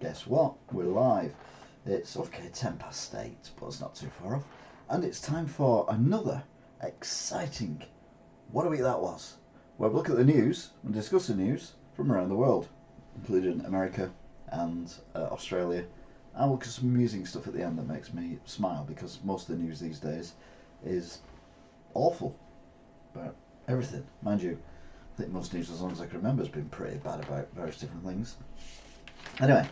guess what? We're live. It's okay, 8:10, but it's not too far off. And it's time for another exciting What a Week That Was, where we look at the news and discuss the news from around the world, including America and Australia. And we'll look at some amusing stuff at the end that makes me smile, because most of the news these days is awful about everything. Mind you, I think most news, as long as I can remember, has been pretty bad about various different things. Anyway,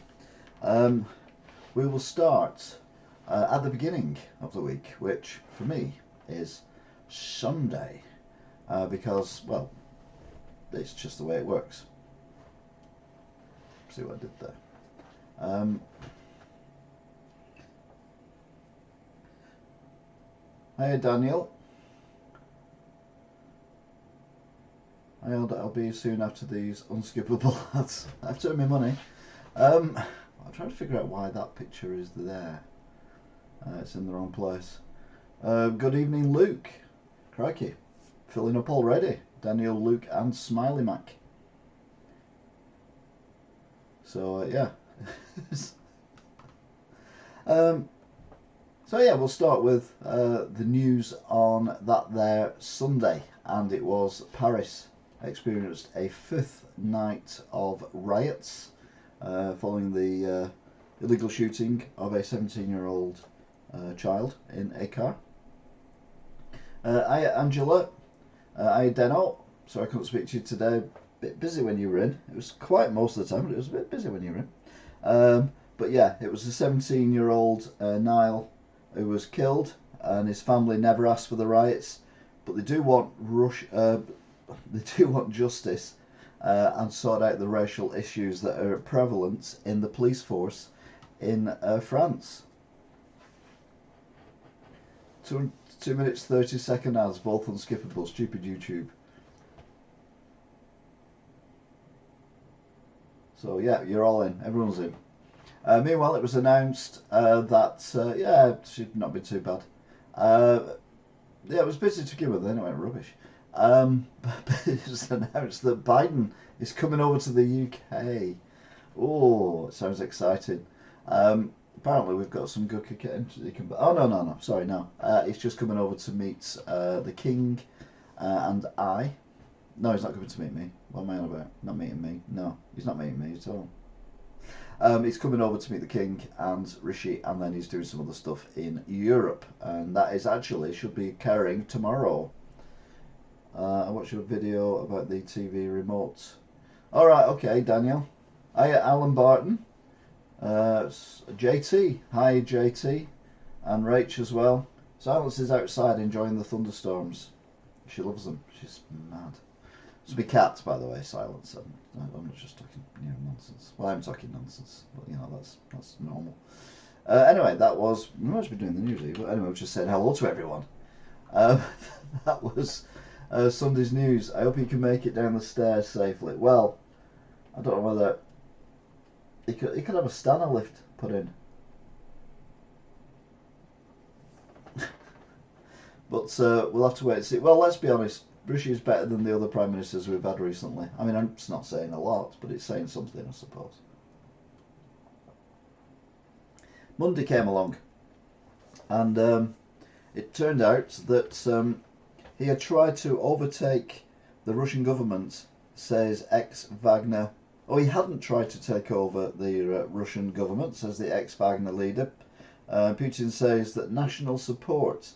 we will start at the beginning of the week, which for me is Sunday, because, well, it's just the way it works. See what I did there. Hey Daniel. I'll be soon after these unskippable ads. I've turned my money. I'm trying to figure out why that picture is there. It's in the wrong place. Good evening, Luke. Crikey, filling up already. Daniel, Luke, and Smiley Mac. So yeah. So yeah, we'll start with the news on that there Sunday, and it was Paris experienced a fifth night of riots following the illegal shooting of a 17-year-old child in a car. Hi Angela, hi Deno. Sorry I couldn't speak to you today. A bit busy when you were in. It was quiet most of the time, but it was a bit busy when you were in. But yeah, it was a 17-year-old Niall who was killed, and his family never asked for the riots, but they do want justice and sort out the racial issues that are prevalent in the police force in France. 2 minutes 30-second ads, both unskippable. Stupid YouTube. So yeah, you're all in. Everyone's in. Meanwhile, it was announced that yeah, it should not be too bad. Yeah, it was busy to begin with, then it went rubbish. But it was announced that Biden is coming over to the UK. Oh, it sounds exciting. Apparently we've got some good kicking. Oh no, sorry, no. He's just coming over to meet the King and I. No, he's not coming to meet me. What am I on about? Not meeting me. No, he's not meeting me at all. He's coming over to meet the King and Rishi, and then he's doing some other stuff in Europe, and that is actually should be occurring tomorrow. I watched a video about the TV remote. All right, okay, Daniel. Hi, Alan Barton. JT. Hi, JT, and Rach as well. Silence is outside enjoying the thunderstorms. She loves them. She's mad. It's my cat, by the way. Silence. I'm not just talking nonsense. Well, I'm talking nonsense, but that's normal. Anyway, that was. We might be doing the news, but anyway, we've just said hello to everyone. That was Sunday's news. I hope you can make it down the stairs safely. Well, I don't know whether he could have a Stana lift put in, but we'll have to wait and see. Well, let's be honest. Rishi is better than the other prime ministers we've had recently. I mean, it's not saying a lot, but it's saying something, I suppose. Monday came along, and it turned out that he had tried to overtake the Russian government, says ex-Wagner. Oh, he hadn't tried to take over the Russian government, says the ex-Wagner leader. Putin says that national support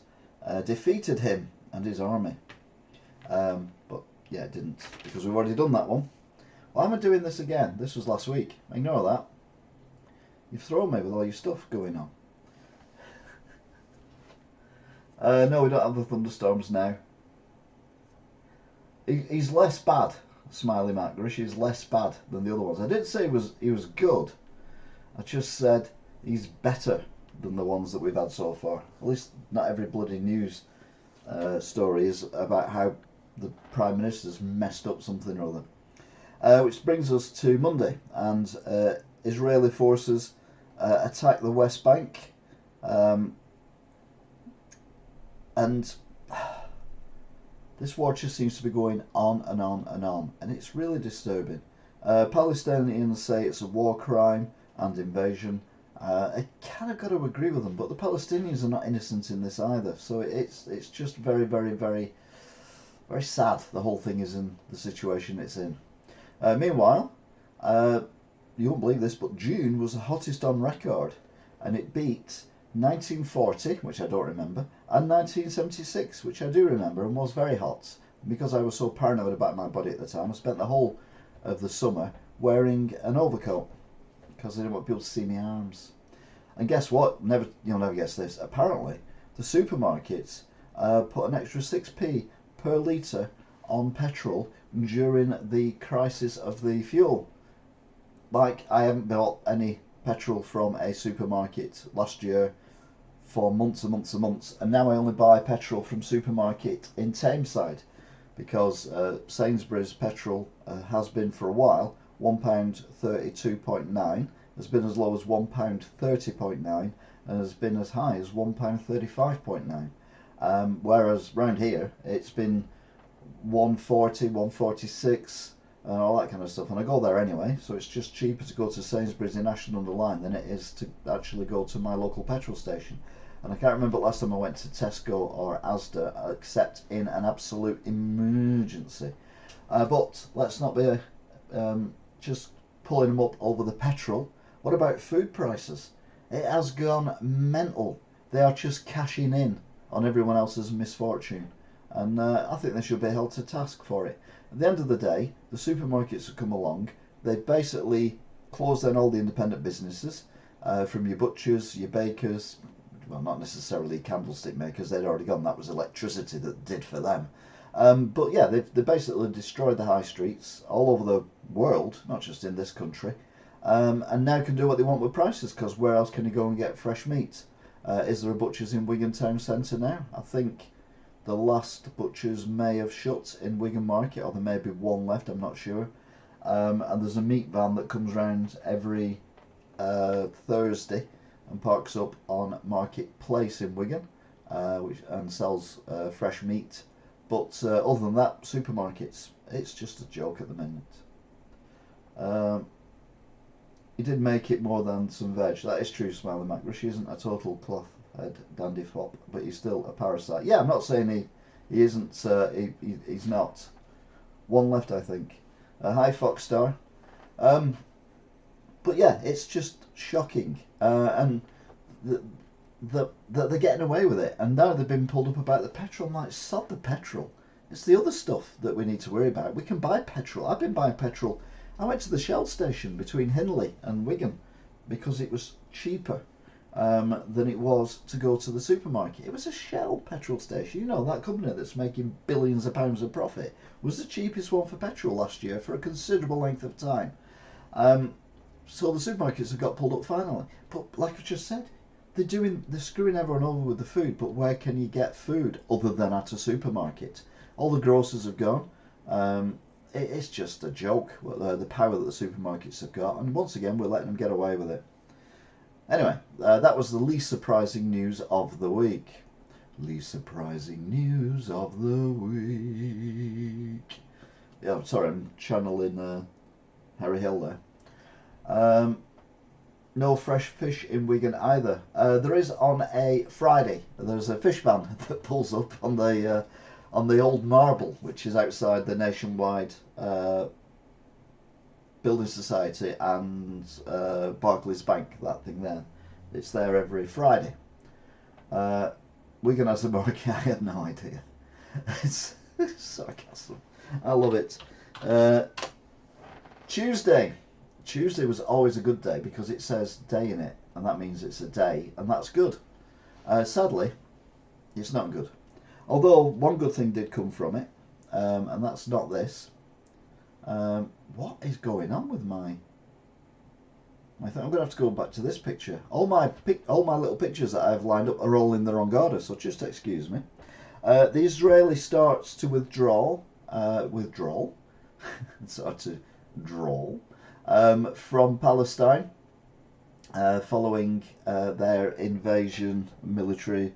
defeated him and his army. But yeah, it didn't, because we've already done that one. Why am I doing this again? This was last week. Ignore that. You've thrown me with all your stuff going on. No, we don't have the thunderstorms now. He's less bad, Smiley Mac. Rishi's less bad than the other ones. I didn't say he was good. I just said he's better than the ones that we've had so far. At least not every bloody news story is about how the Prime Minister's messed up something or other. Which brings us to Monday, and Israeli forces attack the West Bank, and this war just seems to be going on and on and on, and it's really disturbing. Palestinians say it's a war crime. and invasion. I kind of got to agree with them, but the Palestinians are not innocent in this either. So it's just very, very, very, very sad. The whole thing is in the situation it's in. Meanwhile, you won't believe this, but June was the hottest on record, and it beat 1940, which I don't remember, and 1976, which I do remember, and was very hot. Because I was so paranoid about my body at the time, I spent the whole of the summer wearing an overcoat because I didn't want people to see my arms. And guess what? You'll never guess this. Apparently, the supermarkets put an extra 6p per litre on petrol during the crisis of the fuel. Like, I haven't bought any petrol from a supermarket last year for months and months and months, and now I only buy petrol from supermarket in Tameside because Sainsbury's petrol has been for a while £1.32.9, has been as low as £1.30.9, and has been as high as £1.35.9. Whereas round here it's been 140, 146 and all that kind of stuff, and I go there anyway, so it's just cheaper to go to Sainsbury's in Ashton under Lyne than it is to actually go to my local petrol station. And I can't remember last time I went to Tesco or Asda except in an absolute emergency. But let's not be just pulling them up over the petrol. What about food prices? It has gone mental. They are just cashing in on everyone else's misfortune, and I think they should be held to task for it. At the end of the day, the supermarkets have come along. They've basically closed down all the independent businesses, from your butchers, your bakers, well, not necessarily candlestick makers, they'd already gone, that was electricity that did for them. But yeah, they basically destroyed the high streets all over the world, not just in this country, and now can do what they want with prices, because where else can you go and get fresh meat? Is there a butcher's in Wigan Town Centre now? I think the last butcher's may have shut in Wigan Market, or there may be one left, I'm not sure. And there's a meat van that comes round every Thursday and parks up on Market Place in Wigan, and sells fresh meat. But other than that, supermarkets, it's just a joke at the minute. He did make it more than some veg. That is true, Smiley Macrush. He isn't a total cloth head dandy fop, but he's still a parasite. Yeah, I'm not saying he isn't. He's not. One left, I think. Hi, Foxstar. But yeah, it's just shocking, and that they're getting away with it. And now they've been pulled up about the petrol. I'm like, sod the petrol. It's the other stuff that we need to worry about. We can buy petrol. I've been buying petrol. I went to the Shell station between Hindley and Wigan because it was cheaper than it was to go to the supermarket. It was a Shell petrol station. You know, that company that's making billions of pounds of profit was the cheapest one for petrol last year for a considerable length of time. So the supermarkets have got pulled up finally. But like I just said, they're screwing everyone over with the food. But where can you get food other than at a supermarket? All the grocers have gone. It's just a joke, the power that the supermarkets have got, and once again we're letting them get away with it. Anyway, that was the least surprising news of the week. Least surprising news of the week. Yeah, I'm sorry, I'm channeling Harry Hill there. No fresh fish in Wigan either. There is on a Friday. There's a fish van that pulls up on the old Marble, which is outside the Nationwide Building Society and Barclays Bank, that thing there. It's there every Friday. Wigan has a market, I had no idea. It's sarcasm. I love it. Tuesday. Tuesday was always a good day because it says day in it, and that means it's a day, and that's good. Sadly, it's not good. Although one good thing did come from it, and that's not this. What is going on with my thing? I'm going to have to go back to this picture. All my little pictures that I've lined up are all in the wrong order, so just excuse me. The Israeli starts to withdraw, from Palestine following their invasion, military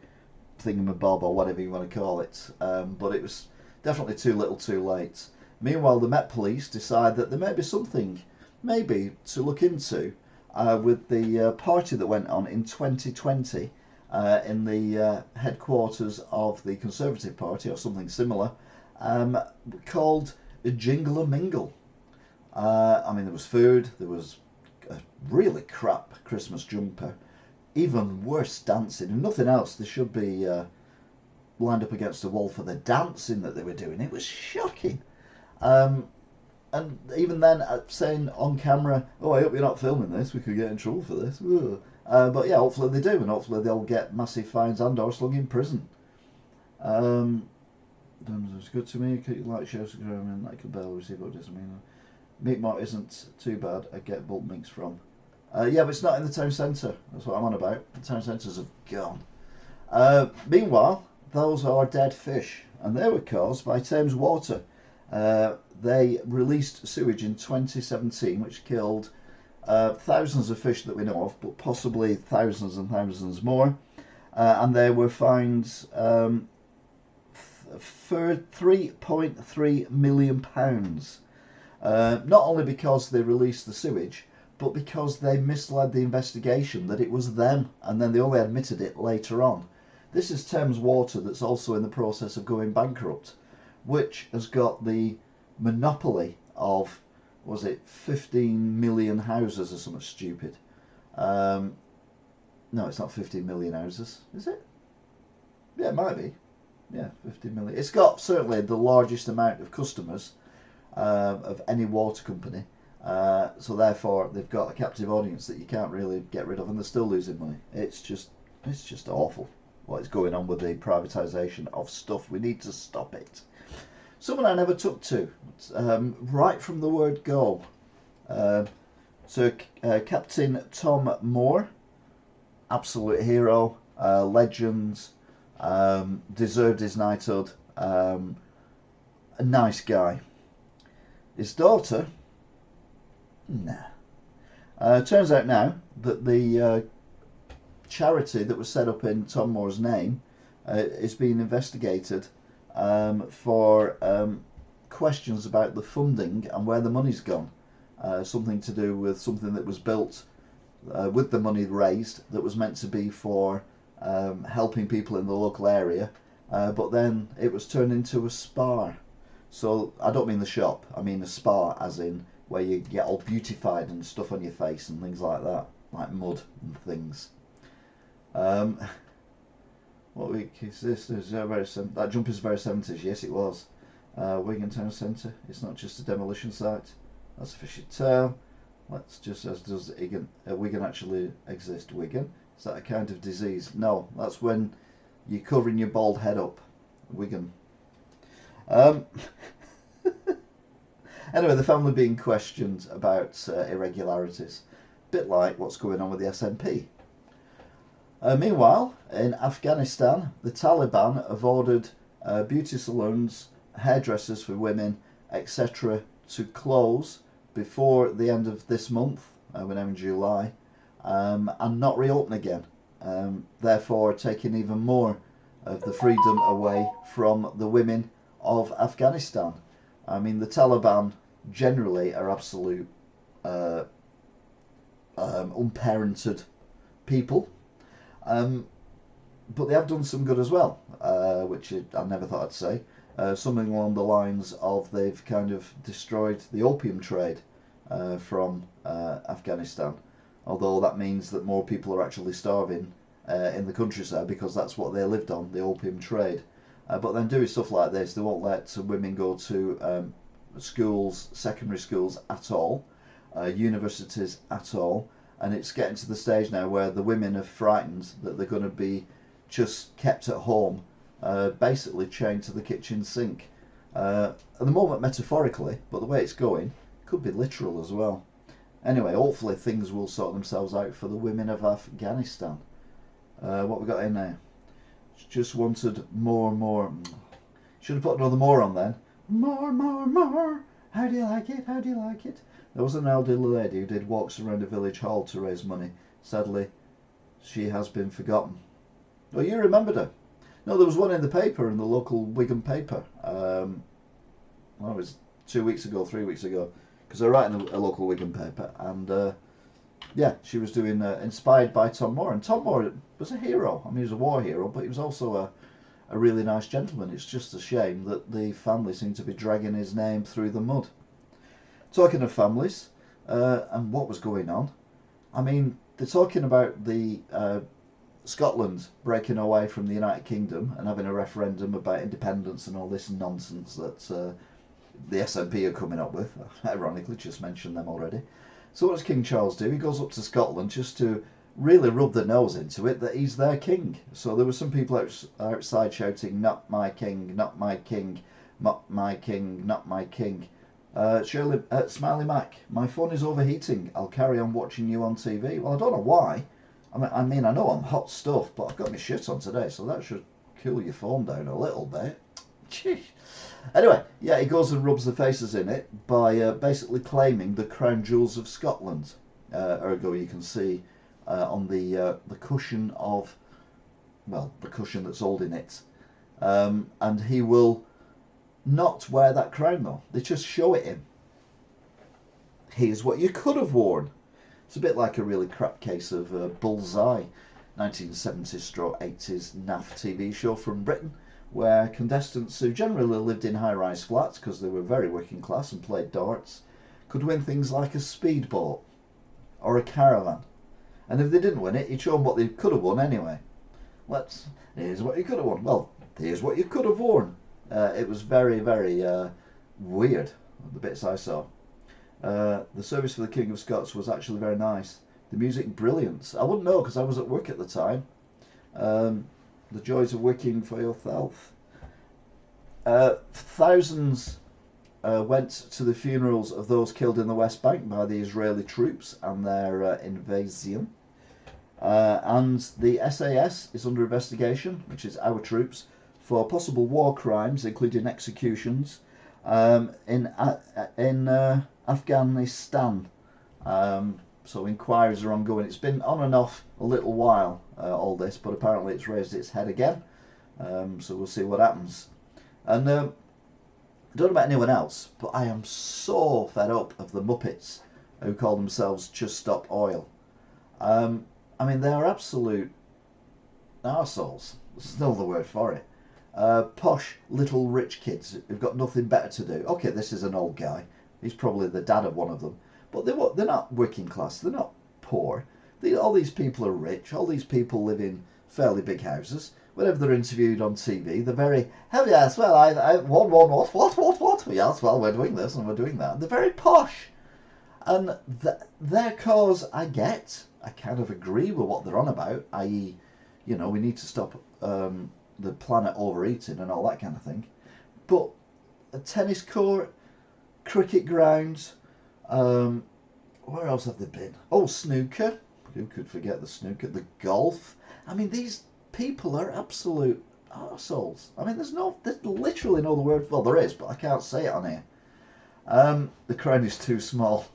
thingamabob or whatever you want to call it, but it was definitely too little too late. Meanwhile, the Met Police decide that there may be something maybe to look into with the party that went on in 2020 in the headquarters of the Conservative Party, or something similar, called Jingle a Mingle. I mean, there was food, there was a really crap Christmas jumper, even worse dancing, and nothing else. They should be lined up against the wall for the dancing that they were doing. It was shocking. And even then, saying on camera, "Oh, I hope you're not filming this. We could get in trouble for this." But yeah, hopefully they do, and hopefully they'll get massive fines and/or slung in prison. It's good to me. Like, share, subscribe, and like a bell. Receive what doesn't mean. Meat Mart isn't too bad. I get bulk minks from. Yeah, but it's not in the town centre. That's what I'm on about. The town centres have gone. Meanwhile, those are dead fish, and they were caused by Thames Water. They released sewage in 2017, which killed thousands of fish that we know of, but possibly thousands and thousands more. And they were fined for £3.3 million. Not only because they released the sewage, but because they misled the investigation that it was them, and then they only admitted it later on. This is Thames Water that's also in the process of going bankrupt, which has got the monopoly of, was it 15 million houses or something stupid? No, it's not 15 million houses, is it? Yeah, it might be. Yeah, 15 million. It's got certainly the largest amount of customers of any water company. So therefore, they've got a captive audience that you can't really get rid of, and they're still losing money. It's just awful what is going on with the privatisation of stuff. We need to stop it. Someone I never took to, right from the word go. Captain Tom Moore, absolute hero, legend, deserved his knighthood, a nice guy. His daughter, nah. Turns out now that the charity that was set up in Tom Moore's name is being investigated for questions about the funding and where the money's gone. Something to do with something that was built with the money raised that was meant to be for helping people in the local area, but then it was turned into a spa. So I don't mean the shop, I mean a spa as in where you get all beautified and stuff on your face and things like that, like mud and things. What week is this? That jump is very 70s. Yes, it was. Wigan Town Centre. It's not just a demolition site. That's a fishy tale. Let's just as does Wigan actually exist? Wigan? Is that a kind of disease? No, that's when you're covering your bald head up. Wigan. Anyway, the family being questioned about irregularities. Bit like what's going on with the SNP. Meanwhile, in Afghanistan, the Taliban have ordered beauty salons, hairdressers for women, etc. to close before the end of this month, we're now in July, and not reopen again, therefore taking even more of the freedom away from the women of Afghanistan. I mean, the Taliban generally are absolute unparented people. But they have done some good as well, which I never thought I'd say. Something along the lines of they've kind of destroyed the opium trade from Afghanistan, although that means that more people are actually starving in the countryside because that's what they lived on, the opium trade. But then doing stuff like this, they won't let women go to schools, secondary schools at all, universities at all. And it's getting to the stage now where the women are frightened that they're going to be just kept at home, basically chained to the kitchen sink. At the moment metaphorically, but the way it's going could be literal as well. Anyway, hopefully things will sort themselves out for the women of Afghanistan. What we got in there? Just wanted more and more. Should have put another more on then. More, more, more. How do you like it? How do you like it? There was an elderly lady who did walks around a village hall to raise money. Sadly, she has been forgotten. Oh, you remembered her? No, there was one in the paper, in the local Wigan paper. Well, it was 2 weeks ago, 3 weeks ago, because I write in a local Wigan paper, and yeah, she was doing inspired by Tom Moore, and Tom Moore was a hero. I mean, he was a war hero, but he was also a really nice gentleman. It's just a shame that the family seemed to be dragging his name through the mud. Talking of families and what was going on, I mean, they're talking about the Scotland breaking away from the United Kingdom and having a referendum about independence and all this nonsense that the SNP are coming up with. Ironically, just mentioned them already. So what does King Charles do? He goes up to Scotland just to really rub their nose into it that he's their king. So there were some people outside shouting, "Not my king, not my king, not my king, not my king." Smiley Mac, my phone is overheating. I'll carry on watching you on TV. Well, I don't know why. I mean, I know I'm hot stuff, but I've got my shit on today, so that should cool your phone down a little bit. Jeez. Anyway, yeah, he goes and rubs the faces in it by basically claiming the crown jewels of Scotland. Ergo, you can see on the cushion of, well, the cushion that's holding it. And he will not wear that crown though. They just show it him. Here's what you could have worn. It's a bit like a really crap case of Bullseye, 1970s/80s naff TV show from Britain, where contestants who generally lived in high-rise flats because they were very working class and played darts could win things like a speedboat or a caravan. And if they didn't win it, he'd show them what they could have won anyway. Here's what you could have won. Well, here's what you could have worn. It was very, very weird, the bits I saw. The service for the King of Scots was actually very nice. The music, brilliant. I wouldn't know because I was at work at the time. The joys of working for yourself. Thousands went to the funerals of those killed in the West Bank by the Israeli troops and their invasion. And the SAS is under investigation, which is our troops, for possible war crimes, including executions, in Afghanistan. So inquiries are ongoing. It's been on and off a little while, all this, but apparently it's raised its head again. So we'll see what happens. And I don't know about anyone else, but I am so fed up of the Muppets who call themselves Just Stop Oil. I mean, they're absolute arseholes. There's no other word for it. Posh little rich kids who've got nothing better to do. Okay, this is an old guy. He's probably the dad of one of them. But they're not working class. They're not poor. All these people are rich. All these people live in fairly big houses. Whenever they're interviewed on TV, they're very, oh yes, well, what? Yes, well, we're doing this and we're doing that. They're very posh. And their cause, I get. I kind of agree with what they're on about, i.e., you know, we need to stop the planet overeating and all that kind of thing. But a tennis court, cricket grounds, where else have they been? Oh, snooker. Who could forget the snooker? The golf. I mean, these people are absolute arseholes. I mean, there's literally no other word. Well, there is, but I can't say it on here. The crown is too small.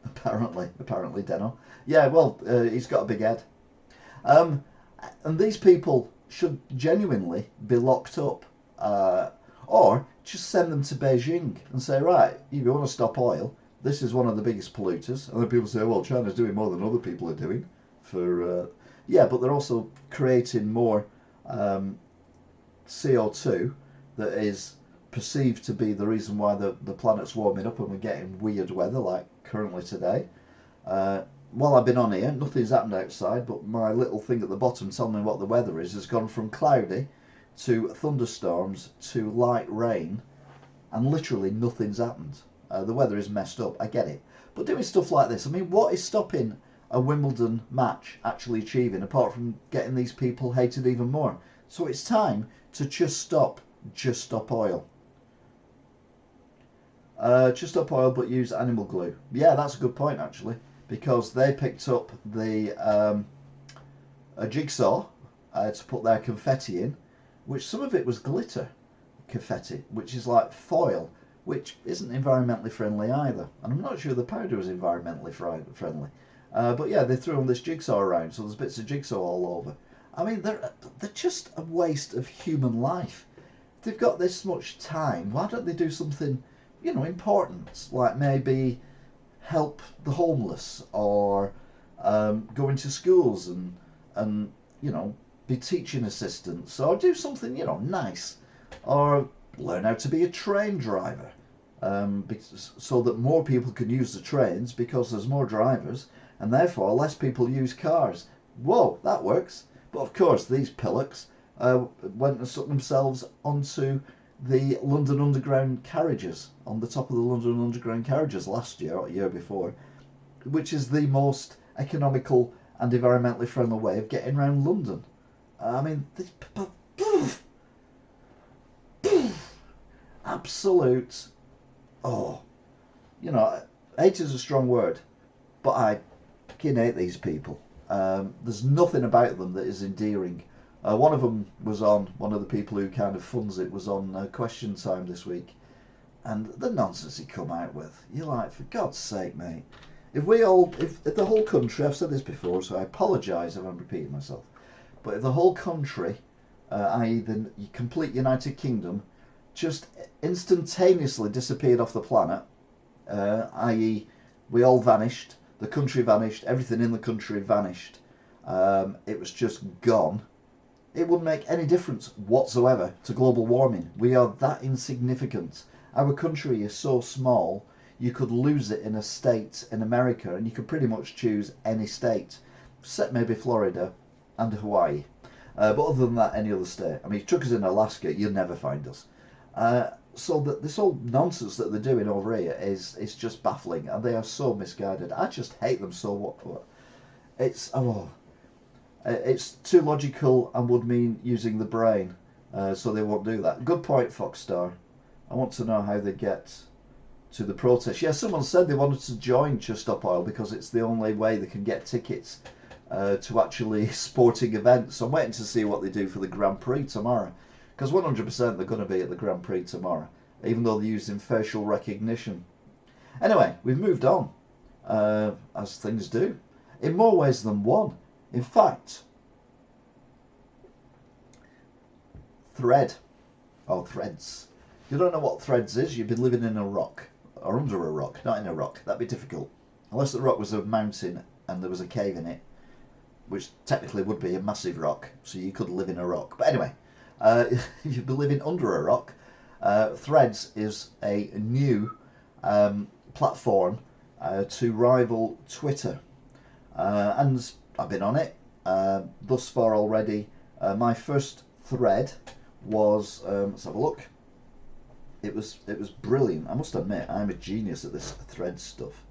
apparently, Deno. Yeah, well, he's got a big head. And these people should genuinely be locked up, or just send them to Beijing and say, right, if you want to stop oil, this is one of the biggest polluters. And then people say, well, China's doing more than other people are doing. Yeah, but they're also creating more CO2 that is perceived to be the reason why the planet's warming up and we're getting weird weather like currently today. While I've been on here, nothing's happened outside, but my little thing at the bottom telling me what the weather is has gone from cloudy to thunderstorms to light rain, and literally nothing's happened. The weather is messed up, I get it. But doing stuff like this, I mean, what is stopping a Wimbledon match actually achieving, apart from getting these people hated even more? So it's time to just stop oil. Just stop oil, but use animal glue. Yeah, that's a good point, actually. Because they picked up a jigsaw to put their confetti in, which some of it was glitter confetti, which is like foil, which isn't environmentally friendly either. And I'm not sure the powder was environmentally friendly. But yeah, they threw on this jigsaw around, so there's bits of jigsaw all over. I mean, they're just a waste of human life. If they've got this much time, why don't they do something, you know, important, like maybe help the homeless, or go into schools and be teaching assistants, or do something nice, or learn how to be a train driver, so that more people can use the trains because there's more drivers and therefore less people use cars. Whoa, that works. But of course these pillocks went and stuck themselves onto the London Underground carriages, on the top of the London Underground carriages last year or the year before, which is the most economical and environmentally friendly way of getting around London. I mean, absolute, hate is a strong word, but I fucking hate these people. There's nothing about them that is endearing. One of them was on, one of the people who kind of funds it was on Question Time this week, and the nonsense he come out with, you're like, for God's sake, mate. If the whole country, I've said this before, so I apologise if I'm repeating myself, but if the whole country, i.e. the complete United Kingdom, just instantaneously disappeared off the planet, i.e. we all vanished, the country vanished, everything in the country vanished, it was just gone, it wouldn't make any difference whatsoever to global warming. We are that insignificant. Our country is so small, you could lose it in a state in America and you could pretty much choose any state, except maybe Florida and Hawaii. But other than that, any other state. I mean, if you chuck us in Alaska, you'll never find us. So that this whole nonsense that they're doing over here is just baffling, and they are so misguided. I just hate them so much. It's too logical and would mean using the brain, so they won't do that. Good point, Foxstar. I want to know how they get to the protest. Yeah, someone said they wanted to join Just Stop Oil because it's the only way they can get tickets to actually sporting events. I'm waiting to see what they do for the Grand Prix tomorrow, because 100% they're going to be at the Grand Prix tomorrow, even though they're using facial recognition. Anyway, we've moved on, as things do, in more ways than one. In fact, Threads. If you don't know what Threads is, you've been living in a rock, or under a rock, not in a rock. That'd be difficult, unless the rock was a mountain and there was a cave in it, which technically would be a massive rock, so you could live in a rock. But anyway, if you've been living under a rock, Threads is a new platform to rival Twitter, and I've been on it thus far already. My first thread was, let's have a look. It was brilliant. I must admit, I'm a genius at this thread stuff.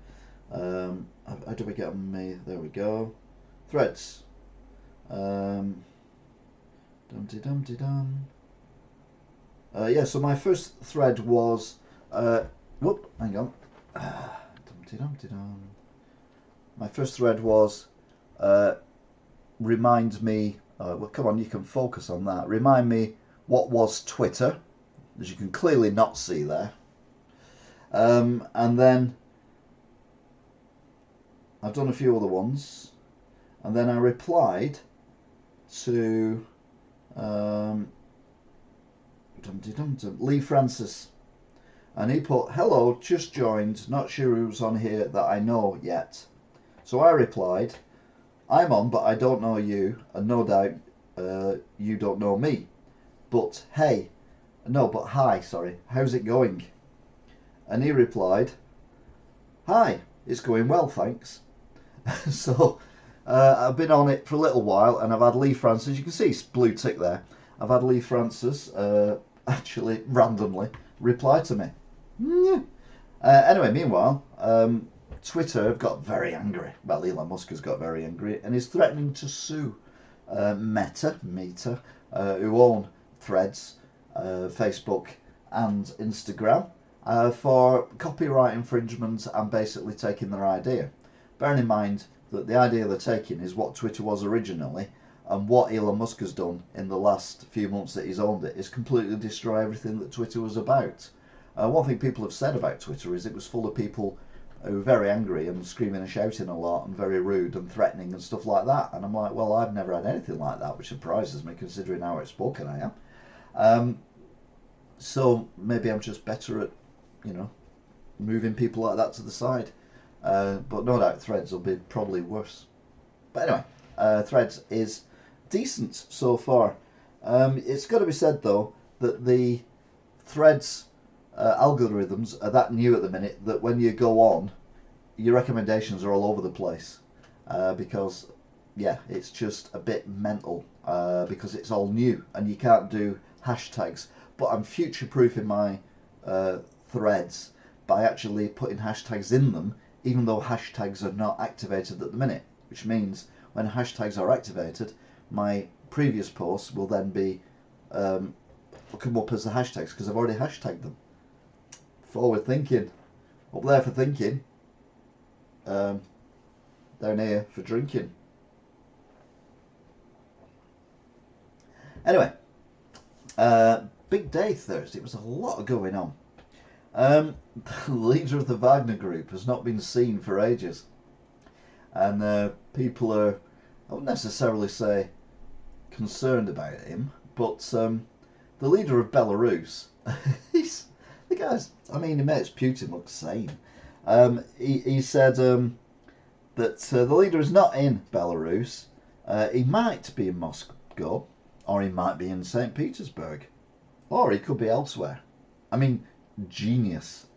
How do we get on me? There we go. Threads. Yeah, so my first thread was hang on. My first thread was remind me, well, come on, you can focus on that. Remind me what was Twitter, as you can clearly not see there. And then I've done a few other ones, and then I replied to Lee Francis, and he put, hello, just joined, not sure who's on here that I know yet. So I replied, I'm on, but I don't know you, and no doubt you don't know me. But hey, no, but hi, sorry, how's it going? And he replied, hi, it's going well, thanks. So I've been on it for a little while, and I've had Lee Francis, you can see his blue tick there, I've had Lee Francis actually randomly reply to me. Anyway, meanwhile, Twitter have got very angry. Well, Elon Musk has got very angry and is threatening to sue Meta, who own Threads, Facebook and Instagram, for copyright infringement and basically taking their idea. Bearing in mind that the idea they're taking is what Twitter was originally, and what Elon Musk has done in the last few months that he's owned it is completely destroy everything that Twitter was about. One thing people have said about Twitter is it was full of people who were very angry and screaming and shouting a lot and very rude and threatening and stuff like that. And I'm like, well, I've never had anything like that, which surprises me considering how outspoken I am. So maybe I'm just better at, moving people like that to the side. But no doubt Threads will be probably worse. But anyway, Threads is decent so far. It's got to be said though that the Threads algorithms are that new at the minute that when you go on, your recommendations are all over the place. Because yeah, it's just a bit mental because it's all new and you can't do hashtags. But I'm future-proofing my threads by actually putting hashtags in them, even though hashtags are not activated at the minute. Which means when hashtags are activated, my previous posts will then be come up as the hashtags because I've already hashtagged them. Forward thinking, up there for thinking, down here for drinking. Anyway, big day Thursday. It was a lot going on. The leader of the Wagner group has not been seen for ages, and people are, I wouldn't necessarily say concerned about him, but the leader of Belarus, he's the guy's. I mean, he makes Putin look sane. He said that the leader is not in Belarus. He might be in Moscow, or he might be in St. Petersburg, or he could be elsewhere. I mean, genius.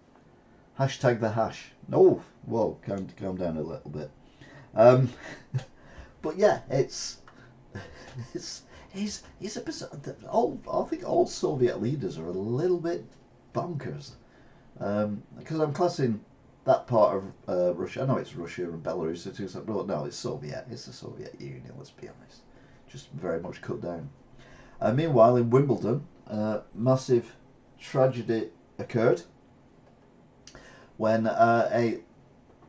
Hashtag the hash. Oh, whoa, calm down a little bit. But yeah, it's he's a bizarre. I think all Soviet leaders are a little bit bonkers. Because I'm classing that part of Russia. I know it's Russia and Belarus. But no, it's Soviet. It's the Soviet Union. Let's be honest. Just very much cut down. Meanwhile, in Wimbledon, massive tragedy occurred when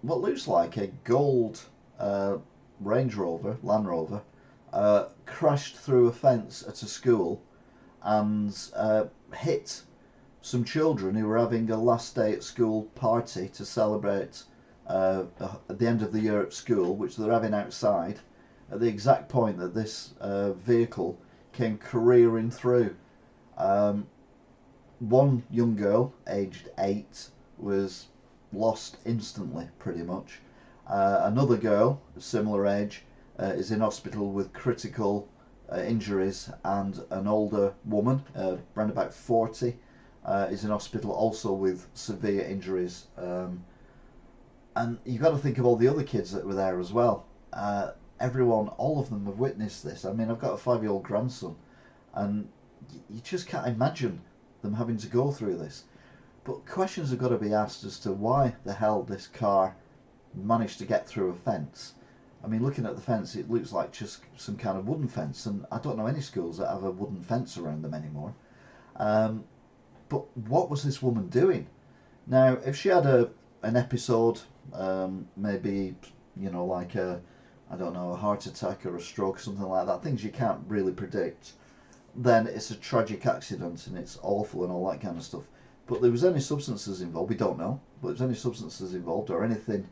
what looks like a gold Range Rover, Land Rover, crashed through a fence at a school and hit some children who were having a last day at school party to celebrate at the end of the year at school, which they're having outside, at the exact point that this vehicle came careering through. One young girl, aged 8, was lost instantly, pretty much. Another girl, similar age, is in hospital with critical injuries, and an older woman, around about 40, is in hospital also with severe injuries. And you've got to think of all the other kids that were there as well. Everyone, all of them have witnessed this. I mean, I've got a 5-year-old grandson, and you just can't imagine them having to go through this. But questions have got to be asked as to why the hell this car managed to get through a fence. I mean, looking at the fence, it looks like just some kind of wooden fence, and I don't know any schools that have a wooden fence around them anymore. But what was this woman doing? Now, if she had an episode, maybe, you know, like I don't know, a heart attack or a stroke, something like that, things you can't really predict, then it's a tragic accident and it's awful and all that kind of stuff. But there was any substances involved, we don't know, but if there's any substances involved or anything,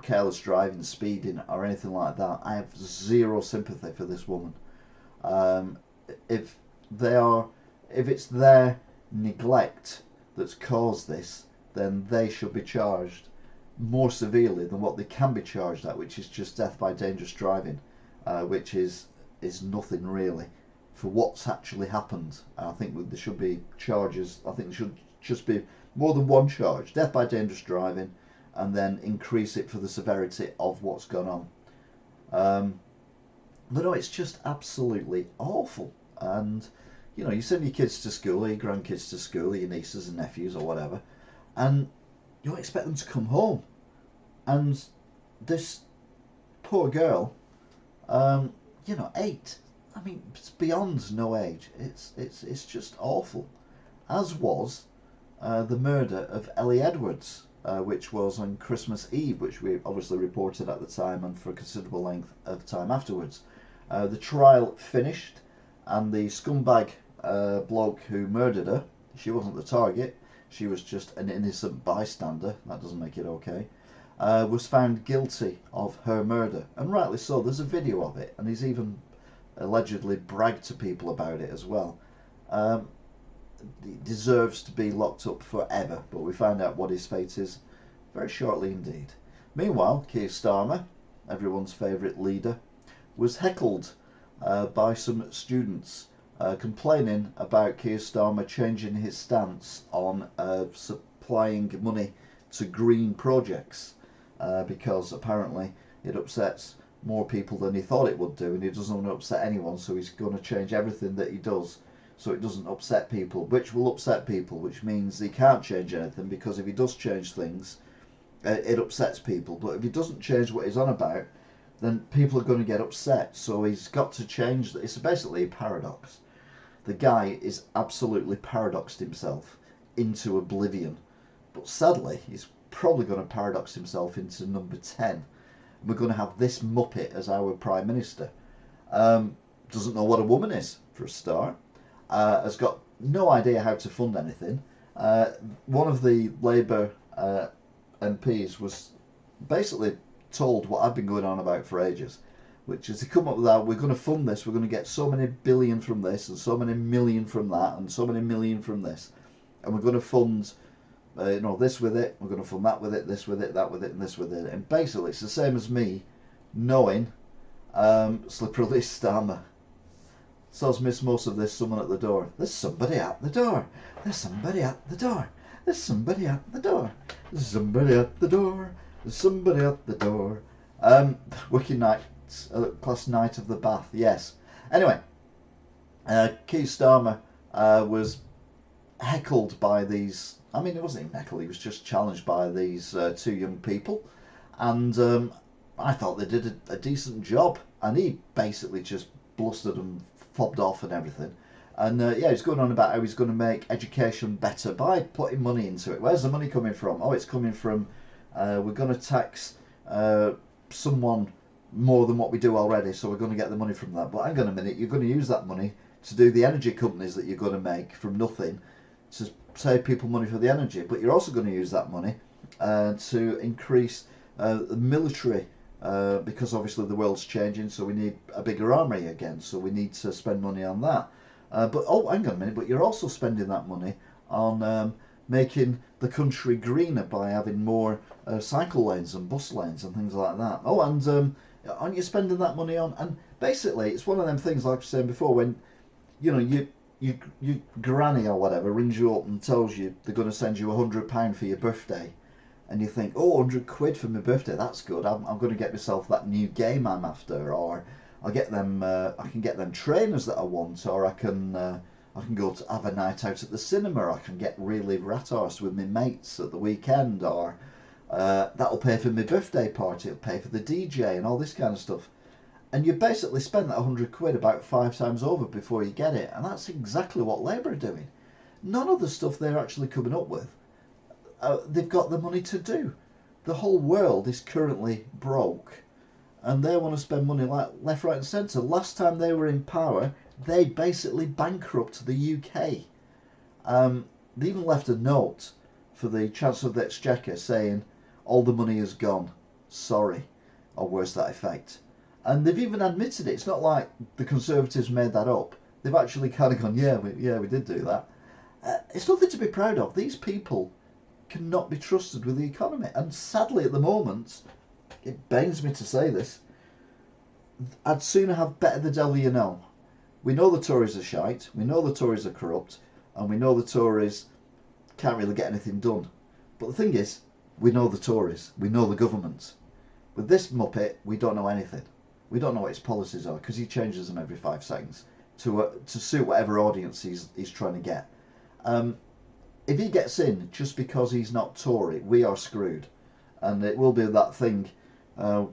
careless driving, speeding or anything like that, I have zero sympathy for this woman. If it's their neglect that's caused this, then they should be charged more severely than what they can be charged at, which is just death by dangerous driving, which is nothing really for what's actually happened. I think there should be charges. I think there should just be more than one charge: death by dangerous driving, and then increase it for the severity of what's gone on. But no, it's just absolutely awful. And you know, you send your kids to school, or your grandkids to school, or your nieces and nephews or whatever, and you expect them to come home. And this poor girl, you know, 8. I mean, it's beyond no age. It's just awful. As was the murder of Ellie Edwards, which was on Christmas Eve, which we obviously reported at the time and for a considerable length of time afterwards. The trial finished, and the scumbag bloke who murdered her, she wasn't the target, she was just an innocent bystander, that doesn't make it okay, was found guilty of her murder, and rightly so. There's a video of it, and he's even allegedly bragged to people about it as well. He deserves to be locked up forever, but we find out what his fate is very shortly indeed. Meanwhile, Keir Starmer everyone's favourite leader, was heckled by some students complaining about Keir Starmer changing his stance on supplying money to green projects because apparently it upsets more people than he thought it would do, and he doesn't want to upset anyone, so he's going to change everything that he does so it doesn't upset people, which will upset people, which means he can't change anything, because if he does change things, it upsets people. But if he doesn't change what he's on about, then people are going to get upset. So he's got to change. It's basically a paradox. The guy is absolutely paradoxed himself into oblivion. But sadly, he's probably going to paradox himself into number 10. We're going to have this muppet as our Prime Minister. Doesn't know what a woman is, for a start. Has got no idea how to fund anything. One of the Labour MPs was basically told what I've been going on about for ages, which is to come up with that, we're going to fund this, we're going to get so many billion from this, and so many million from that, and so many million from this, and we're going to fund this with it, we're going to fund that with it, this with it, that with it, and this with it. And basically it's the same as me knowing slippery Starmer. So's missed most of this. Someone at the door. There's somebody at the door. There's somebody at the door. There's somebody at the door. There's somebody at the door. There's somebody at the door. Wicked Night, class Night of the Bath. Yes. Anyway, Keir Starmer was heckled by these. I mean, it wasn't even heckled. He was just challenged by these two young people, and I thought they did a decent job. And he basically just blustered and fobbed off and everything. And yeah, he's going on about how he's going to make education better by putting money into it. Where's the money coming from? Oh, it's coming from we're going to tax someone more than what we do already, so we're going to get the money from that. But hang on a minute, you're going to use that money to do the energy companies that you're going to make from nothing to save people money for the energy. But you're also going to use that money to increase the military. Because obviously the world's changing, so we need a bigger army again, so we need to spend money on that. But oh, hang on a minute, but you're also spending that money on making the country greener by having more cycle lanes and bus lanes and things like that. Oh, and aren't you spending that money on? And basically, it's one of them things, like I was saying before, when your granny or whatever rings you up and tells you they're going to send you £100 for your birthday. And you think, oh, 100 quid for my birthday, that's good. I'm going to get myself that new game I'm after, or I'll get them. I can get them trainers that I want, or I can go to have a night out at the cinema. I can get really rat-arsed with my mates at the weekend, or that'll pay for my birthday party. It'll pay for the DJ and all this kind of stuff. And you basically spend that 100 quid about 5 times over before you get it, and that's exactly what Labour are doing. None of the stuff they're actually coming up with. They've got the money to do. The whole world is currently broke, and they want to spend money like left, right and centre. Last time they were in power, they basically bankrupted the UK. They even left a note for the Chancellor of the Exchequer saying all the money is gone, sorry, or words to that effect. And they've even admitted it. It's not like the Conservatives made that up. They've actually kind of gone, yeah, we did do that. It's nothing to be proud of. These people cannot be trusted with the economy, and sadly at the moment, it pains me to say this, I'd sooner have better the devil you know. We know the Tories are shite, we know the Tories are corrupt, and we know the Tories can't really get anything done. But the thing is, we know the Tories, we know the government. With this muppet, we don't know anything. We don't know what his policies are, because he changes them every 5 seconds to suit whatever audience he's trying to get. If he gets in just because he's not Tory, we are screwed. And it will be that thing, well,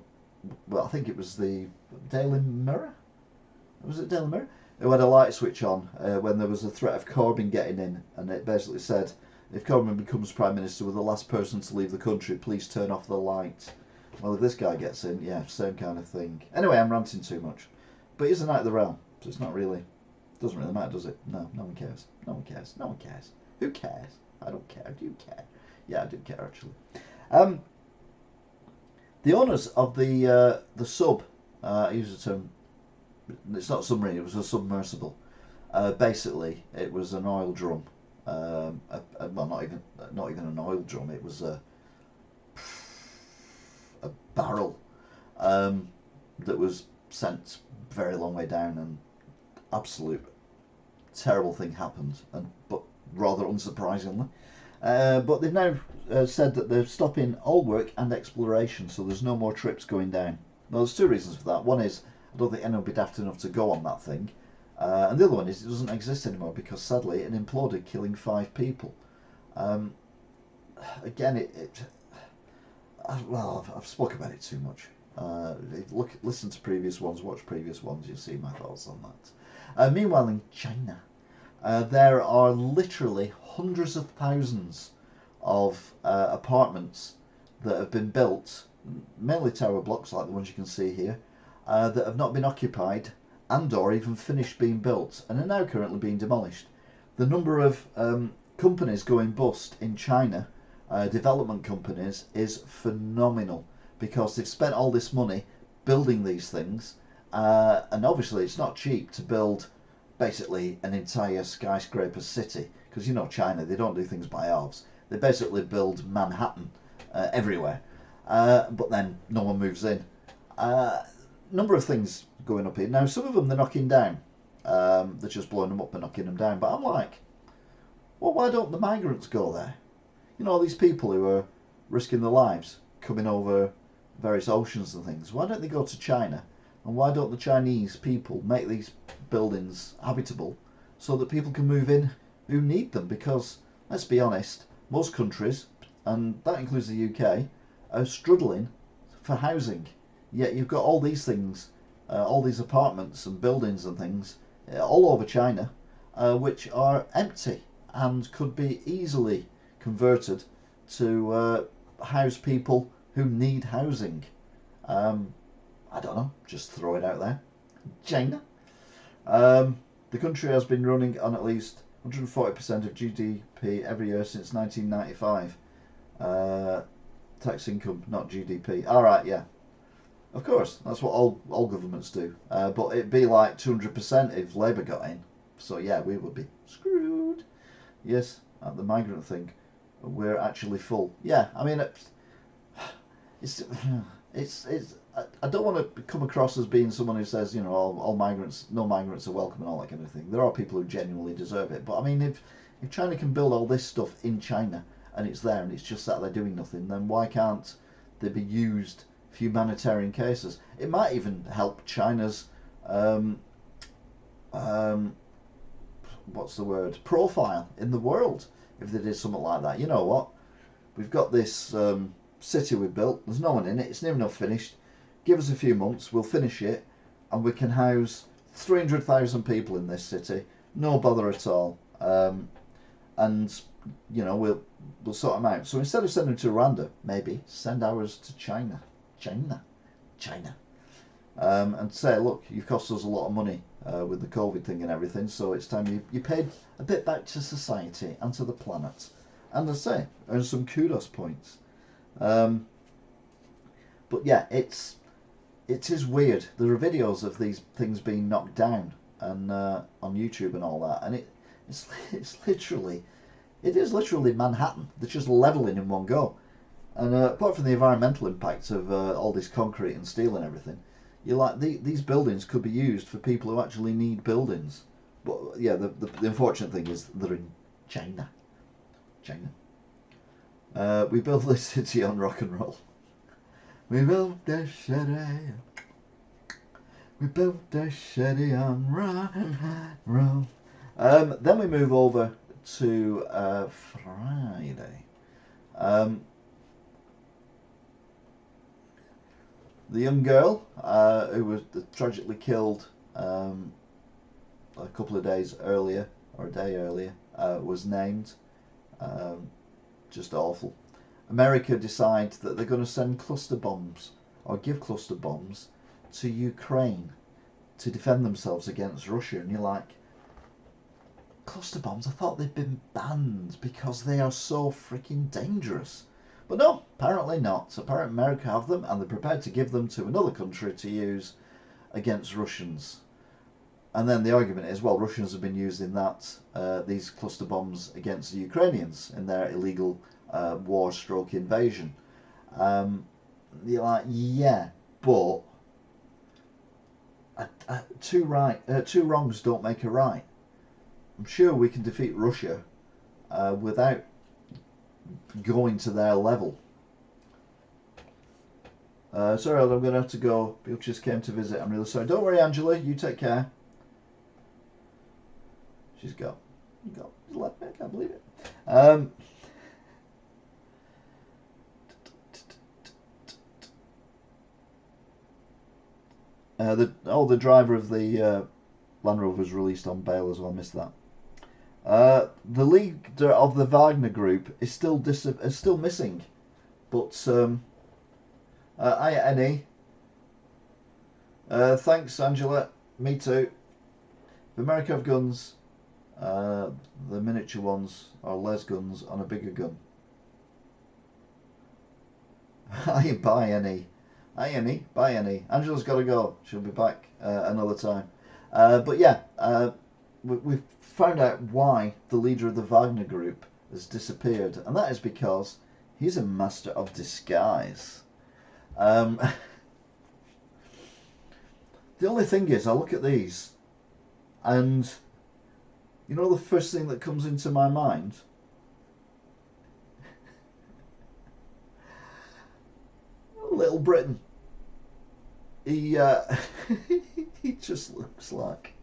I think it was the Daily Mirror? Was it Daily Mirror? Who had a light switch on when there was a threat of Corbyn getting in, and it basically said, if Corbyn becomes Prime Minister, we're the last person to leave the country, please turn off the light. Well, if this guy gets in, yeah, same kind of thing. Anyway, I'm ranting too much. But he's a Knight of the Realm, so it's not really, doesn't really matter, does it? No, no one cares. No one cares. No one cares. Who cares? I don't care. Do you care? Yeah, I do care, actually. The owners of the sub, I use the term, it's not a submarine, it was a submersible. Basically, it was an oil drum. Well, not even an oil drum. It was a barrel that was sent very long way down, and absolute terrible thing happened, but rather unsurprisingly. But they've now said that they're stopping all work and exploration, so there's no more trips going down. Well, there's two reasons for that. One is I don't think anyone would be daft enough to go on that thing, and the other one is it doesn't exist anymore because sadly it imploded, killing 5 people. Again, well, I've spoken about it too much. Listen to previous ones, watch previous ones. You'll see my thoughts on that. Meanwhile, in China, there are literally hundreds of thousands of apartments that have been built, mainly tower blocks like the ones you can see here, that have not been occupied and or even finished being built and are now currently being demolished. The number of companies going bust in China, development companies, is phenomenal because they've spent all this money building these things, and obviously it's not cheap to build basically an entire skyscraper city, because you know China, they don't do things by halves. They basically build Manhattan everywhere, but then no one moves in. Number of things going up here now. Some of them they're knocking down, they're just blowing them up and knocking them down, but I'm like, well, why don't the migrants go there? You know, all these people who are risking their lives coming over various oceans and things, why don't they go to China? And why don't the Chinese people make these buildings habitable so that people can move in who need them? Because, let's be honest, most countries, and that includes the UK, are struggling for housing. Yet you've got all these things, all these apartments and buildings and things all over China, which are empty and could be easily converted to house people who need housing. I don't know, just throw it out there. China. The country has been running on at least 140% of GDP every year since 1995. Tax income, not GDP. Alright, yeah. Of course, that's what all governments do. But it'd be like 200% if Labour got in. So yeah, we would be screwed. Yes, at the migrant thing, we're actually full. Yeah, I mean, it's I don't want to come across as being someone who says, you know, all migrants, no migrants are welcome and all that kind of thing. There are people who genuinely deserve it. But I mean, if China can build all this stuff in China and it's there and it's just sat there doing nothing, then why can't they be used for humanitarian cases? It might even help China's, what's the word, profile in the world if they did something like that. You know what? We've got this city we built. There's no one in it. It's near enough finished. Give us a few months, we'll finish it, and we can house 300,000 people in this city. No bother at all. And you know, we'll sort them out. So instead of sending them to Rwanda, maybe send ours to China. And say, look, you've cost us a lot of money with the COVID thing and everything, so it's time you paid a bit back to society and to the planet. And as I say, earn some kudos points. But yeah, it is weird. There are videos of these things being knocked down and on YouTube and all that, and it is literally Manhattan. They're just leveling in one go. And apart from the environmental impacts of all this concrete and steel and everything, you're like, these buildings could be used for people who actually need buildings. But yeah, the unfortunate thing is they're in China. We built this city on rock and roll. We built the city. We built the city on rock and roll. Then we move over to Friday. The young girl who was tragically killed a couple of days earlier, or a day earlier, was named. Just awful. America decides that they're going to send cluster bombs, or give cluster bombs, to Ukraine to defend themselves against Russia. And you're like, cluster bombs? I thought they'd been banned because they are so freaking dangerous. But no, apparently not. So apparently America have them, and they're prepared to give them to another country to use against Russians. And then the argument is, well, Russians have been using these cluster bombs against the Ukrainians in their illegal war-invasion. You're like, yeah, but two wrongs don't make a right. I'm sure we can defeat Russia without going to their level. Sorry, I'm going to have to go. People just came to visit. I'm really sorry. Don't worry, Angela. You take care. She's gone. You got left me. I can't believe it. The driver of the Land Rover was released on bail as well. I missed that. The leader of the Wagner group is still missing, but Annie. Thanks, Angela. Me too. If America have guns, the miniature ones are les guns on a bigger gun. Bye, Annie. Hi, Annie. Bye, Annie. Angela's got to go. She'll be back another time. But yeah, we've found out why the leader of the Wagner group has disappeared, and that is because he's a master of disguise. The only thing is, I look at these, and you know the first thing that comes into my mind? Little Britain. He he just looks like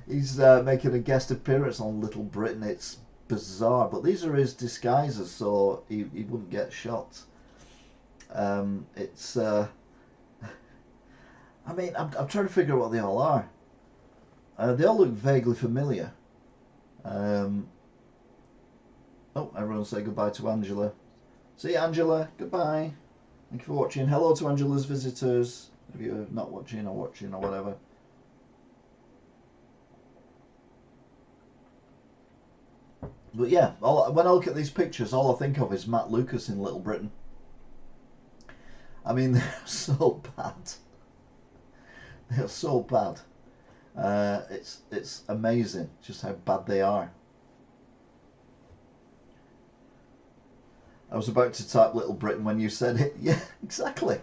he's making a guest appearance on Little Britain. It's bizarre, but these are his disguises, so he wouldn't get shot. It's I mean, I'm trying to figure out what they all are. They all look vaguely familiar. Oh, everyone say goodbye to Angela. See you, Angela. Goodbye. Thank you for watching. Hello to Angela's visitors. If you're not watching or whatever. But yeah, when I look at these pictures, all I think of is Matt Lucas in Little Britain. I mean, they're so bad. They're so bad. It's amazing just how bad they are. I was about to type Little Britain when you said it. Yeah, exactly.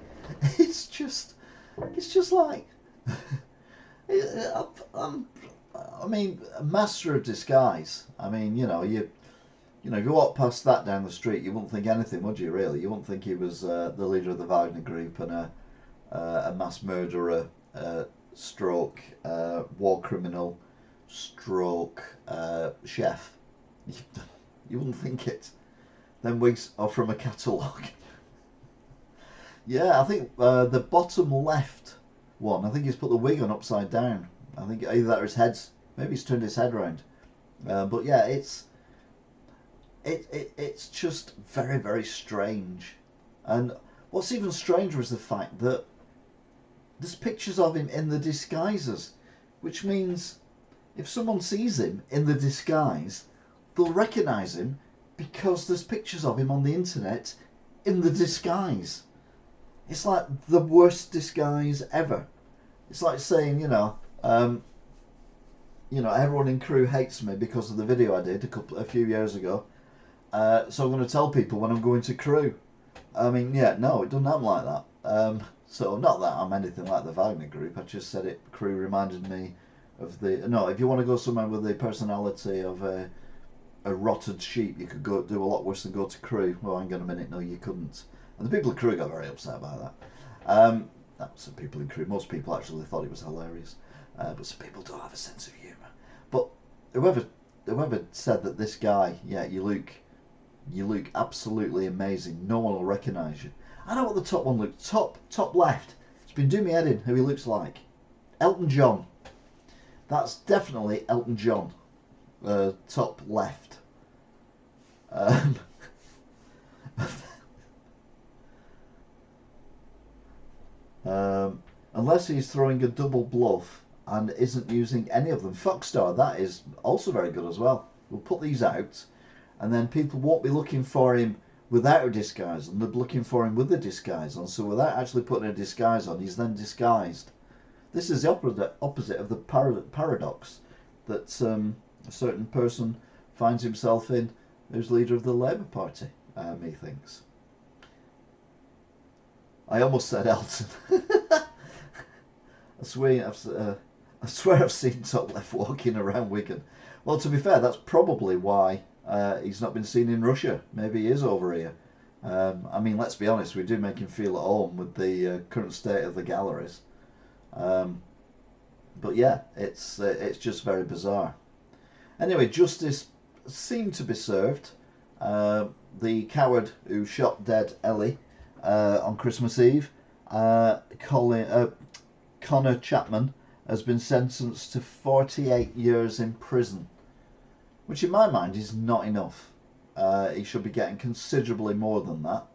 It's just like, I mean, a master of disguise. I mean, you know, if you walk past that down the street, you wouldn't think anything, would you? Really, you wouldn't think he was the leader of the Wagner group and a mass murderer, stroke war criminal, stroke chef. You wouldn't think it. Them wigs are from a catalogue. Yeah, I think the bottom left one, I think he's put the wig on upside down. I think either that or his head's, maybe he's turned his head around. But yeah, it's just very, very strange. And what's even stranger is the fact that there's pictures of him in the disguises, which means if someone sees him in the disguise, they'll recognise him because there's pictures of him on the internet in the disguise. It's like the worst disguise ever. It's like saying, everyone in crew hates me because of the video I did a few years ago. So I'm going to tell people when I'm going to crew. I mean, yeah, no, it doesn't happen like that. So not that I'm anything like the Wagner group. I just said it. Crew reminded me of the. No, if you want to go somewhere with the personality of a rotted sheep, you could go do a lot worse than go to crew. Well, hang on a minute, no, you couldn't. And the people at crew got very upset about that. Some people in crew, most people actually thought it was hilarious, but some people don't have a sense of humour. But whoever said that this guy, yeah, you look absolutely amazing. No one will recognise you. I know what the top one looks. Top left. It's been doing me head in who he looks like. Elton John. That's definitely Elton John. Top left. Unless he's throwing a double bluff and isn't using any of them. Foxstar, that is also very good as well. We'll put these out, and then people won't be looking for him without a disguise on. They'll be looking for him with a disguise on. So without actually putting a disguise on, he's then disguised. This is the opposite of the paradox that a certain person finds himself in who's leader of the Labour Party, methinks. I almost said Elton. I swear I've seen Top Left walking around Wigan. Well, to be fair, that's probably why he's not been seen in Russia. Maybe he is over here. I mean, let's be honest, we do make him feel at home with the current state of the galleries. Um, but yeah, it's just very bizarre. Anyway, justice seemed to be served. The coward who shot dead Ellie on Christmas Eve, Connor Chapman, has been sentenced to 48 years in prison, which in my mind is not enough. He should be getting considerably more than that.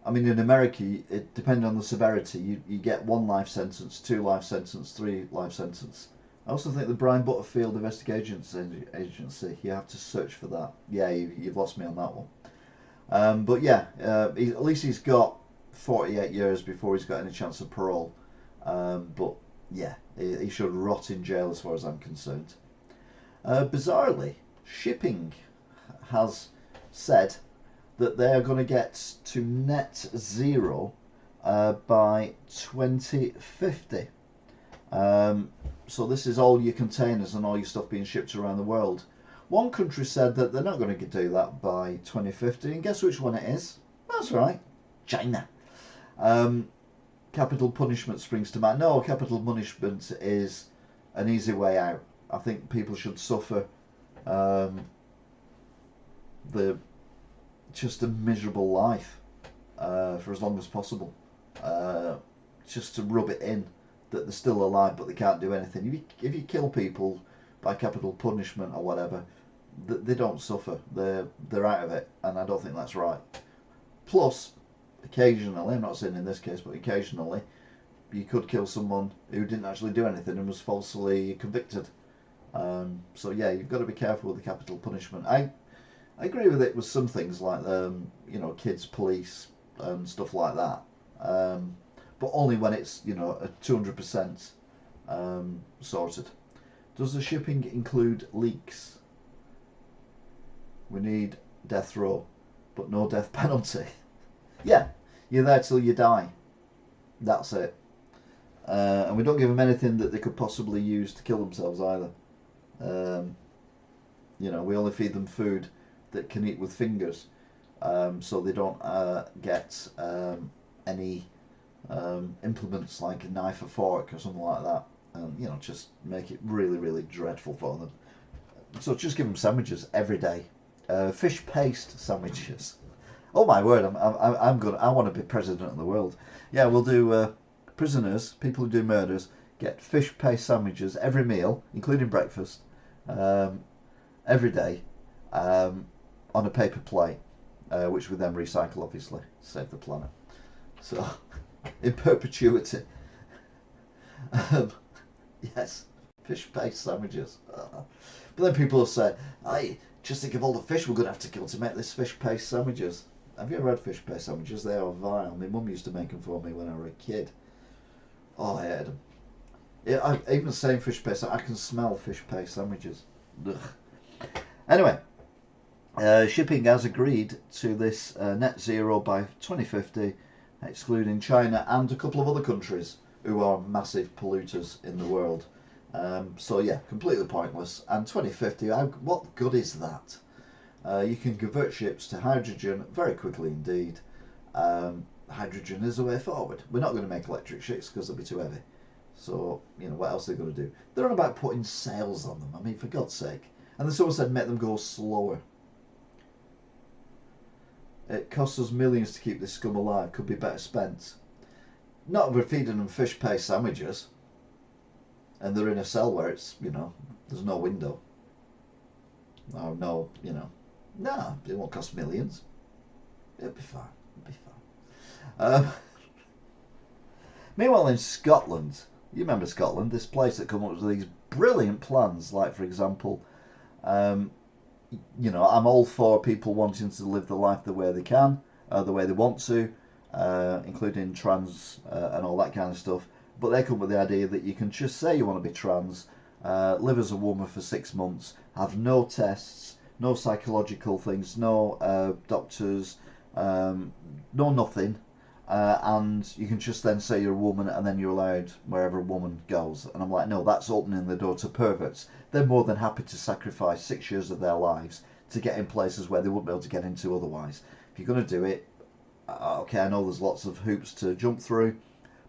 I mean, in America, it depending on the severity, you get 1 life sentence, 2 life sentence, 3 life sentence. I also think the Brian Butterfield Investigations Agency, you have to search for that. Yeah, you've lost me on that one. But yeah, at least he's got 48 years before he's got any chance of parole. But yeah, he should rot in jail as far as I'm concerned. Bizarrely, shipping has said that they are going to get to net zero by 2050. So this is all your containers and all your stuff being shipped around the world. One country said that they're not going to do that by 2050, and guess which one it is? That's right, China. Capital punishment springs to mind. No, capital punishment is an easy way out. I think people should suffer just a miserable life for as long as possible, just to rub it in that they're still alive but they can't do anything. If you kill people by capital punishment or whatever, they don't suffer. They're out of it, and I don't think that's right. Plus, occasionally, I'm not saying in this case, but occasionally, you could kill someone who didn't actually do anything and was falsely convicted. So yeah, you've got to be careful with the capital punishment. I agree with it with some things like kids police and stuff like that, but only when it's a 200% sorted. Does the shipping include leaks? We need death row, but no death penalty. Yeah, you're there till you die. That's it. And we don't give them anything that they could possibly use to kill themselves either. We only feed them food that can eat with fingers, so they don't get any implements like a knife or fork or something like that, and just make it really, really dreadful for them. So just give them sandwiches every day, fish paste sandwiches. Oh my word, I want to be president of the world. Yeah, we'll do prisoners, people who do murders, get fish paste sandwiches every meal, including breakfast, every day, on a paper plate, which we then recycle, obviously, to save the planet. So, in perpetuity. Yes, fish paste sandwiches. But then people will say, "I just think of all the fish we're going to have to kill to make this fish paste sandwiches." Have you ever had fish paste sandwiches? They are vile. My mum used to make them for me when I was a kid. Oh, I hated them. Yeah, even saying fish paste, I can smell fish paste sandwiches. Ugh. Anyway, shipping has agreed to this net zero by 2050, excluding China and a couple of other countries who are massive polluters in the world. So yeah, completely pointless. And 2050, what good is that? You can convert ships to hydrogen very quickly indeed. Hydrogen is the way forward. We're not going to make electric ships because they'll be too heavy. So, what else are they going to do? They're on about putting sails on them. I mean, for God's sake. And then someone said make them go slower. It costs us millions to keep this scum alive. Could be better spent. Not if we're feeding them fish paste sandwiches. And they're in a cell where it's, there's no window. Or no, No, it won't cost millions. It'll be fine. It'll be fine. Meanwhile, in Scotland, you remember Scotland, this place that come up with these brilliant plans. Like, for example, I'm all for people wanting to live the life the way they can, the way they want to, including trans and all that kind of stuff. But they come up with the idea that you can just say you want to be trans, live as a woman for 6 months, have no tests, no psychological things, no doctors, no nothing, and you can just then say you're a woman and then you're allowed wherever a woman goes. And I'm like, no, that's opening the door to perverts. They're more than happy to sacrifice 6 years of their lives to get in places where they wouldn't be able to get into otherwise. If you're going to do it, okay, I know there's lots of hoops to jump through,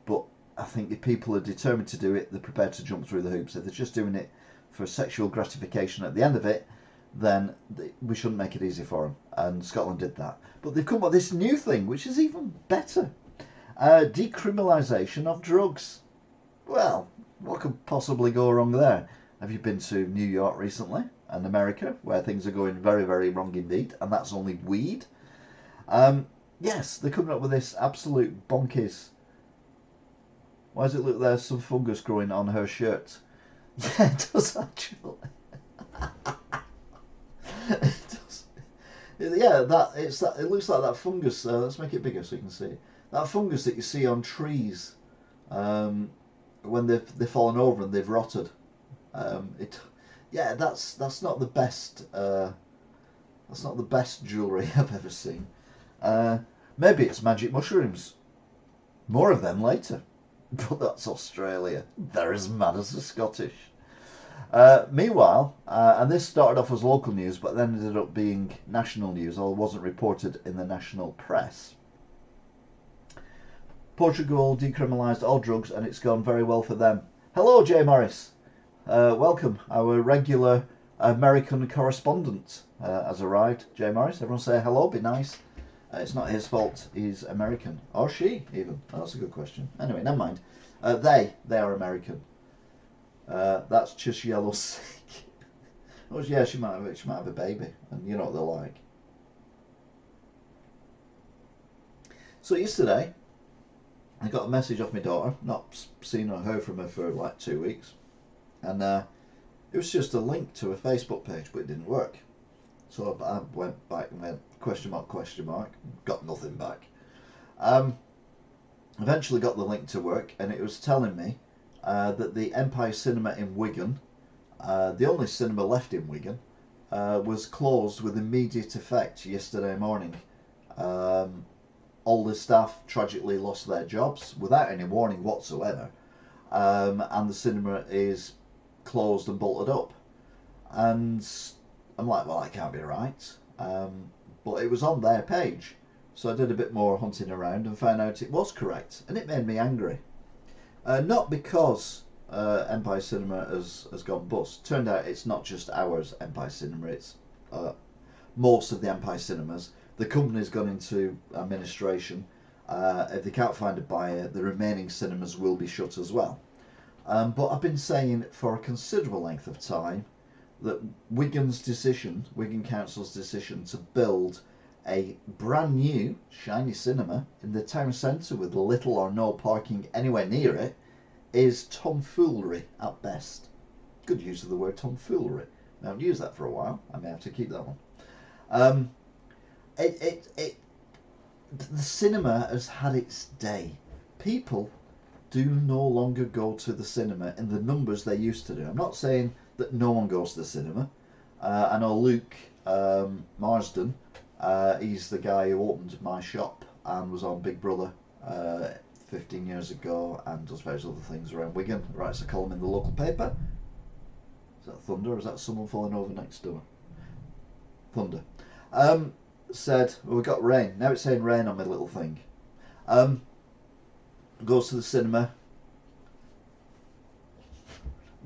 but I think if people are determined to do it, they're prepared to jump through the hoops. If they're just doing it for sexual gratification at the end of it, then we shouldn't make it easy for them. And Scotland did that. But they've come up with this new thing, which is even better. Decriminalisation of drugs. Well, what could possibly go wrong there? Have you been to New York recently and America, where things are going very, very wrong indeed, and that's only weed? Yes, they're coming up with this absolute bonkers. Why does it look there's some fungus growing on her shirt? Yeah, it does actually. It does. Yeah, it looks like that fungus. Let's make it bigger so you can see. That fungus that you see on trees when they've fallen over and they've rotted. Yeah, that's not the best. That's not the best jewellery I've ever seen. Maybe it's magic mushrooms. More of them later. But that's Australia. They're as mad as the Scottish. Meanwhile, and this started off as local news, but then ended up being national news, although it wasn't reported in the national press. Portugal decriminalised all drugs, and it's gone very well for them. Hello, Jay Morris. Welcome. Our regular American correspondent has arrived. Jay Morris, everyone say hello, be nice. It's not his fault, he's American. Or she, even. Oh, that's a good question. Anyway, never mind. They are American. That's just yellow sick. Oh, yeah, she might have a baby, and you know what they're like. So yesterday, I got a message off my daughter. Not seen or heard from her for like 2 weeks, and it was just a link to a Facebook page, but it didn't work. So I went back and went question mark, got nothing back. Eventually got the link to work, and it was telling me that the Empire Cinema in Wigan, the only cinema left in Wigan, was closed with immediate effect yesterday morning. All the staff tragically lost their jobs without any warning whatsoever, and the cinema is closed and bolted up. And I'm like, well, that can't be right. But it was on their page, so I did a bit more hunting around and found out it was correct, and it made me angry. Not because Empire Cinema has gone bust. Turned out it's not just ours, Empire Cinema, it's most of the Empire Cinemas. The company's gone into administration. If they can't find a buyer, the remaining cinemas will be shut as well. But I've been saying for a considerable length of time that Wigan Council's decision to build a brand new shiny cinema in the town centre with little or no parking anywhere near it is tomfoolery at best. Good use of the word tomfoolery. I haven't used that for a while. I may have to keep that one. The cinema has had its day. People do no longer go to the cinema in the numbers they used to do. I'm not saying that no one goes to the cinema. I know Luke Marsden, he's the guy who opened my shop and was on Big Brother 15 years ago and does various other things around Wigan. Writes a column in the local paper. Is that thunder or is that someone falling over next door? Thunder. Said, well, we got rain. Now it's saying rain on my little thing. Goes to the cinema.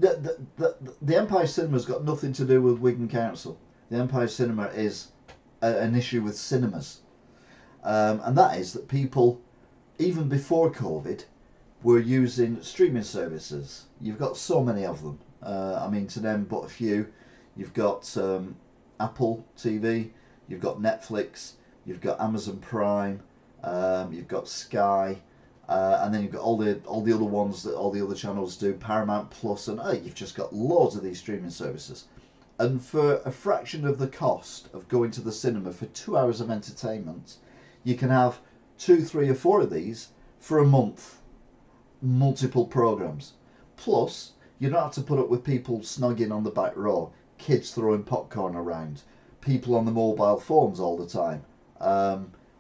The Empire Cinema's got nothing to do with Wigan Council. The Empire Cinema is an issue with cinemas. And that is that people, even before COVID, were using streaming services. You've got so many of them. I mean, to name but a few, you've got Apple TV, you've got Netflix, you've got Amazon Prime, you've got Sky, and then you've got all the other ones that all the other channels do, Paramount Plus, and you've just got loads of these streaming services. And for a fraction of the cost of going to the cinema for 2 hours of entertainment, you can have 2, 3 or 4 of these for a month. Multiple programs. Plus, you don't have to put up with people snogging on the back row, kids throwing popcorn around, people on the mobile phones all the time,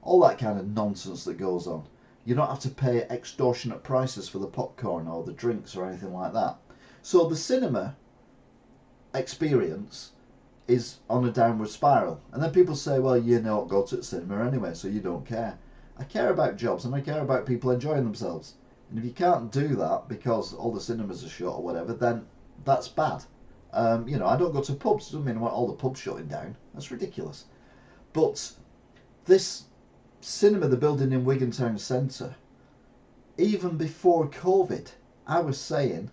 all that kind of nonsense that goes on. You don't have to pay extortionate prices for the popcorn or the drinks or anything like that. So the cinema experience is on a downward spiral. And then people say, well, you don't go to the cinema anyway, so you don't care. I care about jobs and I care about people enjoying themselves. And if you can't do that because all the cinemas are shut or whatever, then that's bad. You know, I don't go to pubs. Doesn't mean I want all the pubs shutting down. That's ridiculous. But this cinema they're building in Wigan Town Centre, even before COVID, I was saying,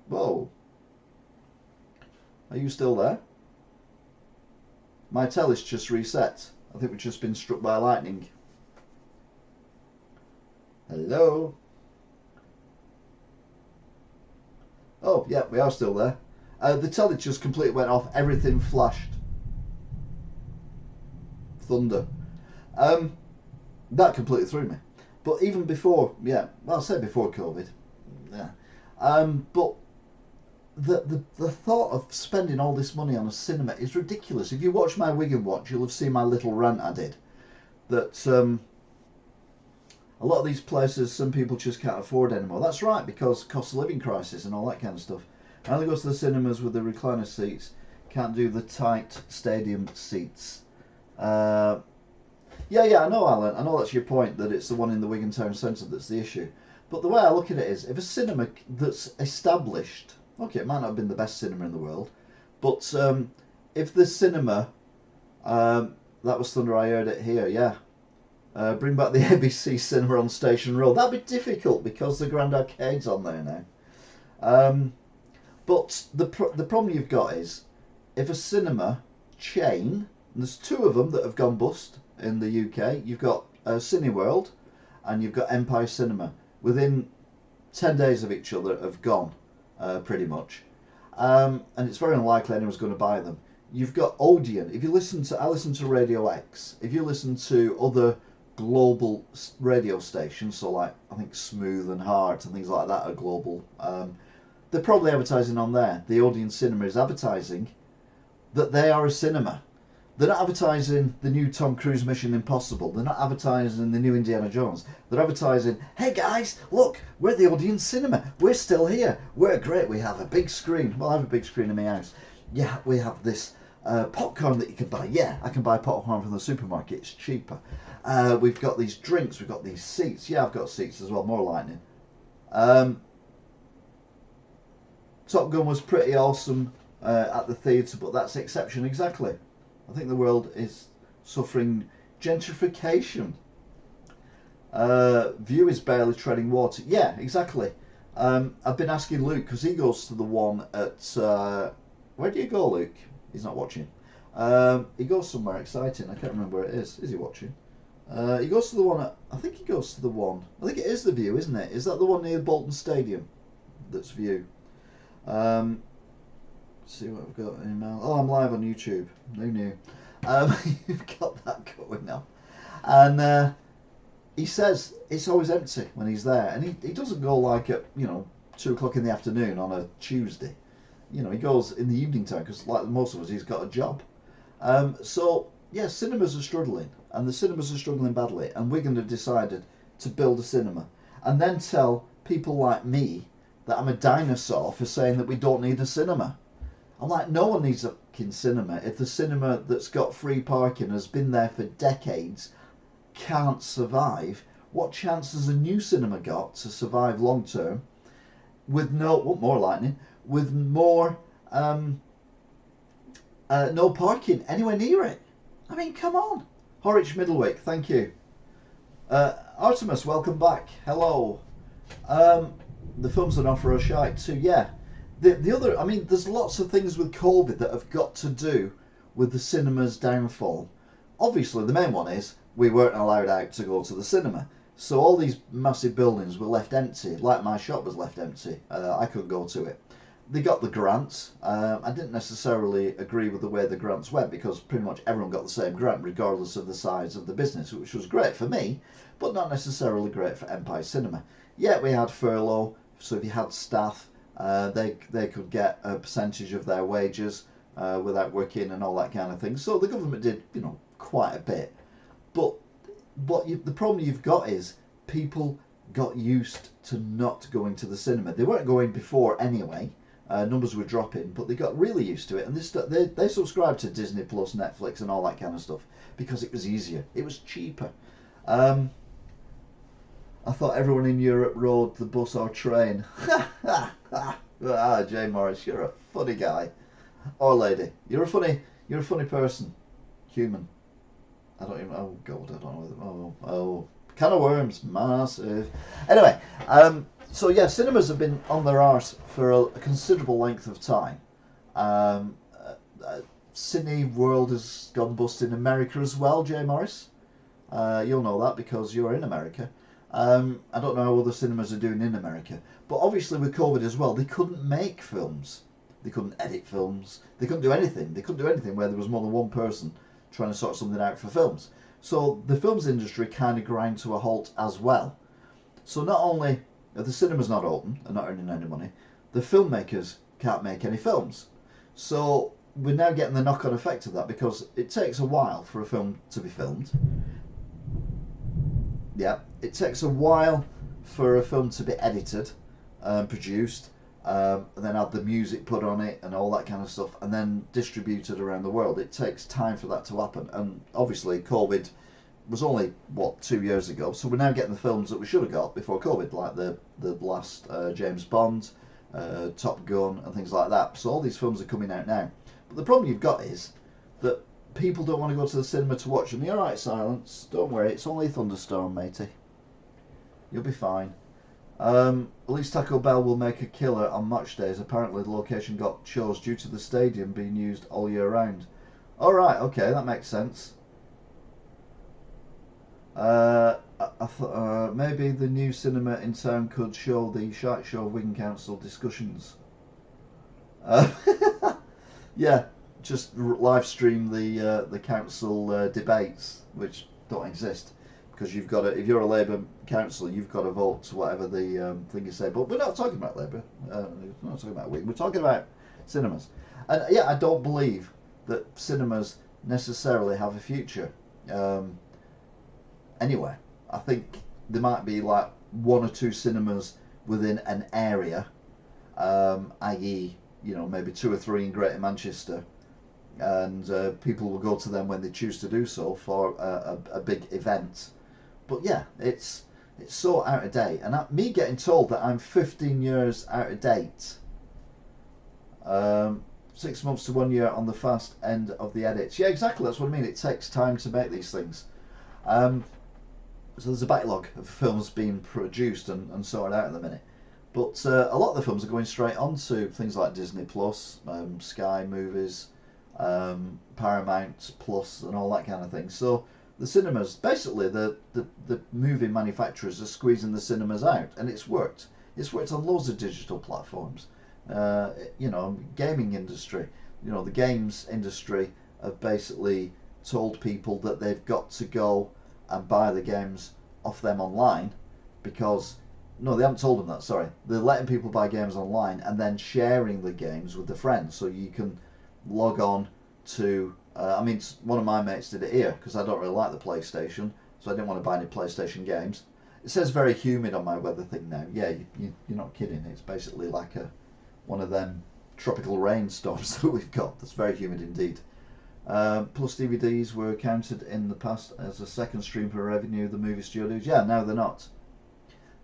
whoa, are you still there? My telly's just reset. I think we've just been struck by lightning. Hello? Oh, yeah, we are still there. The telly just completely went off. Everything flashed. Thunder. That completely threw me. But even before, yeah, well, I'll say before COVID. Yeah. But the thought of spending all this money on a cinema is ridiculous. If you watch my Wigan Watch, you'll have seen my little rant I did. That a lot of these places, some people just can't afford anymore. That's right, because cost of living crisis and all that kind of stuff. I only go to the cinemas with the recliner seats. Can't do the tight stadium seats. Yeah, I know, Alan. I know that's your point, that it's the one in the Wigan Town Centre that's the issue. But the way I look at it is, if a cinema that's established, okay, it might not have been the best cinema in the world, but if the cinema, that was Thunder, I heard it here, yeah. Bring back the ABC cinema on Station Road. That'd be difficult because the Grand Arcade's on there now. But the problem you've got is, if a cinema chain, and there's two of them that have gone bust in the UK, you've got Cineworld and you've got Empire Cinema. Within 10 days of each other have gone, pretty much. And it's very unlikely anyone's going to buy them. You've got Odeon. If you listen to, I listen to Radio X. If you listen to other global radio stations, so like I think Smooth and Heart and things like that are global, they're probably advertising on there. The Odeon Cinema is advertising that they are a cinema. They're not advertising the new Tom Cruise Mission Impossible. They're not advertising the new Indiana Jones. They're advertising, hey guys, look, we're the Odeon Cinema. We're still here. We're great. We have a big screen. Well, I have a big screen in my house. Yeah, we have this popcorn that you can buy. Yeah, I can buy popcorn from the supermarket. It's cheaper. We've got these drinks. We've got these seats. Yeah, I've got seats as well. More lightning. Top Gun was pretty awesome at the theatre, but that's the exception exactly. I think the world is suffering gentrification. View is barely treading water. Yeah, exactly. I've been asking Luke, because he goes to the one at... where do you go, Luke? He's not watching. He goes somewhere exciting. I can't remember where it is. Is he watching? He goes to the one at... I think he goes to the one... I think it is the View, isn't it? Is that the one near Bolton Stadium? That's View. See what I've got in email. Oh, I'm live on YouTube. Who knew? You've got that going on. And he says it's always empty when he's there. And he doesn't go like at, 2 o'clock in the afternoon on a Tuesday. He goes in the evening time because, like most of us, he's got a job. So, yeah, cinemas are struggling. And the cinemas are struggling badly. And Wigan have decided to build a cinema. And then tell people like me that I'm a dinosaur for saying that we don't need a cinema. I'm like, no one needs a fucking cinema. If the cinema that's got free parking has been there for decades, can't survive, what chance has a new cinema got to survive long term with more lightning, with more no parking anywhere near it? I mean, come on. Horwich Middlewick, thank you. Artemis, welcome back. Hello. The films on offer are shite too. Yeah. The other, I mean, there's lots of things with COVID that have got to do with the cinema's downfall. Obviously, the main one is we weren't allowed out to go to the cinema. So all these massive buildings were left empty, like my shop was left empty. I couldn't go to it. They got the grants. I didn't necessarily agree with the way the grants went because pretty much everyone got the same grant regardless of the size of the business, which was great for me, but not necessarily great for Empire Cinema. Yet we had furlough, so if you had staff, they could get a percentage of their wages without working and all that kind of thing. So the government did, quite a bit. But the problem you've got is people got used to not going to the cinema. They weren't going before anyway. Numbers were dropping, but they got really used to it, and they subscribed to Disney Plus, Netflix, and all that kind of stuff because it was easier. It was cheaper. I thought everyone in Europe rode the bus or train. Jay Morris, you're a funny guy or lady. You're a funny person, human. I don't even. Oh God, I don't know. Oh, can of worms, massive. Anyway, so yeah, cinemas have been on their arse for a considerable length of time. Cine World has gone bust in America as well, Jay Morris. You'll know that because you're in America. I don't know how other cinemas are doing in America, but obviously with COVID as well, they couldn't make films. They couldn't edit films. They couldn't do anything. They couldn't do anything where there was more than one person trying to sort something out for films. So the films industry kind of grind to a halt as well. So not only are the cinemas not open and not earning any money, the filmmakers can't make any films. So we're now getting the knock-on effect of that because it takes a while for a film to be filmed. Yeah, it takes a while for a film to be edited, produced, and then have the music put on it and all that kind of stuff, and then distributed around the world. It takes time for that to happen, and obviously COVID was only 2 years ago, so we're now getting the films that we should have got before COVID, like the last James Bond, Top Gun, and things like that. So all these films are coming out now, but the problem you've got is that people don't want to go to the cinema to watch them. You're alright, Silence. Don't worry, it's only a thunderstorm, matey. You'll be fine. At least Taco Bell will make a killer on match days. Apparently the location got chose due to the stadium being used all year round. Alright, okay, that makes sense. I thought maybe the new cinema in town could show the Shark Show Wigan Council discussions. Yeah, just live stream the council debates, which don't exist. Because you've got to, if you're a Labour council, you've got to vote to whatever the thing you say. But we're not talking about Labour. We're not talking about Wigan. We're talking about cinemas. And yeah, I don't believe that cinemas necessarily have a future anywhere. I think there might be like 1 or 2 cinemas within an area, i.e., maybe 2 or 3 in Greater Manchester, and people will go to them when they choose to do so for a big event. But yeah, it's so out of date, and me getting told that I'm 15 years out of date, 6 months to 1 year on the fast end of the edits. Yeah, exactly. That's what I mean. It takes time to make these things. So there's a backlog of films being produced and sorted out at the minute. But a lot of the films are going straight onto things like Disney Plus, Sky Movies, Paramount Plus, and all that kind of thing. So the cinemas, basically the movie manufacturers are squeezing the cinemas out, and it's worked. It's worked on loads of digital platforms. Gaming industry, the games industry have basically told people that they've got to go and buy the games off them online because no, they haven't told them that, sorry. They're letting people buy games online and then sharing the games with their friends. So you can log on to, one of my mates did it here because I don't really like the PlayStation, so I didn't want to buy any PlayStation games. It says very humid on my weather thing now. Yeah, you're not kidding. It's basically like one of them tropical rainstorms that we've got. That's very humid indeed. Plus DVDs were counted in the past as a second stream for revenue of the movie studios. Yeah, now they're not.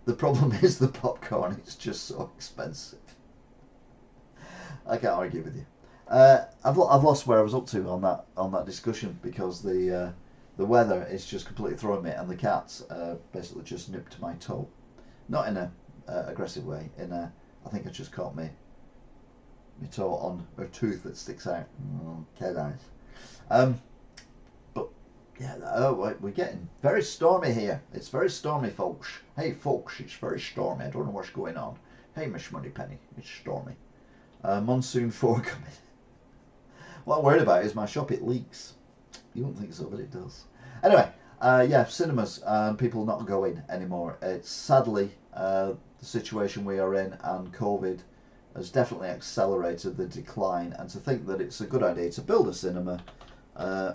The problem is the popcorn. It's just so expensive. I can't argue with you. I've lost where I was up to on that discussion because the weather is just completely throwing me, and the cats basically just nipped my toe, not in a aggressive way. I think I just caught my toe on a tooth that sticks out. Cat eyes. But yeah, we're getting very stormy here. It's very stormy, folks. Hey, folks, it's very stormy. I don't know what's going on. Hey, Miss Moneypenny, it's stormy. Monsoon forecoming. What I'm worried about is my shop. It leaks. You wouldn't think so, but it does. Anyway, yeah, cinemas and people not going anymore. It's sadly the situation we are in, and COVID has definitely accelerated the decline. And to think that it's a good idea to build a cinema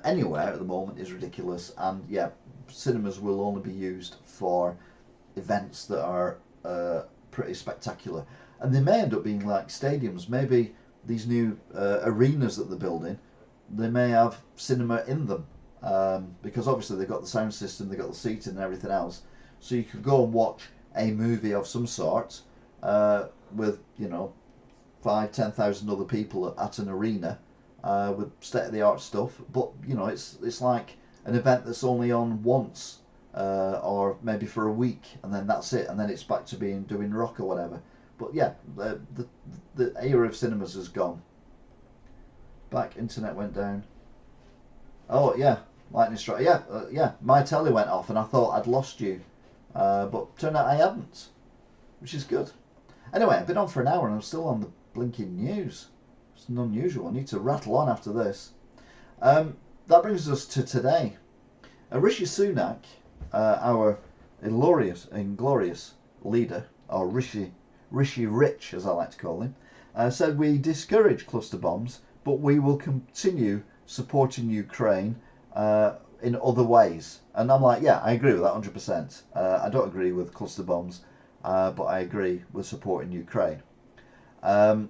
anywhere at the moment is ridiculous. And yeah, cinemas will only be used for events that are pretty spectacular, and they may end up being like stadiums. Maybe these new arenas that they're building, they may have cinema in them, because obviously they've got the sound system, they've got the seating and everything else, so you could go and watch a movie of some sort with 5,000-10,000 other people at an arena with state-of-the-art stuff. But it's like an event that's only on once, or maybe for a week, and then that's it, and then it's back to doing rock or whatever. But yeah, the era of cinemas has gone. Back, internet went down. Oh yeah, lightning strike. Yeah, my telly went off, and I thought I'd lost you, but turned out I hadn't, which is good. Anyway, I've been on for an hour and I'm still on the blinking news. It's unusual. I need to rattle on after this. That brings us to today. Rishi Sunak, our inglorious leader, or Rishi Rich, as I like to call him, said we discourage cluster bombs, but we will continue supporting Ukraine in other ways. And I'm like, yeah, I agree with that 100%. I don't agree with cluster bombs, but I agree with supporting Ukraine. And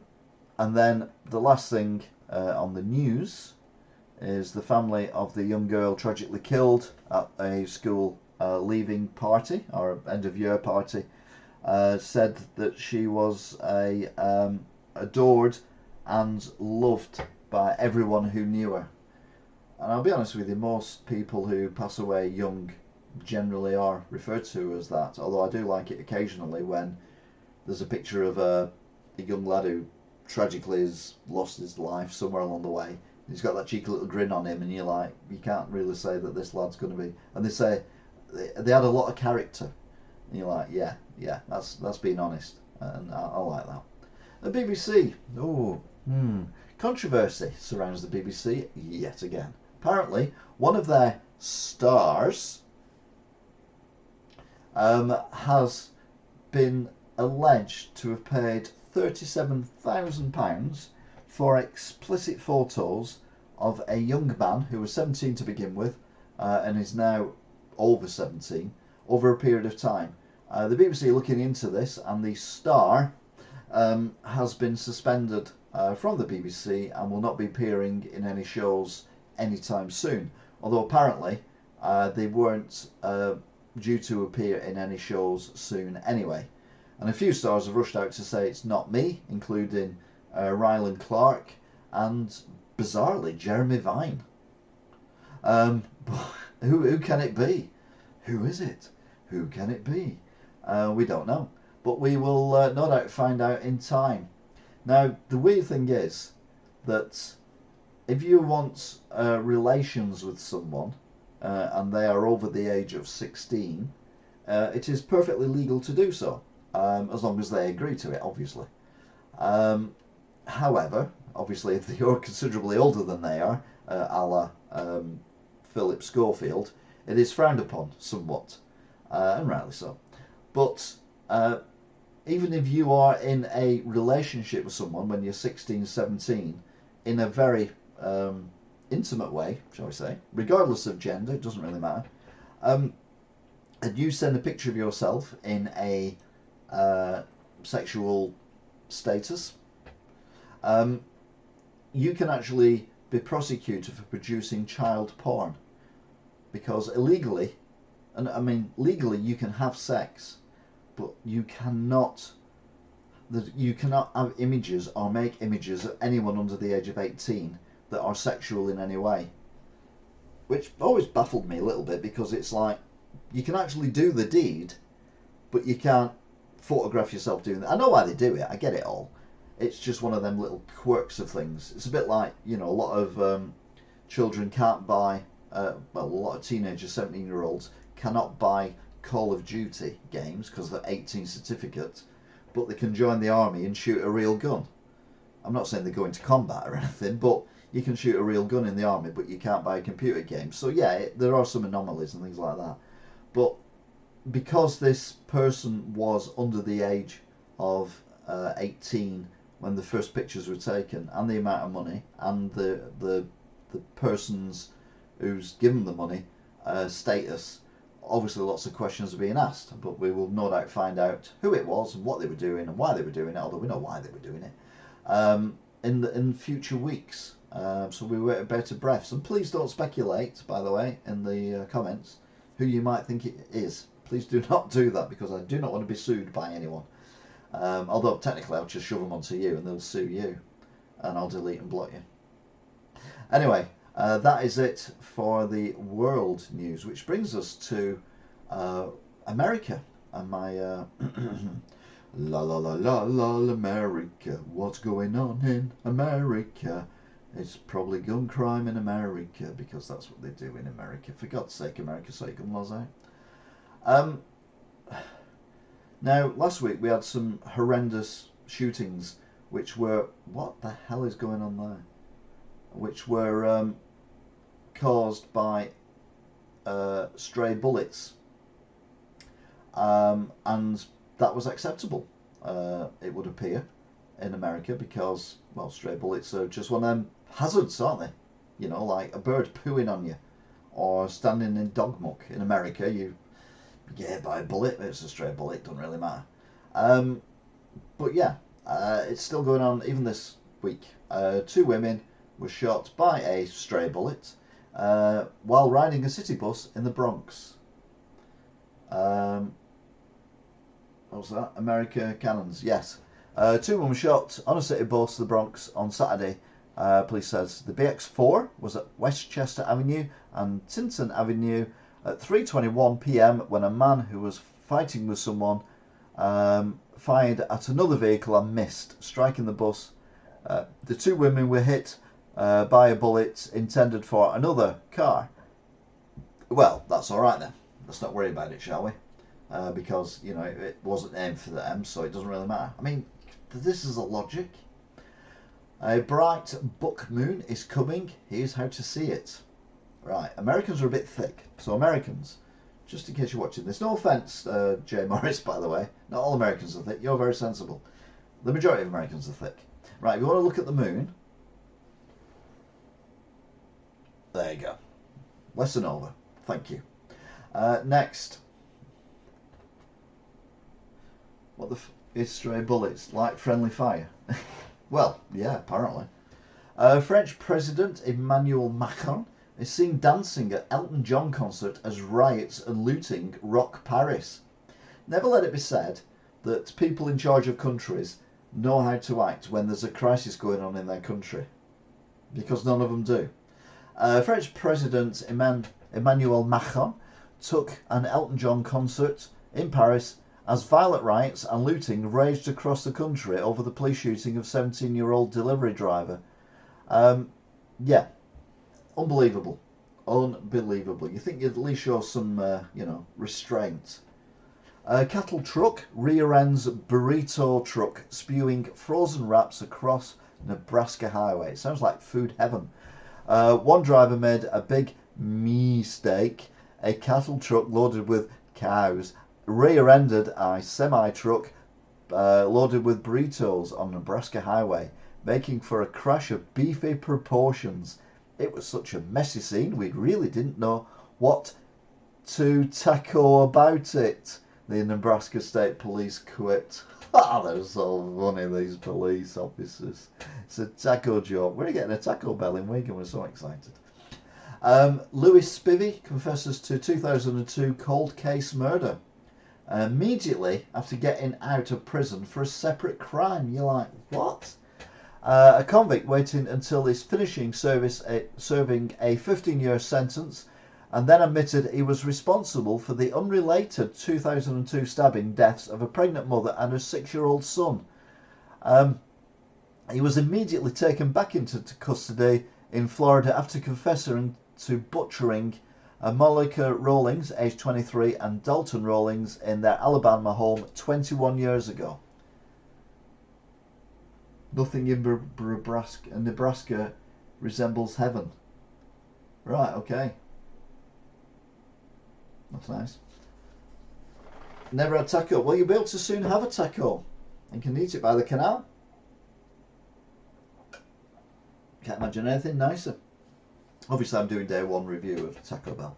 then the last thing on the news is the family of the young girl tragically killed at a school leaving party, or end of year party, said that she was adored and loved by everyone who knew her. And I'll be honest with you, most people who pass away young generally are referred to as that, although I do like it occasionally when there's a picture of a young lad who tragically has lost his life somewhere along the way. He's got that cheeky little grin on him, and you're like, you can't really say that this lad's going to be. And they say they had a lot of character, and you're like, yeah, that's being honest, and I like that. The BBC, controversy surrounds the BBC yet again. Apparently, one of their stars has been alleged to have paid £37,000 for explicit photos of a young man who was 17 to begin with and is now over 17 over a period of time. The BBC are looking into this, and the star has been suspended from the BBC and will not be appearing in any shows anytime soon, although apparently they weren't due to appear in any shows soon anyway. And a few stars have rushed out to say it's not me, including Ryland Clark and, bizarrely, Jeremy Vine. Who can it be? Who is it? Who can it be? We don't know, but we will no doubt find out in time. Now, the weird thing is that if you want relations with someone and they are over the age of 16, it is perfectly legal to do so, as long as they agree to it, obviously. However, obviously, if you're considerably older than they are, a la Philip Schofield, it is frowned upon somewhat, and rightly so. But even if you are in a relationship with someone when you're 16, 17, in a very intimate way, shall we say, regardless of gender, it doesn't really matter, and you send a picture of yourself in a sexual status, you can actually be prosecuted for producing child porn, because illegally, and I mean legally, you can have sex, but you cannot have images or make images of anyone under the age of 18 that are sexual in any way, which always baffled me a little bit, because it's like, you can actually do the deed, but you can't photograph yourself doing that. I know why they do it, I get it all. It's just one of them little quirks of things. It's a bit like, a lot of children can't buy, a lot of teenagers, 17-year-olds, cannot buy Call of Duty games because they're 18 certificate, but they can join the army and shoot a real gun. I'm not saying they go into combat or anything, but you can shoot a real gun in the army, but you can't buy a computer game. So yeah, there are some anomalies and things like that. But because this person was under the age of 18 when the first pictures were taken, and the amount of money, and the person's who's given the money status, obviously lots of questions are being asked, but we will no doubt find out who it was and what they were doing and why they were doing it, although we know why they were doing it, in future weeks. So we wait a bated breath. And please don't speculate, by the way, in the comments, who you might think it is. Please do not do that, because I do not want to be sued by anyone. Although technically I'll just shove them onto you and they'll sue you, and I'll delete and block you. Anyway, that is it for the world news, which brings us to America and my la la la la la America. What's going on in America? It's probably gun crime in America, because that's what they do in America. For God's sake, America, sort gun laws out. Now, last week we had some horrendous shootings, which were, what the hell is going on there? Which were caused by stray bullets, and that was acceptable, it would appear, in America, because, well, stray bullets are just one of them hazards, aren't they? You know, like a bird pooing on you, or standing in dog muck. In America, you get hit by a bullet, it's a stray bullet, it doesn't really matter. But yeah, it's still going on even this week. 2 women were shot by a stray bullet while riding a city bus in the Bronx. What was that? America cannons, yes. 2 women were shot on a city bus in the Bronx on Saturday. Police says the BX4 was at Westchester Avenue and Tinton Avenue at 3:21 p.m. when a man who was fighting with someone fired at another vehicle and missed, striking the bus. The 2 women were hit by a bullet intended for another car. Well, that's all right then. Let's not worry about it, shall we? Because, you know, it wasn't aimed for them, so it doesn't really matter. I mean, this is a logic. A bright buck moon is coming. Here's how to see it. Right, Americans are a bit thick. So Americans, just in case you're watching this, no offence, Jay Morris, by the way. Not all Americans are thick. You're very sensible. The majority of Americans are thick. Right, if you want to look at the moon, there you go. Lesson over. Thank you. Next. What the is stray bullets? Like friendly fire? Well, yeah, apparently. French President Emmanuel Macron is seen dancing at Elton John concert as riots and looting rock Paris. Never let it be said that people in charge of countries know how to act when there's a crisis going on in their country, because none of them do. French President Emmanuel Macron took an Elton John concert in Paris as violent riots and looting raged across the country over the police shooting of 17-year-old delivery driver. Yeah, unbelievable. Unbelievable. You think you'd at least show some, you know, restraint. Cattle truck rear ends burrito truck spewing frozen wraps across Nebraska highway. It sounds like food heaven. One driver made a big mistake. A cattle truck loaded with cows rear-ended a semi-truck loaded with burritos on Nebraska highway, making for a crash of beefy proportions. It was such a messy scene, we really didn't know what to tackle about it. The Nebraska State Police quipped. Ah, they're so funny, these police officers. It's a taco joke. We're getting a Taco Bell in Wigan, we're so excited. Louis Spivey confesses to 2002 cold case murder immediately after getting out of prison for a separate crime. You're like, what? A convict waiting until his finishing service, serving a 15-year sentence, and then admitted he was responsible for the unrelated 2002 stabbing deaths of a pregnant mother and her 6-year-old son. He was immediately taken back into custody in Florida after confessing to butchering Monica Rawlings, aged 23, and Dalton Rawlings in their Alabama home 21 years ago. Nothing in Nebraska resembles heaven. Right, okay. That's nice. Never had taco. Well, you'll be able to soon have a taco and can eat it by the canal. Can't imagine anything nicer. Obviously, I'm doing day one review of Taco Bell.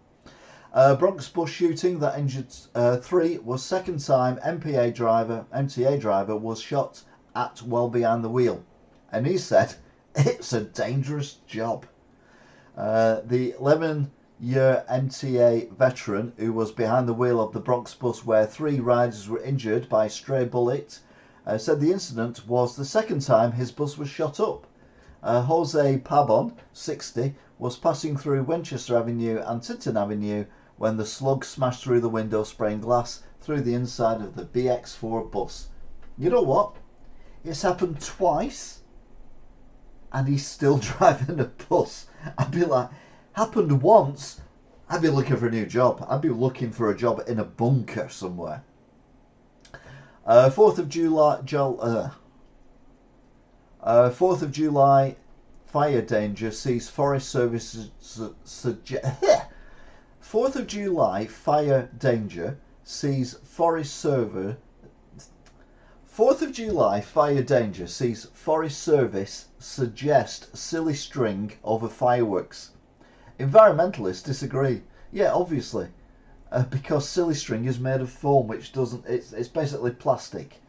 Bronx bus shooting that injured 3 was second time MTA driver was shot at while behind the wheel. And he said, it's a dangerous job. The 11-year MTA veteran who was behind the wheel of the Bronx bus where 3 riders were injured by a stray bullet said the incident was the second time his bus was shot up. Jose Pabon, 60, was passing through Winchester Avenue and Tinton Avenue when the slug smashed through the window, spraying glass through the inside of the BX4 bus. You know what? It's happened twice and he's still driving a bus. I'd be like, happened once, I'd be looking for a new job. I'd be looking for a job in a bunker somewhere. 4th of July fire danger sees Forest Service 4th of July fire danger sees Forest Service 4th of July fire danger sees Forest Service suggest silly string over fireworks. Environmentalists disagree. Yeah, obviously. Because silly string is made of foam, which doesn't. It's basically plastic,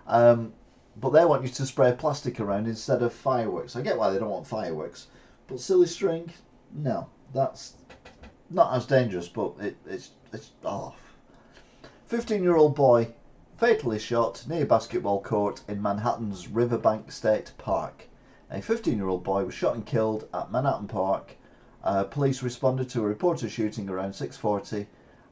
but they want you to spray plastic around instead of fireworks. I get why they don't want fireworks, but silly string, no, that's not as dangerous, but it's off. 15-year-old boy fatally shot near basketball court in Manhattan's Riverbank State Park. A 15-year-old boy was shot and killed at Manhattan Park. Police responded to a reported shooting around 6:40.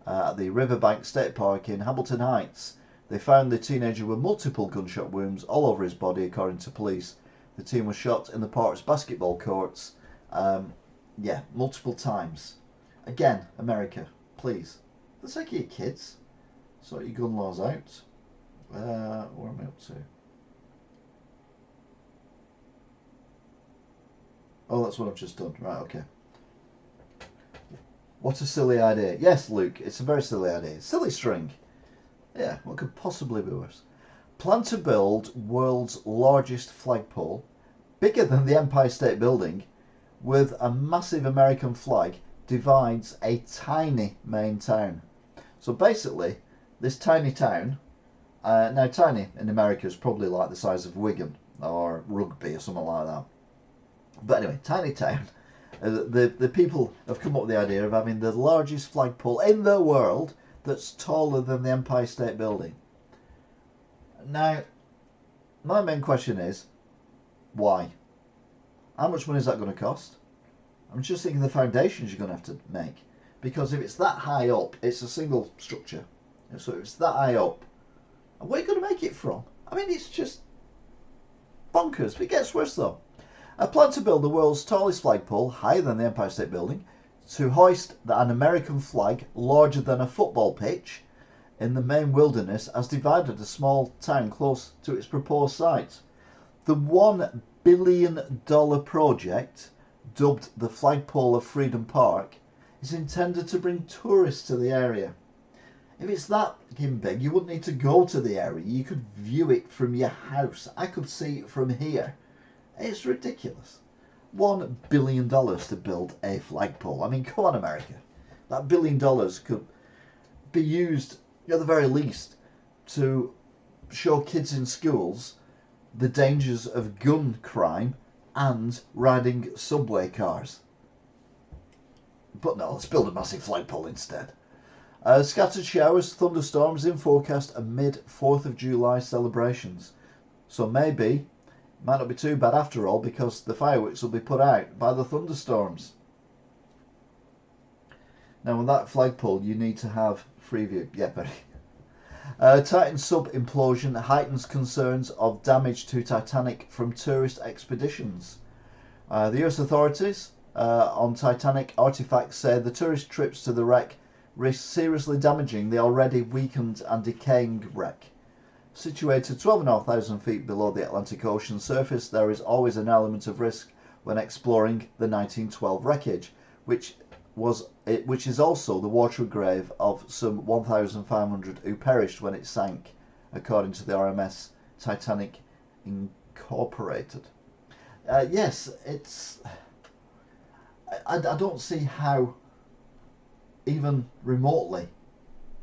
At the Riverbank State Park in Hamilton Heights. They found the teenager with multiple gunshot wounds all over his body, according to police. The teen was shot in the park's basketball courts, multiple times. Again, America, please. For the sake of your kids, sort your gun laws out. What am I up to? Oh, that's what I've just done. Right, okay. What a silly idea. Yes, Luke, it's a very silly idea. Silly string. Yeah, what could possibly be worse? Plan to build world's largest flagpole, bigger than the Empire State Building, with a massive American flag, divides a tiny main town. So basically, this tiny town, now tiny in America is probably like the size of Wigan or Rugby or something like that. But anyway, tiny town. The people have come up with the idea of having the largest flagpole in the world that's taller than the Empire State Building. Now, my main question is, why? How much money is that going to cost? I'm just thinking the foundations you're going to have to make. Because if it's that high up, it's a single structure. So if it's that high up, where are you going to make it from? I mean, it's just bonkers. It gets worse though. I plan to build the world's tallest flagpole, higher than the Empire State Building, to hoist an American flag larger than a football pitch in the Maine wilderness, as divided a small town close to its proposed site. The $1 billion project, dubbed the Flagpole of Freedom Park, is intended to bring tourists to the area. If it's that big, you wouldn't need to go to the area. You could view it from your house. I could see it from here. It's ridiculous. $1 billion to build a flagpole. I mean, come on, America. That $1 billion could be used, at the very least, to show kids in schools the dangers of gun crime and riding subway cars. But no, let's build a massive flagpole instead. Scattered showers, thunderstorms in forecast amid 4th of July celebrations. So maybe might not be too bad after all, because the fireworks will be put out by the thunderstorms. Now on that flagpole you need to have free view. Yeah, very. Titan sub implosion heightens concerns of damage to Titanic from tourist expeditions. The US authorities on Titanic artifacts say the tourist trips to the wreck risk seriously damaging the already weakened and decaying wreck. Situated 12,500 feet below the Atlantic Ocean surface, there is always an element of risk when exploring the 1912 wreckage, which is also the watery grave of some 1,500 who perished when it sank, according to the RMS Titanic Incorporated. Yes, it's. I don't see how even remotely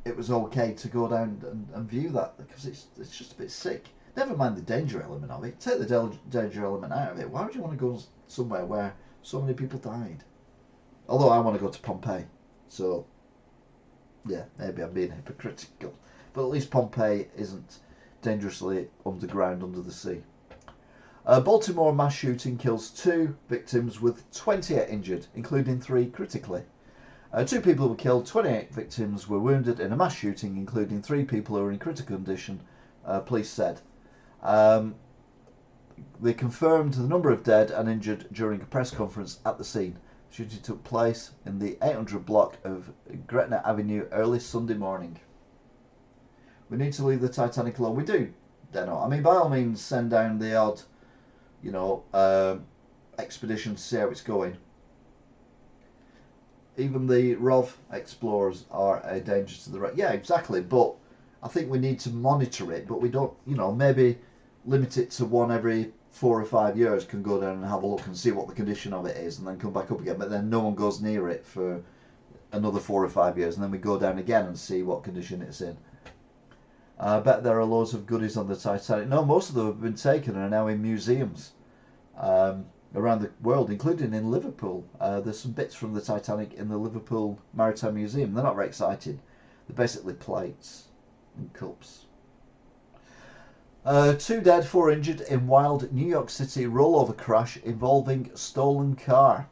it was okay to go down and view that, because it's just a bit sick. Never mind the danger element of it. Take the danger element out of it. Why would you want to go somewhere where so many people died? Although I want to go to Pompeii, so yeah, maybe I'm being hypocritical. But at least Pompeii isn't dangerously underground under the sea. Baltimore mass shooting kills 2 victims with 28 injured, including 3 critically. 2 people were killed, 28 victims were wounded in a mass shooting, including 3 people who are in critical condition, police said. They confirmed the number of dead and injured during a press conference at the scene. Shooting took place in the 800 block of Gretna Avenue early Sunday morning. We need to leave the Titanic alone. We do, Deno. I mean, by all means, send down the odd, expedition to see how it's going. Even the ROV explorers are a danger to the right. Yeah, exactly. But I think we need to monitor it. But we don't, maybe limit it to one every 4 or 5 years. Can go down and have a look and see what the condition of it is, and then come back up again. But then no one goes near it for another 4 or 5 years, and then we go down again and see what condition it's in. I bet there are loads of goodies on the Titanic. No, most of them have been taken and are now in museums around the world, including in Liverpool. There's some bits from the Titanic in the Liverpool Maritime Museum. They're not very exciting. They're basically plates and cups. 2 dead, 4 injured in wild New York City rollover crash involving stolen car.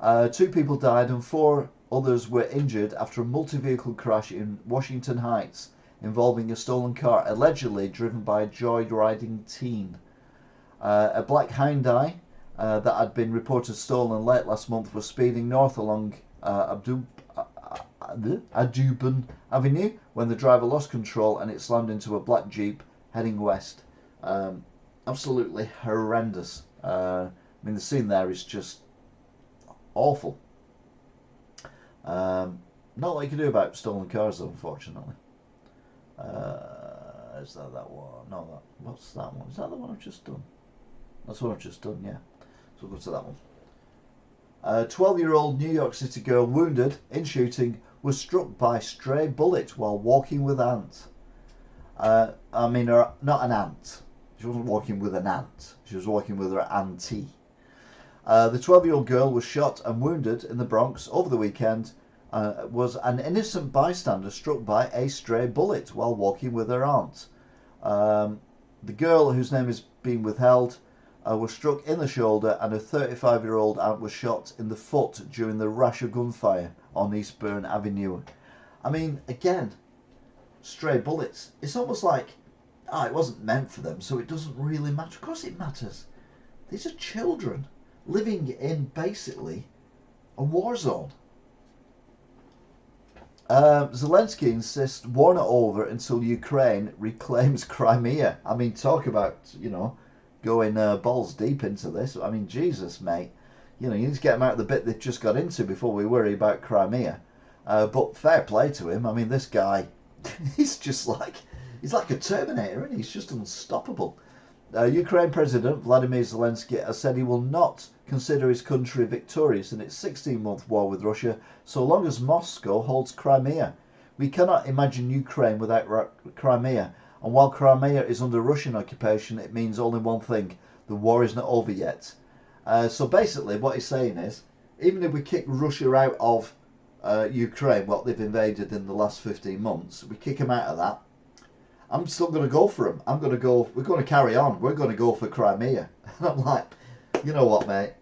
2 people died and 4 others were injured after a multi-vehicle crash in Washington Heights involving a stolen car, allegedly driven by a joyriding teen. A black Hyundai that had been reported stolen late last month was speeding north along Audubon Avenue when the driver lost control and it slammed into a black Jeep heading west. Absolutely horrendous. I mean, the scene there is just awful. Not a lot you can do about stolen cars, though, unfortunately. Is that one? No, what's that one? Is that the one I've just done? That's what I've just done, yeah. So we'll go to that one. 12-year-old New York City girl wounded in shooting was struck by stray bullet while walking with aunt. Not an aunt. She wasn't walking with an aunt. She was walking with her auntie. The 12-year-old girl was shot and wounded in the Bronx over the weekend. Was an innocent bystander struck by a stray bullet while walking with her aunt. The girl, whose name is being withheld, was struck in the shoulder, and her 35-year-old aunt was shot in the foot during the rash of gunfire on Eastbourne Avenue. I mean, again, stray bullets. It's almost like, it wasn't meant for them, so it doesn't really matter. Of course it matters. These are children living in, basically, a war zone. Zelensky insists war not over until Ukraine reclaims Crimea. I mean, talk about, going balls deep into this. I mean, Jesus, mate. You need to get them out of the bit they've just got into before we worry about Crimea. But fair play to him. I mean, this guy, he's like a Terminator, and he's just unstoppable. Ukraine President Vladimir Zelensky has said he will not consider his country victorious in its 16-month war with Russia so long as Moscow holds Crimea. We cannot imagine Ukraine without Crimea, and while Crimea is under Russian occupation, it means only one thing: the war is not over yet. So basically what he's saying is, even if we kick Russia out of Ukraine, what they've invaded in the last 15 months, we kick them out of that, I'm still going to go for them. We're going to carry on. We're going to go for Crimea. And I'm like, you know what, mate?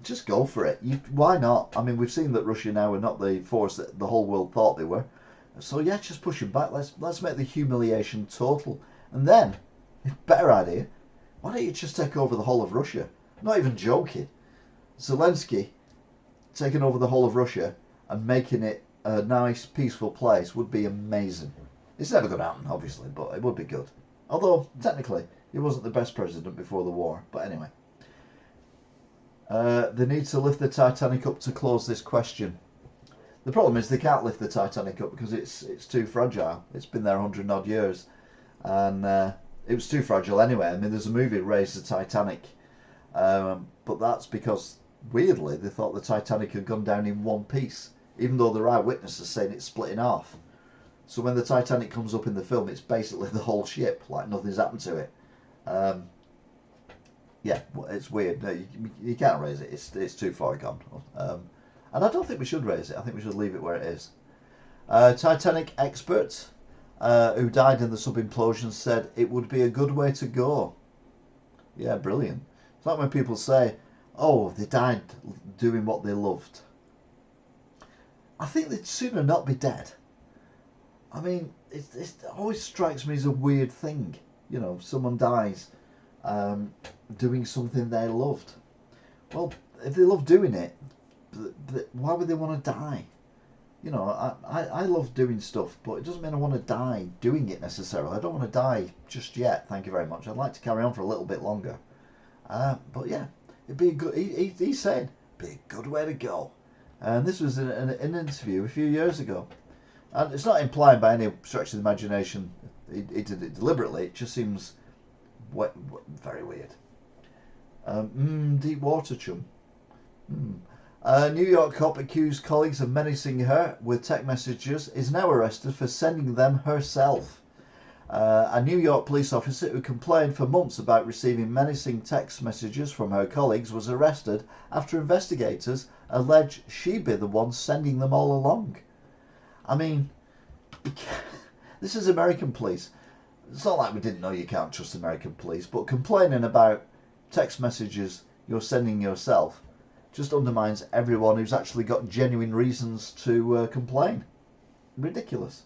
Just go for it. Why not? I mean, we've seen that Russia now are not the force that the whole world thought they were. So yeah, just push them back. Let's make the humiliation total. And then, better idea, why don't you just take over the whole of Russia? I'm not even joking. Zelensky taking over the whole of Russia and making it a nice, peaceful place would be amazing. It's never going to happen, obviously, but it would be good. Although, technically, he wasn't the best president before the war. But anyway. They need to lift the Titanic up to close this question. The problem is they can't lift the Titanic up because it's too fragile. It's been there 100 odd years. And it was too fragile anyway. I mean, there's a movie, Raise the Titanic. But that's because, weirdly, they thought the Titanic had gone down in one piece even though there are witnesses saying it's split in half. So when the Titanic comes up in the film, it's basically the whole ship, like nothing's happened to it. Yeah, it's weird. No, you can't raise it. It's too far gone. And I don't think we should raise it. I think we should leave it where it is. Titanic expert who died in the sub implosion said it would be a good way to go. Yeah, brilliant. It's like when people say, oh, they died doing what they loved. I think they'd sooner not be dead. I mean, it always strikes me as a weird thing. You know, someone dies doing something they loved. Well, if they love doing it, why would they want to die? You know, I love doing stuff, but it doesn't mean I want to die doing it necessarily. I don't want to die just yet, thank you very much. I'd like to carry on for a little bit longer. But yeah, it'd be a good, he said, be a good way to go. And this was in an interview a few years ago. And it's not implying by any stretch of the imagination he did it deliberately. It just seems very weird. Deep water chum. A New York cop accused colleagues of menacing her with text messages is now arrested for sending them herself. A New York police officer who complained for months about receiving menacing text messages from her colleagues was arrested after investigators allege she be the one sending them all along. I mean, this is American police. It's not like we didn't know you can't trust American police, but complaining about text messages you're sending yourself just undermines everyone who's actually got genuine reasons to complain. Ridiculous.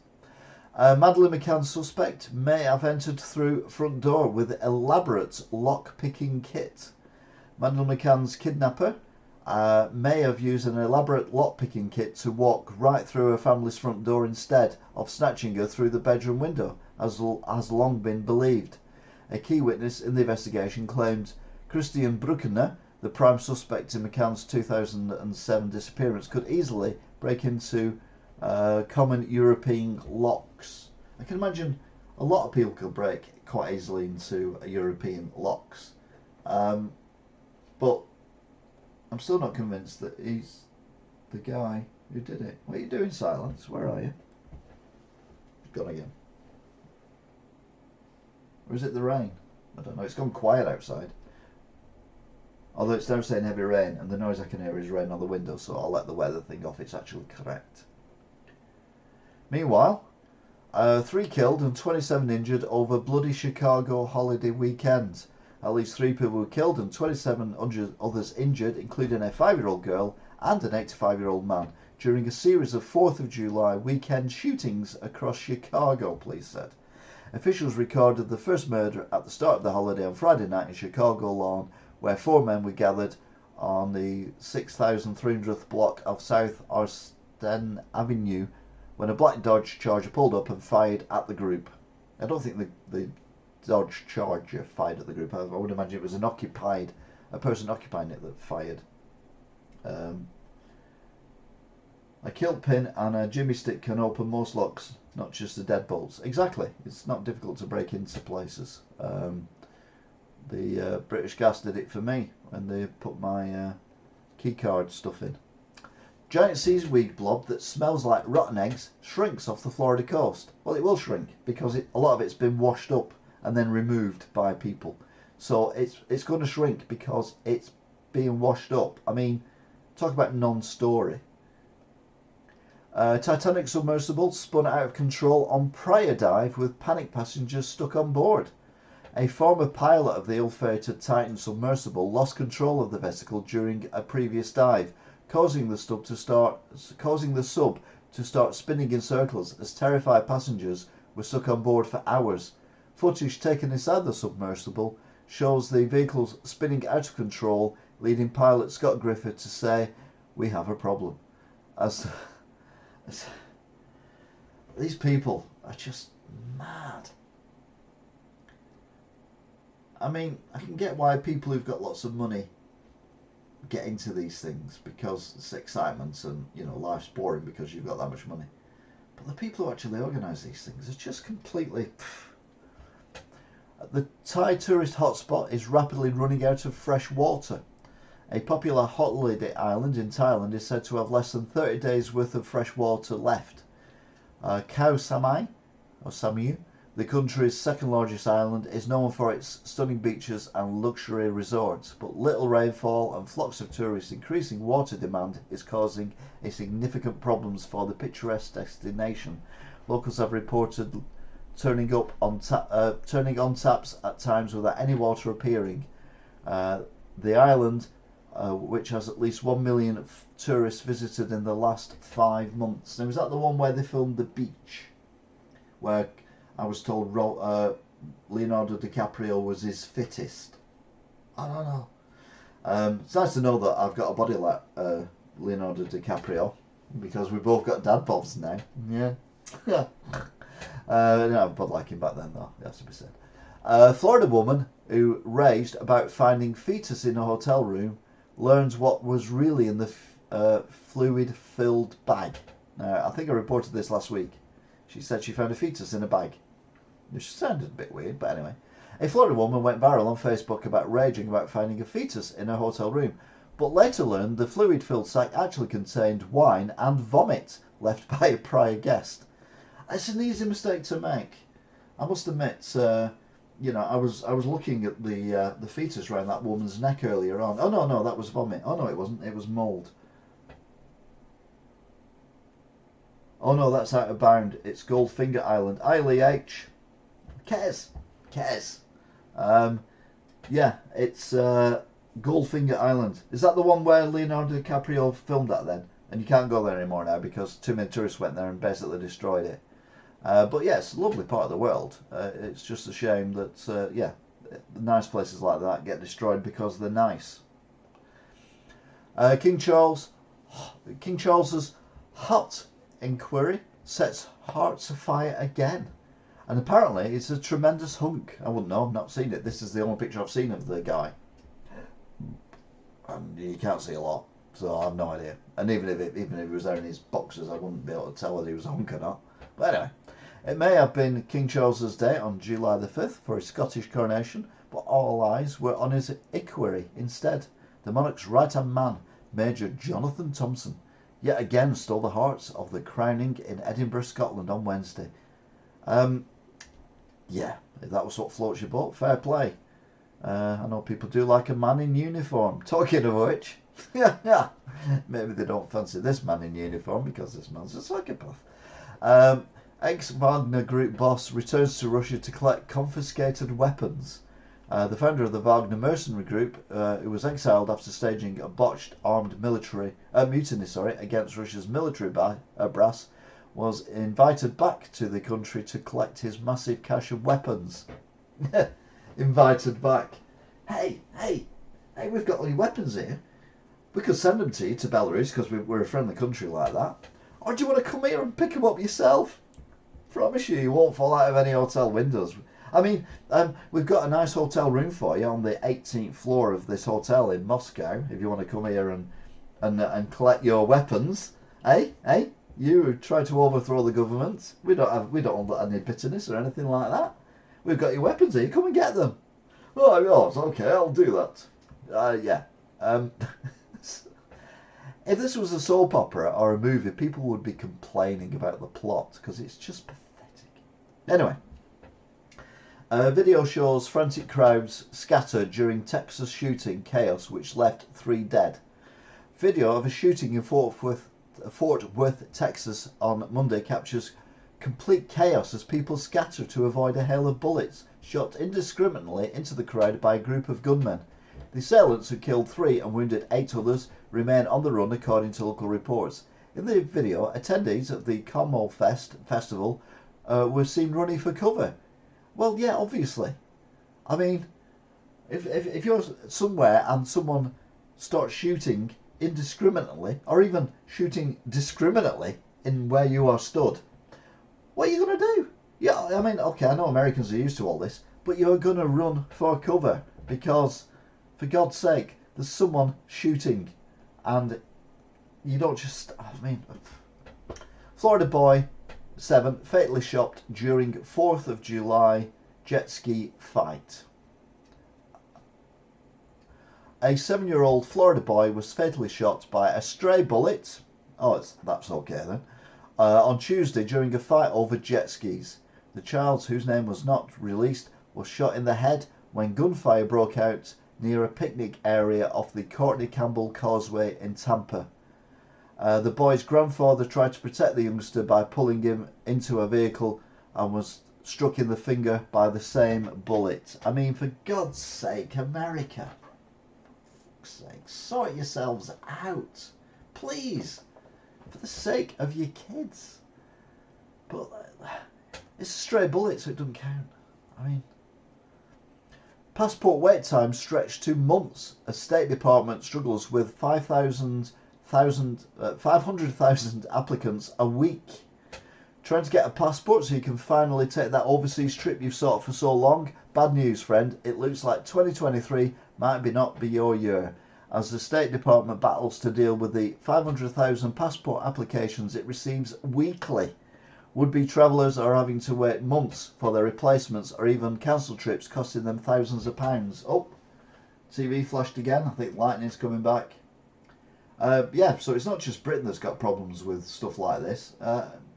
Madeleine McCann's suspect may have entered through front door with elaborate lock-picking kit. Madeleine McCann's kidnapper may have used an elaborate lock-picking kit to walk right through her family's front door instead of snatching her through the bedroom window, as has long been believed. A key witness in the investigation claimed Christian Bruckner, the prime suspect in McCann's 2007 disappearance, could easily break into common European locks. I can imagine a lot of people could break quite easily into European locks. But I'm still not convinced that he's the guy who did it. What are you doing, Silence? Where are you? You've gone again. Or is it the rain? I don't know. It's gone quiet outside. Although it's now saying heavy rain, and the noise I can hear is rain on the window, so I'll let the weather thing off. It's actually correct. Meanwhile, 3 killed and 27 injured over bloody Chicago holiday weekend. At least 3 people were killed and 27 others injured, including a 5-year-old girl and an 85-year-old man, during a series of 4th of July weekend shootings across Chicago, police said. Officials recorded the first murder at the start of the holiday on Friday night in Chicago lawn, where 4 men were gathered on the 6,300th block of South Austin Avenue when a black Dodge Charger pulled up and fired at the group. I don't think the Dodge Charger fired at the group. I would imagine it was a person occupying it that fired. A kilt pin and a jimmy stick can open most locks, not just the deadbolts. Exactly. It's not difficult to break into places. The British Gas did it for me when they put my key card stuff in. Giant seaweed blob that smells like rotten eggs shrinks off the Florida coast. Well, it will shrink because a lot of it's been washed up and then removed by people. So it's going to shrink because it's being washed up. I mean, talk about non-story. Titanic submersible spun out of control on prior dive with panic passengers stuck on board. A former pilot of the ill-fated Titan submersible lost control of the vessel during a previous dive, causing the sub to start spinning in circles as terrified passengers were stuck on board for hours. Footage taken inside the submersible shows the vehicles spinning out of control, leading pilot Scott Griffith to say, "We have a problem." As these people are just mad. I mean, I can get why people who've got lots of money get into these things because it's excitement and, you know, life's boring because you've got that much money. But the people who actually organise these things are just completely... The Thai tourist hotspot is rapidly running out of fresh water. A popular holiday island in Thailand is said to have less than 30 days worth of fresh water left. Koh Samui, or Samu, the country's second largest island, is known for its stunning beaches and luxury resorts, but little rainfall and flocks of tourists increasing water demand is causing a significant problems for the picturesque destination. Locals have reported turning on taps at times without any water appearing. The island, which has at least 1 million tourists visited in the last 5 months. Now, is that the one where they filmed the beach? Where I was told Leonardo DiCaprio was his fittest. I don't know. It's nice to know that I've got a body like Leonardo DiCaprio, because we both got dad bobs now. Yeah. No, but like him back then, though, it has to be said. Florida woman who raged about finding fetus in a hotel room learns what was really in the fluid-filled bag. I think I reported this last week. She said she found a fetus in a bag. Which sounded a bit weird, but anyway. A Florida woman went viral on Facebook about raging about finding a fetus in her hotel room, but later learned the fluid-filled sack actually contained wine and vomit left by a prior guest. It's an easy mistake to make. I must admit, you know, I was looking at the fetus around that woman's neck earlier on. Oh no, that was vomit. Oh no, it wasn't. It was mould. Oh no, that's out of bound. It's Goldfinger Island. ILEH. Cares. Yeah, it's Goldfinger Island. Is that the one where Leonardo DiCaprio filmed that then? And you can't go there anymore now because too many tourists went there and basically destroyed it. But yeah, it's a lovely part of the world. It's just a shame that, yeah, nice places like that get destroyed because they're nice. King Charles's hot inquiry sets hearts afire again. And apparently it's a tremendous hunk. I wouldn't know, I've not seen it. This is the only picture I've seen of the guy. And you can't see a lot, so I have no idea. And even if he was there in his boxers, I wouldn't be able to tell whether he was a hunk or not. But anyway, it may have been King Charles's day on July the 5th for his Scottish coronation, but all eyes were on his equerry instead. The monarch's right-hand man, Major Jonathan Thompson, yet again stole the hearts of the crowning in Edinburgh, Scotland on Wednesday. Yeah, if that was what floats your boat, fair play. I know people do like a man in uniform. Talking of which, maybe they don't fancy this man in uniform because this man's a psychopath. Ex-Wagner Group boss returns to Russia to collect confiscated weapons. The founder of the Wagner mercenary group, who was exiled after staging a botched armed mutiny against Russia's military brass, was invited back to the country to collect his massive cache of weapons. Invited back. Hey, we've got all your weapons here. We could send them to you to Belarus because we're a friendly country like that. Or do you want to come here and pick them up yourself? Promise you won't fall out of any hotel windows. I mean, we've got a nice hotel room for you on the 18th floor of this hotel in Moscow. If you want to come here and collect your weapons, hey, you try to overthrow the government. We don't hold any bitterness or anything like that. We've got your weapons here. Come and get them. Oh, it's okay. I'll do that. Yeah. If this was a soap opera or a movie, people would be complaining about the plot because it's just pathetic. Anyway. Video shows frantic crowds scattered during Texas shooting chaos which left 3 dead. Video of a shooting in Fort Worth, Texas on Monday captures complete chaos as people scatter to avoid a hail of bullets shot indiscriminately into the crowd by a group of gunmen. The assailants, who killed 3 and wounded 8 others, remain on the run according to local reports. In the video, attendees of the Como festival were seen running for cover. Well, yeah, obviously. I mean, if you're somewhere and someone starts shooting indiscriminately, or even shooting discriminately in where you are stood, what are you going to do? Yeah, I mean, okay, I know Americans are used to all this, but you're going to run for cover because, for God's sake, there's someone shooting, and you don't just, I mean, Florida boy, 7, fatally shot during 4th of July jet ski fight. A 7-year-old Florida boy was fatally shot by a stray bullet. Oh, that's okay then. On Tuesday during a fight over jet skis. The child, whose name was not released, was shot in the head when gunfire broke out near a picnic area off the Courtney Campbell Causeway in Tampa. The boy's grandfather tried to protect the youngster by pulling him into a vehicle and was struck in the finger by the same bullet. I mean, for God's sake, America. For fuck's sake, sort yourselves out. Please. For the sake of your kids. But it's a stray bullet, so it doesn't count. I mean, passport wait time stretched to months as State Department struggles with 500,000 applicants a week. Trying to get a passport so you can finally take that overseas trip you've sought for so long? Bad news, friend. It looks like 2023 might not be your year, as the State Department battles to deal with the 500,000 passport applications it receives weekly. Would-be travellers are having to wait months for their replacements or even cancel trips costing them thousands of pounds. Oh, TV flashed again. I think lightning's coming back. Yeah, so it's not just Britain that's got problems with stuff like this.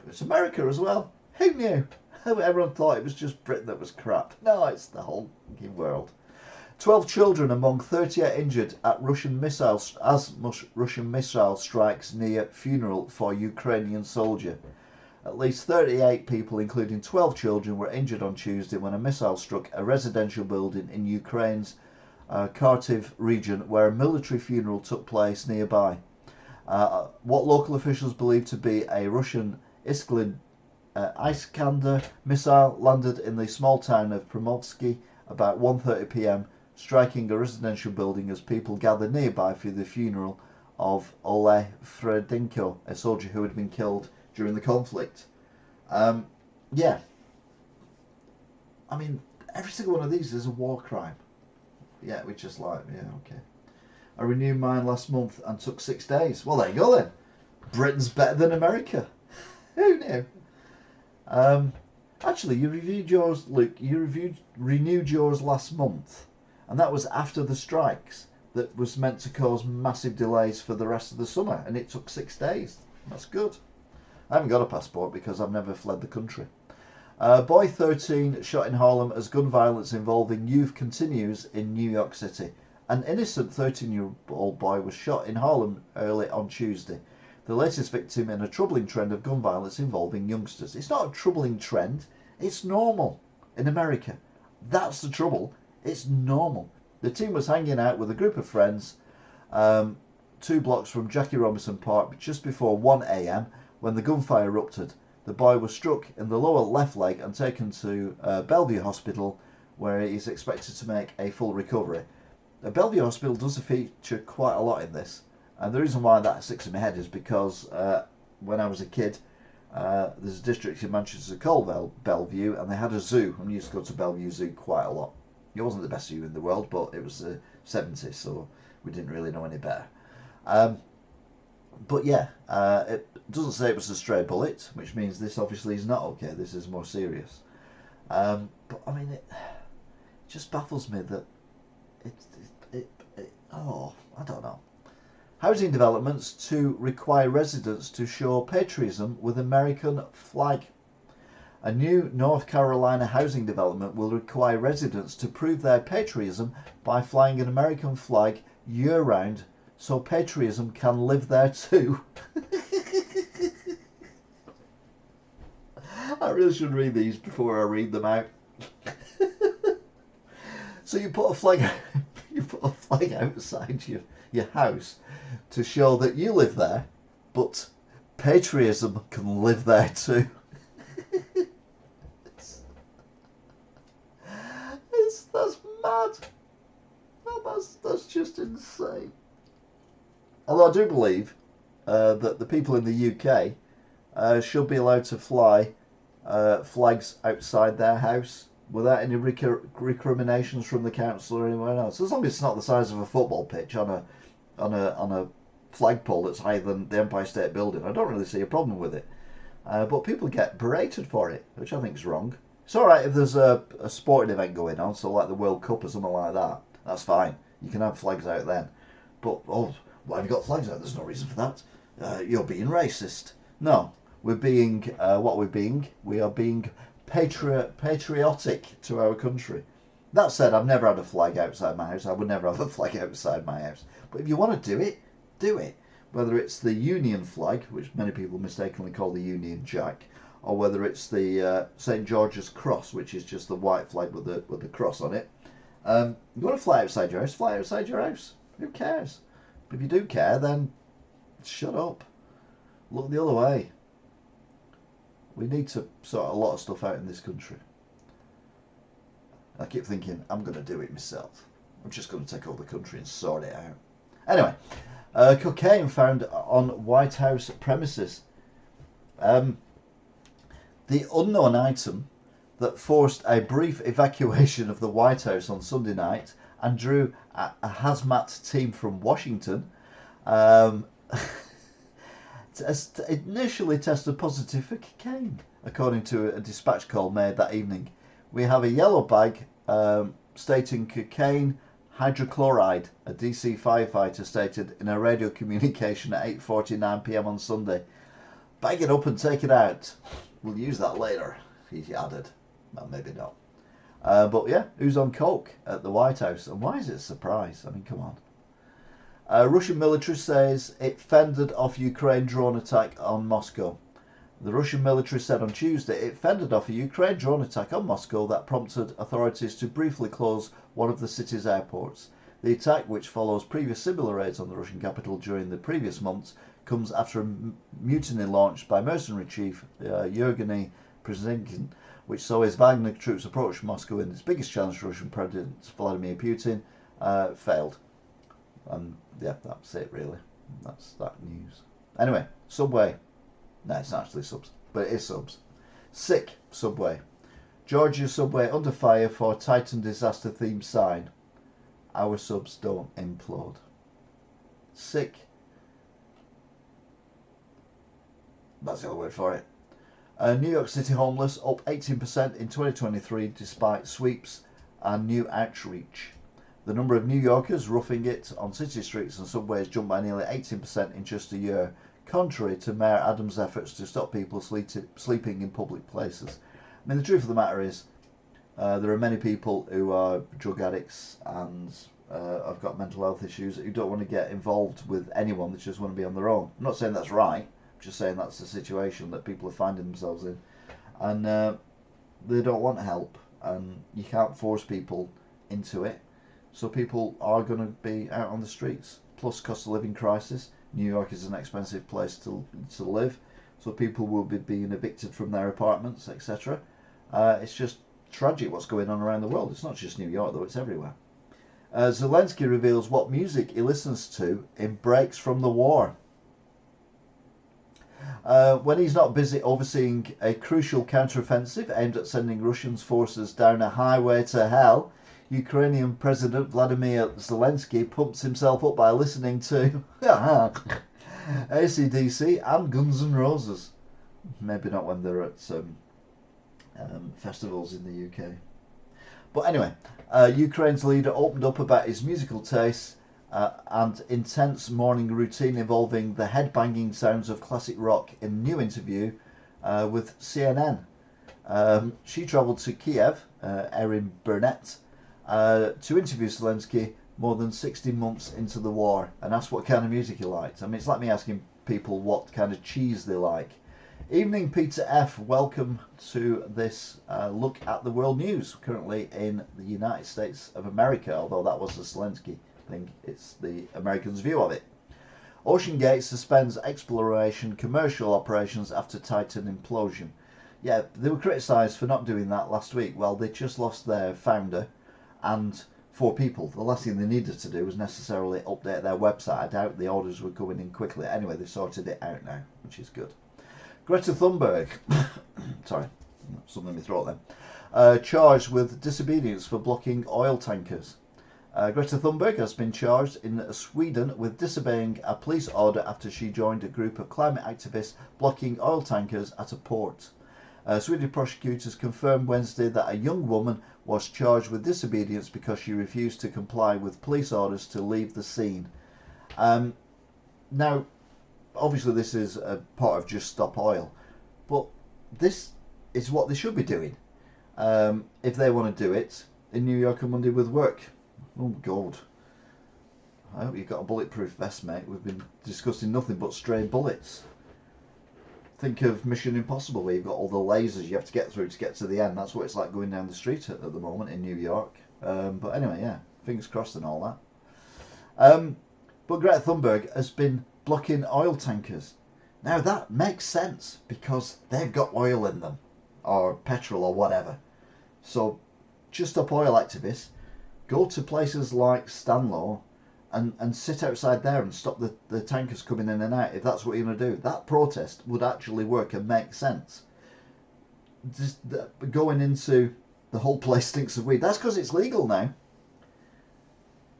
It's America as well. Who knew? Everyone thought it was just Britain that was crap. No, it's the whole world. 12 children among 38 injured at Russian missile strikes near funeral for Ukrainian soldier. At least 38 people, including 12 children, were injured on Tuesday when a missile struck a residential building in Ukraine's Kharkiv region, where a military funeral took place nearby. What local officials believe to be a Russian Iskander missile landed in the small town of Primovsky about 1:30 p.m, striking a residential building as people gathered nearby for the funeral of Ole Fredenko, a soldier who had been killed during the conflict. Yeah. I mean, every single one of these is a war crime. Yeah, we just like, yeah, okay. I renewed mine last month and took 6 days. Well, there you go then. Britain's better than America. Who knew? Actually, you reviewed yours, Luke. You renewed yours last month, and that was after the strikes that was meant to cause massive delays for the rest of the summer, and it took 6 days. That's good. I haven't got a passport because I've never fled the country. Boy 13 shot in Harlem as gun violence involving youth continues in New York City. An innocent 13-year-old boy was shot in Harlem early on Tuesday, the latest victim in a troubling trend of gun violence involving youngsters. It's not a troubling trend, it's normal in America. That's the trouble, it's normal. The teen was hanging out with a group of friends 2 blocks from Jackie Robinson Park just before 1 a.m. when the gunfire erupted. The boy was struck in the lower left leg and taken to Bellevue Hospital, where he is expected to make a full recovery. Bellevue Hospital does feature quite a lot in this, and the reason why that sticks in my head is because when I was a kid, there's a district in Manchester called Bellevue, and they had a zoo, and we used to go to Bellevue Zoo quite a lot. It wasn't the best zoo in the world, but it was the 70s, so we didn't really know any better. But yeah, it doesn't say it was a stray bullet, which means this obviously is not okay. This is more serious. But I mean, it just baffles me that I don't know. Housing developments to require residents to show patriotism with American flag. A new North Carolina housing development will require residents to prove their patriotism by flying an American flag year-round, so patriotism can live there too. I really should read these before I read them out. So you put a flag outside your house to show that you live there, but patriotism can live there too. That's mad. That's just insane. Although I do believe that the people in the UK should be allowed to fly flags outside their house without any recriminations from the council or anyone else, as long as it's not the size of a football pitch on a flagpole that's higher than the Empire State Building. I don't really see a problem with it, but people get berated for it, which I think is wrong. It's all right if there's a sporting event going on, so like the World Cup or something like that. That's fine. You can have flags out then. But, oh, why have you got flags out? There's no reason for that. You're being racist. No, we're being, what we're being? We are being patriotic to our country. That said, I've never had a flag outside my house. I would never have a flag outside my house. But if you want to do it, do it. Whether it's the Union flag, which many people mistakenly call the Union Jack, or whether it's the St George's Cross, which is just the white flag with the cross on it. You want to fly outside your house? Fly outside your house. Who cares? But if you do care, then shut up. Look the other way. We need to sort a lot of stuff out in this country. I keep thinking, I'm going to do it myself. I'm just going to take over the country and sort it out. Anyway, cocaine found on White House premises. The unknown item that forced a brief evacuation of the White House on Sunday night and drew a hazmat team from Washington initially tested positive for cocaine, according to a dispatch call made that evening. We have a yellow bag stating cocaine hydrochloride, a DC firefighter stated in a radio communication at 8:49 p.m. on Sunday. Bag it up and take it out. We'll use that later, he added. Well, maybe not. But yeah, who's on coke at the White House? And why is it a surprise? I mean, come on. Russian military says it fended off Ukraine drone attack on Moscow. The Russian military said on Tuesday it fended off a Ukraine drone attack on Moscow that prompted authorities to briefly close one of the city's airports. The attack, which follows previous similar raids on the Russian capital during the previous months, comes after a mutiny launched by mercenary chief Yevgeny Prigozhin, which saw his Wagner troops approach Moscow in its biggest challenge to Russian President Vladimir Putin, failed. And yeah, that's it really. That's that news. Anyway, Subway. No, it's not actually subs, but it is subs. Sick Subway. Georgia Subway under fire for Titan disaster themed sign. Our subs don't implode. Sick. That's the other word for it. New York City homeless up 18% in 2023 despite sweeps and new outreach. The number of New Yorkers roughing it on city streets and subways jumped by nearly 18% in just a year, contrary to Mayor Adams' efforts to stop people sleeping in public places. I mean, the truth of the matter is, there are many people who are drug addicts and have got mental health issues who don't want to get involved with anyone. They just want to be on their own. I'm not saying that's right. I'm just saying that's the situation that people are finding themselves in, and they don't want help. And you can't force people into it. So people are going to be out on the streets. Plus, cost of living crisis. New York is an expensive place to live, so people will be being evicted from their apartments, etc. It's just tragic what's going on around the world. It's not just New York, though, it's everywhere. Zelensky reveals what music he listens to in breaks from the war. When he's not busy overseeing a crucial counteroffensive aimed at sending Russian forces down a highway to hell, Ukrainian President Vladimir Zelensky pumps himself up by listening to AC/DC and Guns N' Roses. Maybe not when they're at festivals in the UK. But anyway, Ukraine's leader opened up about his musical tastes and intense morning routine involving the head-banging sounds of classic rock in a new interview with CNN. She travelled to Kiev, Erin Burnett, to interview Zelensky more than 60 months into the war and asked what kind of music he liked. I mean, it's like me asking people what kind of cheese they like. Evening Peter F, welcome to this look at the world news currently in the United States of America, although that was the Zelensky thing, it's the Americans' view of it. OceanGate suspends exploration commercial operations after Titan implosion. Yeah, they were criticised for not doing that last week. Well, they just lost their founder and 4 people. The last thing they needed to do was necessarily update their website. I doubt the orders were coming in quickly. Anyway, they've sorted it out now, which is good. Greta Thunberg, sorry, something in my throat then, charged with disobedience for blocking oil tankers. Greta Thunberg has been charged in Sweden with disobeying a police order after she joined a group of climate activists blocking oil tankers at a port. Swedish prosecutors confirmed Wednesday that a young woman was charged with disobedience because she refused to comply with police orders to leave the scene. Now, obviously this is a part of Just Stop Oil, but this is what they should be doing if they want to do it in New York on Monday with work. Oh God, I hope you've got a bulletproof vest, mate. We've been discussing nothing but stray bullets. Think of Mission Impossible, where you've got all the lasers you have to get through to get to the end. That's what it's like going down the street at the moment in New York. But anyway, yeah, fingers crossed and all that. But Greta Thunberg has been blocking oil tankers. Now that makes sense because they've got oil in them, or petrol or whatever. So Just Stop Oil activists go to places like Stanlow and sit outside there and stop the tankers coming in and out, if that's what you're going to do. That protest would actually work and make sense. Just going into the whole place stinks of weed. That's because it's legal now.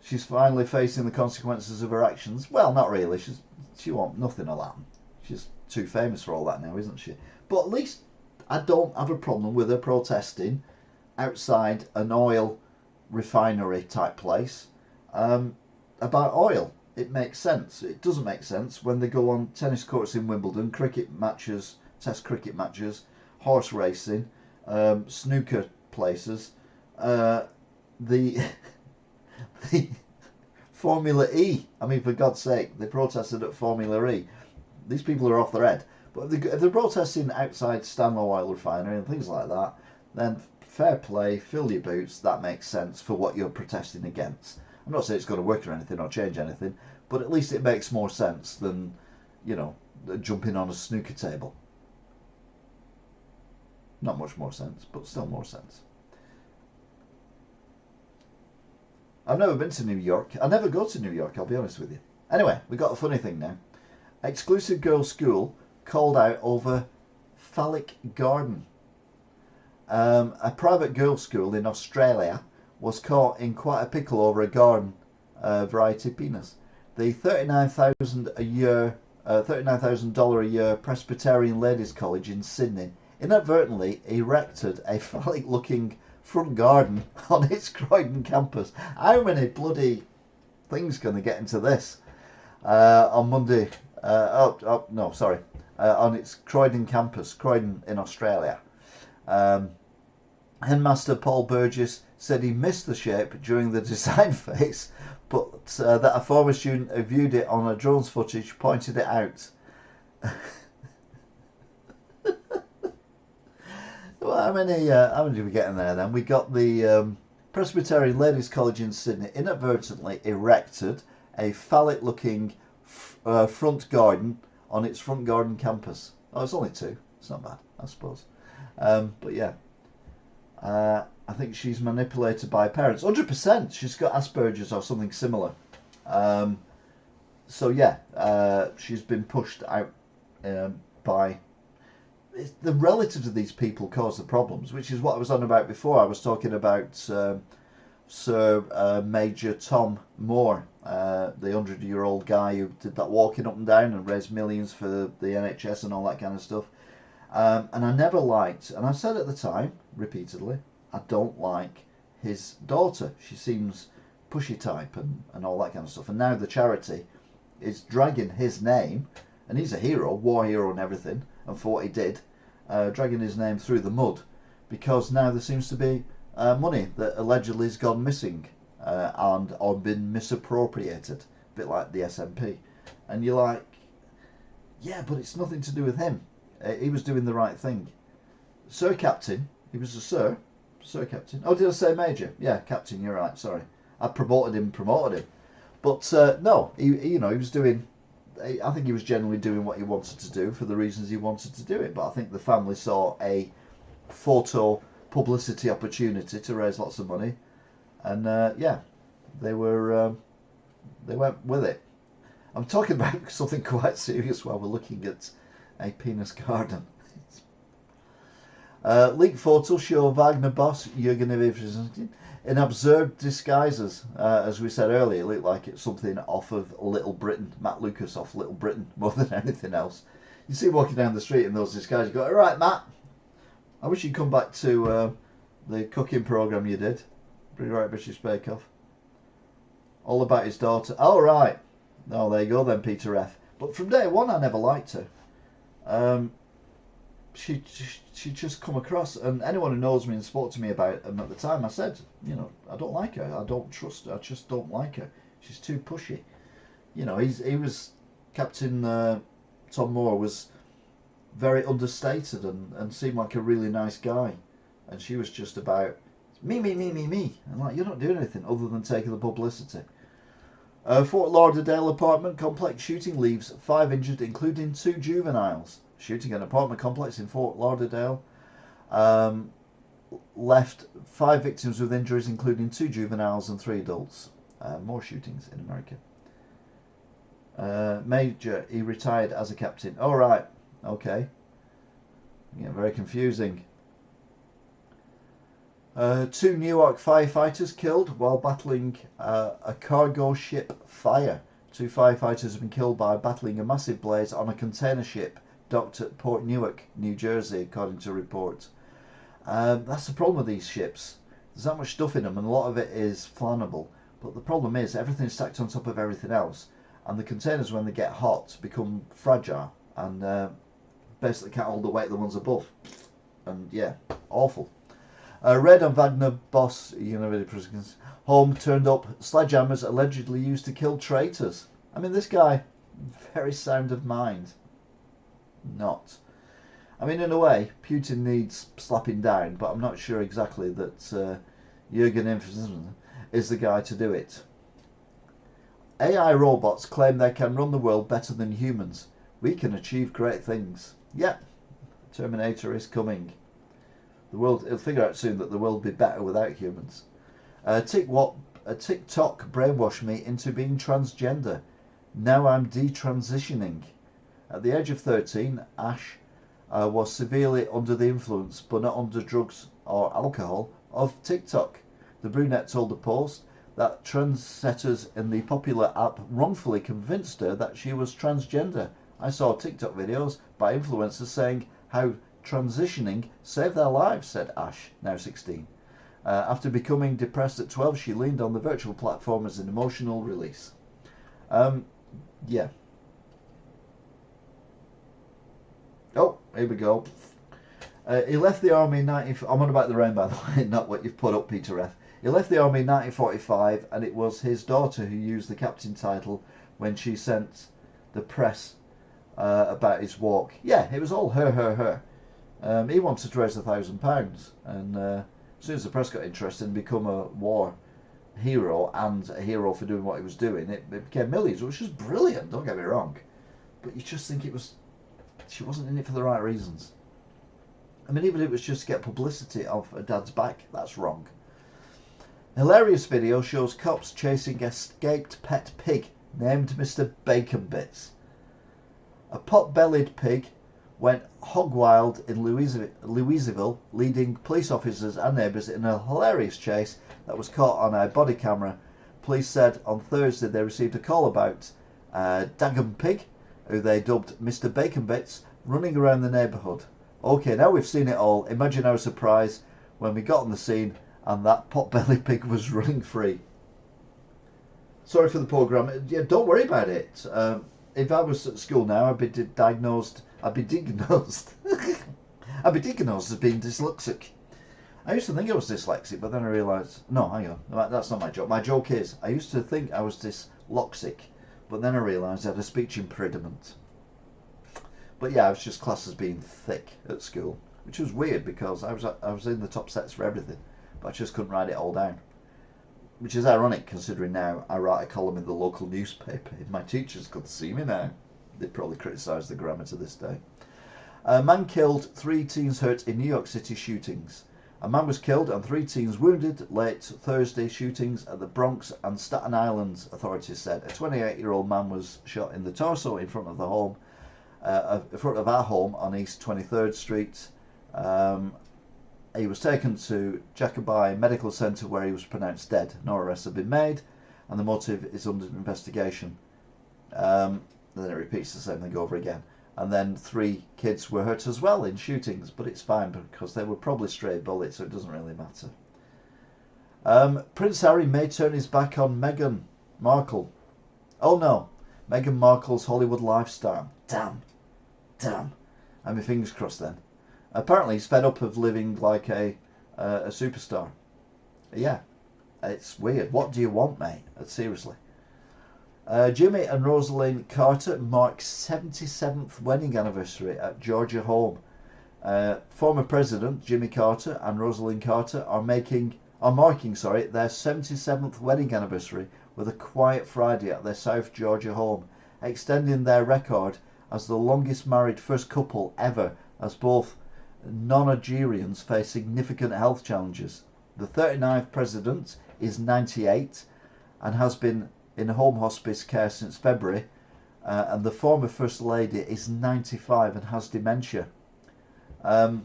She's finally facing the consequences of her actions. Well, not really. She won't. Nothing will happen. She's too famous for all that now, isn't she? But at least I don't have a problem with her protesting outside an oil refinery type place about oil. It makes sense. It doesn't make sense when they go on tennis courts in Wimbledon, cricket matches, test cricket matches, horse racing, snooker places, the the Formula E. I mean, for God's sake, they protested at Formula E. These people are off their head. But if they're protesting outside Stanlow Oil Refinery and things like that, then fair play, fill your boots. That makes sense for what you're protesting against. I'm not saying it's going to work or anything or change anything, but at least it makes more sense than, you know, jumping on a snooker table. Not much more sense, but still more sense. I've never been to New York. I never go to New York, I'll be honest with you. Anyway, we got a funny thing now. Exclusive girls' school called out over phallic garden. A private girls' school in Australia was caught in quite a pickle over a garden variety penis. The $39,000 a year Presbyterian Ladies College in Sydney inadvertently erected a phallic-looking front garden on its Croydon campus. How many bloody things can they get into this? On Monday, on its Croydon campus, Croydon in Australia. Headmaster Paul Burgess said he missed the shape during the design phase, but that a former student who viewed it on a drone's footage pointed it out. Well, how many did we get in there then? We got the Presbyterian Ladies College in Sydney inadvertently erected a phallic-looking front garden on its front garden campus. Oh, it's only two. It's not bad, I suppose. But yeah, I think she's manipulated by parents. 100%. She's got Asperger's or something similar. So yeah, she's been pushed out by... The relatives of these people cause the problems, which is what I was on about before. I was talking about Sir Major Tom Moore, the 100-year-old guy who did that walking up and down and raised millions for the NHS and all that kind of stuff. And I never liked, and I said at the time, repeatedly, I don't like his daughter. She seems pushy type and all that kind of stuff. And now the charity is dragging his name, and he's a hero, war hero and everything, and for what he did, dragging his name through the mud, because now there seems to be money that allegedly has gone missing and or been misappropriated, a bit like the SNP. And you're like, yeah, but it's nothing to do with him. He was doing the right thing. Sir Captain, he was a Sir Captain. Oh, did I say Major? Yeah, Captain, you're right, sorry. I promoted him. But no, he was doing... I think he was generally doing what he wanted to do for the reasons he wanted to do it. But I think the family saw a photo publicity opportunity to raise lots of money, and yeah, they went with it. I'm talking about something quite serious while we're looking at a penis garden. Leaked photos show Wagner boss Jürgen Iversen in absurd disguises. As we said earlier, it looked like it's something off of Little Britain, Matt Lucas off Little Britain, more than anything else. You see him walking down the street in those disguises, you go, all right, Matt, I wish you'd come back to the cooking programme you did. Pretty right, British Bake Off. All about his daughter. Oh, right. Oh, there you go then, Peter F. But from day one, I never liked her. She just come across, and anyone who knows me and spoke to me about him at the time, I said, you know, I don't like her. I don't trust her. I just don't like her. She's too pushy. You know, he was Captain Tom Moore was very understated and seemed like a really nice guy, and she was just about me. And like, you're not doing anything other than taking the publicity. Fort Lauderdale apartment complex shooting leaves 5 injured, including 2 juveniles. Shooting at an apartment complex in Fort Lauderdale left 5 victims with injuries, including 2 juveniles and 3 adults. More shootings in America. Major, he retired as a captain. All right, okay. Yeah, very confusing. 2 New York firefighters killed while battling a cargo ship fire. 2 firefighters have been killed by battling a massive blaze on a container ship docked at Port Newark, New Jersey, according to reports. That's the problem with these ships. There's that much stuff in them, and a lot of it is flammable. But the problem is everything's stacked on top of everything else, and the containers, when they get hot, become fragile and basically can't hold the weight of the ones above. And yeah, awful. Raid on Wagner boss home turned up sledgehammers allegedly used to kill traitors. I mean, this guy, very sound of mind. Not. I mean, in a way, Putin needs slapping down, but I'm not sure exactly that Jürgen Infantino is the guy to do it. AI robots claim they can run the world better than humans. We can achieve great things. Yeah, Terminator is coming. The world, it'll figure out soon that the world will be better without humans. TikTok brainwashed me into being transgender. Now I'm detransitioning. At the age of 13, Ash was severely under the influence, but not under drugs or alcohol, of TikTok. The brunette told the Post that trendsetters in the popular app wrongfully convinced her that she was transgender. I saw TikTok videos by influencers saying how transitioning saved their lives, said Ash, now 16. After becoming depressed at 12, she leaned on the virtual platform as an emotional release. Yeah. Oh, here we go. He left the army in I'm on about the rain, by the way, not what you've put up, Peter F. He left the army in 1945, and it was his daughter who used the captain title when she sent the press about his walk. Yeah, it was all her. He wanted to raise £1,000, and as soon as the press got interested and become a war hero and a hero for doing what he was doing, it became millions, which was brilliant, don't get me wrong. But you just think she wasn't in it for the right reasons. I mean, even if it was just to get publicity off her dad's back, that's wrong. Hilarious video shows cops chasing escaped pet pig named Mr. Bacon Bits. A pot-bellied pig went hog wild in Louisville, leading police officers and neighbours in a hilarious chase that was caught on a body camera. Police said on Thursday they received a call about Daggum Pig, who they dubbed Mr. Bacon Bits, running around the neighbourhood. Okay, now we've seen it all. Imagine our surprise when we got on the scene and that pot-bellied pig was running free. Sorry for the poor grammar. Yeah, don't worry about it. If I was at school now, I'd be diagnosed as being dyslexic. I used to think I was dyslexic, but then I realised, no, hang on, that's not my joke. My joke is, I used to think I was dyslexic, but then I realised I had a speech impediment. But yeah, I was just classed as being thick at school, which was weird because I was in the top sets for everything, but I just couldn't write it all down. Which is ironic considering now I write a column in the local newspaper. If my teachers could see me now, they'd probably criticise the grammar to this day. A man killed, 3 teens hurt in New York City shootings. A man was killed and 3 teens wounded late Thursday shootings at the Bronx and Staten Island, authorities said. A 28-year-old man was shot in the torso in front of the home, in front of our home on East 23rd Street. He was taken to Jacobi Medical Center where he was pronounced dead. No arrests have been made, and the motive is under investigation. Then it repeats the same thing over again. and then 3 kids were hurt as well in shootings, but it's fine because they were probably stray bullets, so it doesn't really matter. Prince Harry may turn his back on Meghan Markle. Oh no, Meghan Markle's Hollywood lifestyle. Damn. I have my fingers crossed then. Apparently he's fed up of living like a superstar. Yeah, it's weird. What do you want, mate? Seriously. Jimmy and Rosalind Carter mark 77th wedding anniversary at Georgia home. Former President Jimmy Carter and Rosalind Carter are marking their 77th wedding anniversary with a quiet Friday at their South Georgia home, extending their record as the longest married first couple ever, as both nonagerians face significant health challenges. The 39th president is 98 and has been in home hospice care since February, and the former First Lady is 95 and has dementia. Yeah,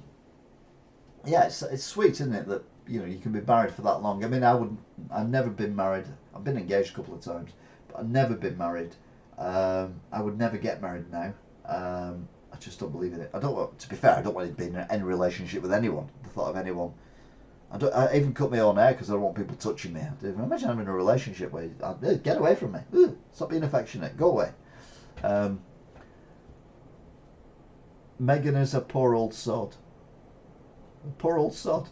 it's sweet, isn't it, that you can be married for that long. I mean, I've never been married. I've been engaged a couple of times, but I've never been married. I would never get married now. I just don't believe in it. To be fair, I don't want to be in any relationship with anyone. The thought of anyone. I even cut my own hair because I don't want people touching me. Imagine having a relationship where get away from me. Stop being affectionate. Go away. Meghan is a poor old sod. A poor old sod.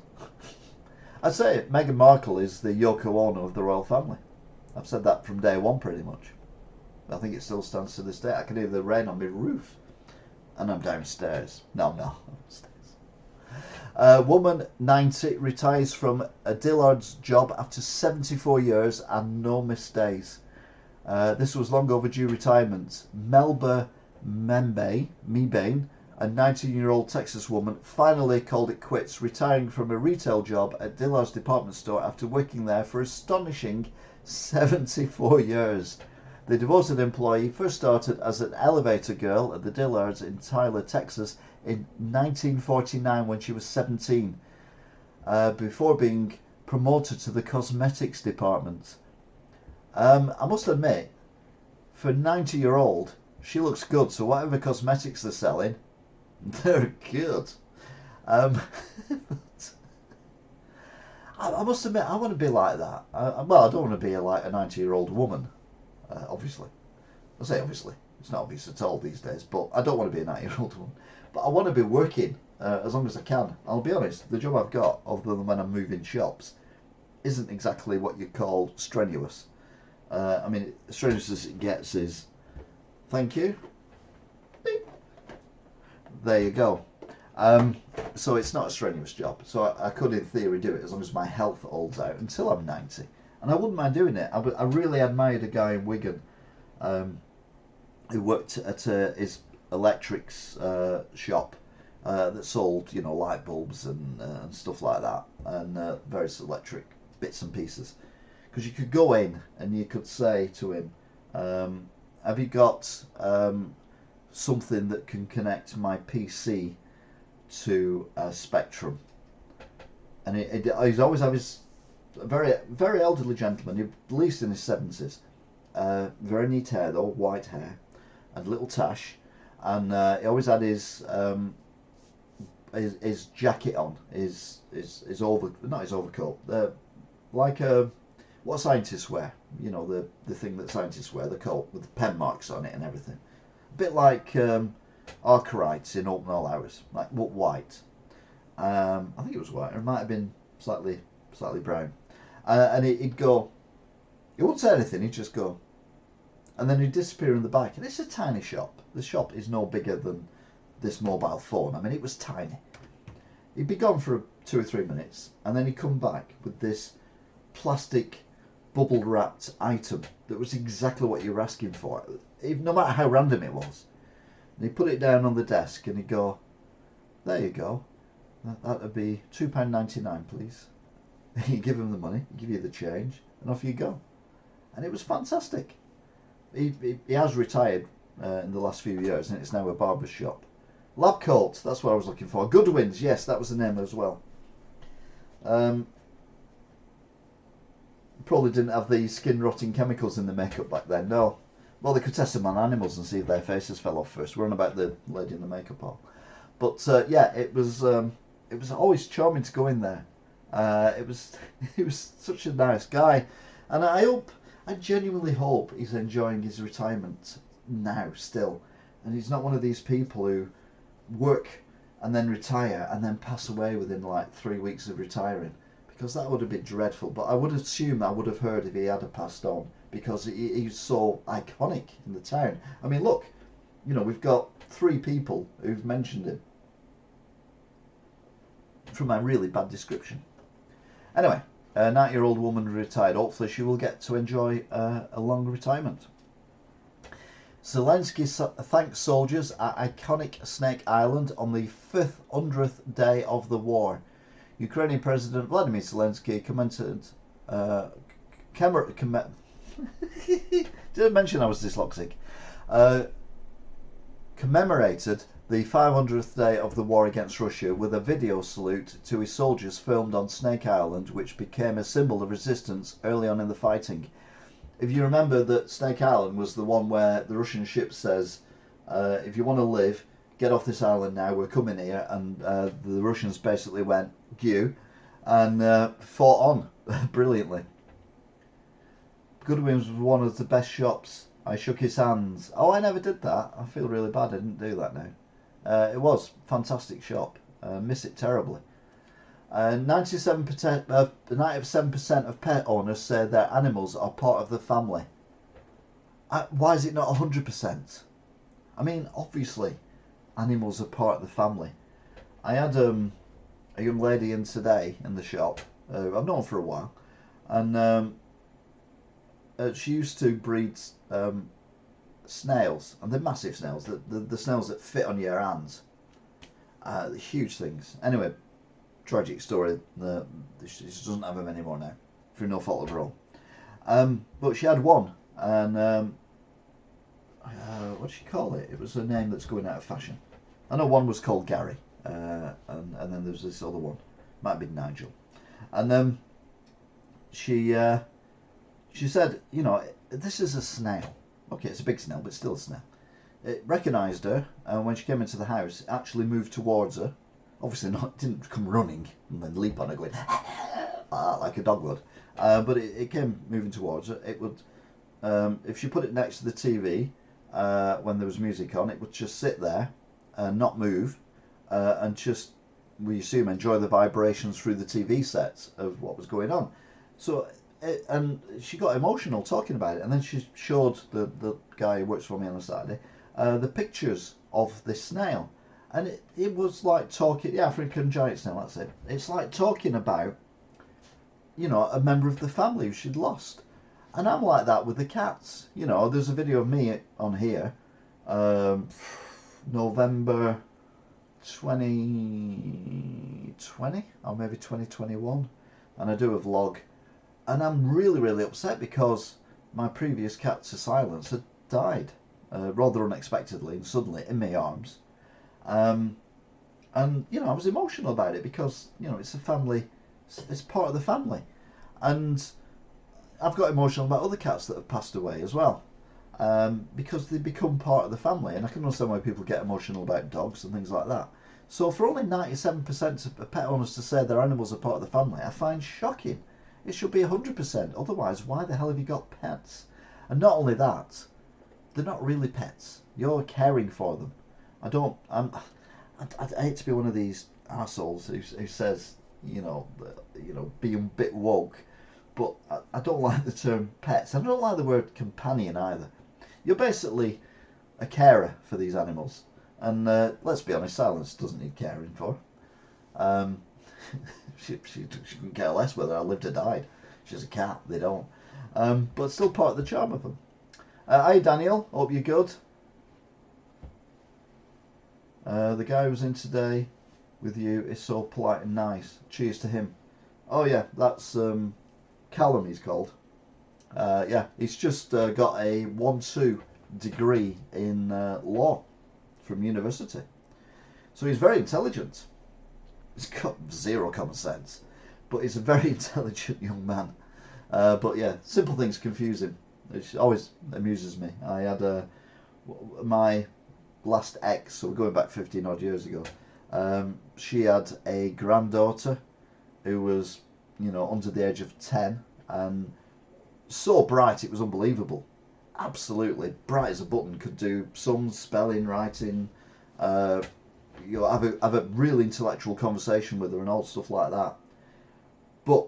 I'd say Meghan Markle is the Yoko Ono of the royal family. I've said that from day one pretty much. I think it still stands to this day. I can hear the rain on my roof. And I'm downstairs. No, I'm upstairs. Woman 90 retires from a Dillard's job after 74 years and no missed days. This was long overdue retirement. Melba Mebane, a 19-year-old Texas woman, finally called it quits, retiring from a retail job at Dillard's department store after working there for astonishing 74 years. The devoted employee first started as an elevator girl at the Dillards in Tyler, Texas in 1949 when she was 17, before being promoted to the cosmetics department. I must admit, for a 90-year-old, she looks good, so whatever cosmetics they're selling, they're good. I must admit, I want to be like that. I don't want to be like a 90-year-old woman. Obviously. I say obviously. It's not obvious at all these days, but I don't want to be a 90-year-old woman. But I want to be working as long as I can. I'll be honest, the job I've got, other than when I'm moving shops, isn't exactly what you'd call strenuous. I mean, strenuous as it gets is, thank you. Beep. There you go. So it's not a strenuous job. So I could, in theory, do it as long as my health holds out until I'm 90. And I wouldn't mind doing it. I really admired a guy in Wigan who worked at his electrics shop that sold, light bulbs and stuff like that, and various electric bits and pieces. Because you could go in and you could say to him, have you got something that can connect my PC to Spectrum? And he'd always have his... A very, very elderly gentleman, at least in his 70s. Very neat hair though, white hair, and little tash, and he always had his jacket on, his not his overcoat, like what scientists wear, the thing that scientists wear, the coat with the pen marks on it and everything, a bit like Arkwrights in Open All Hours, like white. I think it was white, or it might have been slightly brown. And he'd go, he wouldn't say anything, he'd just go. And then he'd disappear in the back. And it's a tiny shop. The shop is no bigger than this mobile phone. I mean, it was tiny. He'd be gone for 2 or 3 minutes. And then he'd come back with this plastic bubble wrapped item that was exactly what you were asking for. No matter how random it was. And he'd put it down on the desk and he'd go, there you go. That would be £2.99, please. You give him the money, give you the change, and off you go. And it was fantastic. He has retired in the last few years, and it's now a barber's shop. Lab Coat, that's what I was looking for. Goodwin's, yes, that was the name as well. Probably didn't have the skin rotting chemicals in the makeup back then, no. Well, they could test them on animals and see if their faces fell off first. We're on about the lady in the makeup hall. But yeah, it was always charming to go in there. It was he was such a nice guy, and I genuinely hope he's enjoying his retirement now still, and he's not one of these people who work and then retire and then pass away within like 3 weeks of retiring, because that would have been dreadful. But I would assume I would have heard if he had passed on, because he's so iconic in the town. I mean, look, we've got 3 people who've mentioned him from my really bad description. Anyway, a 90-year-old woman retired. Hopefully she will get to enjoy a long retirement. Zelensky thanks soldiers at iconic Snake Island on the 500th day of the war. Ukrainian President Vladimir Zelensky commented... Did I mention I was dyslexic? Commemorated the 500th day of the war against Russia with a video salute to his soldiers filmed on Snake Island, which became a symbol of resistance early on in the fighting. If you remember that Snake Island was the one where the Russian ship says, if you want to live, get off this island now, we're coming here, and the Russians basically went, "Gew," and fought on brilliantly. Goodwin's was one of the best shops. I shook his hands. Oh, I never did that. I feel really bad I didn't do that now. It was a fantastic shop. Miss it terribly. 97% of pet owners say their animals are part of the family. Why is it not 100%? I mean, obviously, animals are part of the family. I had a young lady in today in the shop. I've known her for a while, and she used to breed snails, and they're massive snails, the snails that fit on your hands, the huge things. Anyway, tragic story. She doesn't have them anymore now, through no fault of her own. But she had one, and what did she call it? It was a name that's going out of fashion. I know one was called Gary, and then there's this other one, might have been Nigel, and she said, this is a snail. Okay, it's a big snail, but still a snail. It recognised her, and when she came into the house, it actually moved towards her. Obviously not, didn't come running and then leap on her going like a dog would. But it came moving towards her. It would, if she put it next to the TV when there was music on, it would just sit there and not move, and just, we assume, enjoy the vibrations through the TV sets of what was going on. So. And she got emotional talking about it, and then she showed the guy who works for me on a Saturday the pictures of this snail, and it was like talking, the African giant snail, that's it. It's like talking about, a member of the family who she'd lost. And I'm like that with the cats. There's a video of me on here, November 2020 or maybe 2021, and I do a vlog. And I'm really, really upset because my previous cat to silence had died rather unexpectedly and suddenly in my arms. And, I was emotional about it because, it's a family, it's part of the family. And I've got emotional about other cats that have passed away as well, because they become part of the family. And I can understand why people get emotional about dogs and things like that. So for only 97% of pet owners to say their animals are part of the family, I find shocking. It should be 100%. Otherwise, why the hell have you got pets? And not only that, they're not really pets. You're caring for them. I hate to be one of these assholes who says, being a bit woke, but I don't like the term pets. I don't like the word companion either. You're basically a carer for these animals. And let's be honest, Silence doesn't need caring for. She couldn't care less whether I lived or died. She's a cat, they don't. But still part of the charm of them. Hi Daniel, hope you're good. The guy who was in today with you is so polite and nice. Cheers to him. Oh yeah, that's Callum he's called. Yeah, he's just got a 1-2 degree in law from university. So he's very intelligent. He's got zero common sense, but he's a very intelligent young man. But yeah, simple things confuse him. It always amuses me. I had my last ex, so we're going back 15 odd years ago. She had a granddaughter who was, under the age of 10, and so bright it was unbelievable. Absolutely bright as a button. Could do sums, spelling, writing. Uh, have a real intellectual conversation with her and all stuff like that. But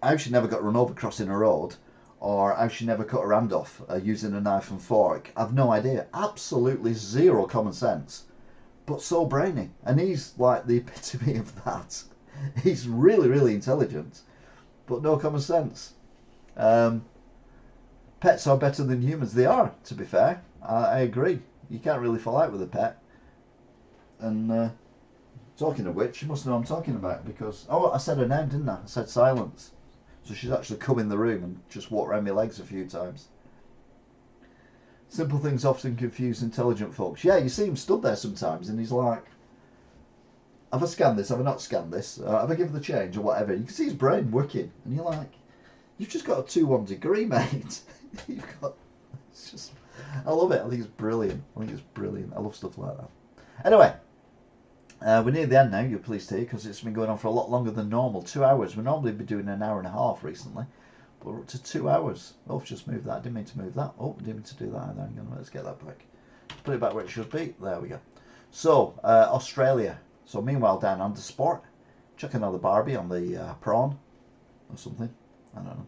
how she never got run over crossing a road, or how she never cut her hand off using a knife and fork, I've no idea. Absolutely zero common sense, but so brainy. And he's like the epitome of that. He's really, really intelligent, but no common sense. Pets are better than humans. They are, to be fair. I agree. You can't really fall out with a pet. And talking of which, you must know what I'm talking about, because I said her name, didn't I? I said Silence. So she's actually come in the room and just walked around my legs a few times. Simple things often confuse intelligent folks. Yeah, you see him stood there sometimes and he's like, have I scanned this? Have I not scanned this? Have I given the change or whatever? You can see his brain working and you're like, you've just got a 2-1 degree, mate. You've got... It's just... I love it. I think it's brilliant. I love stuff like that. Anyway, we're near the end now, you're pleased to hear, because it's been going on for a lot longer than normal. 2 hours. We've normally been doing an hour and a half recently, but we're up to 2 hours. Oh, I've just moved that. I didn't mean to move that. Oh, I didn't mean to do that either. Hang on, let's get that back. Put it back where it should be. There we go. So, Australia. So, meanwhile, down under sport, chuck another Barbie on the prawn or something. I don't know.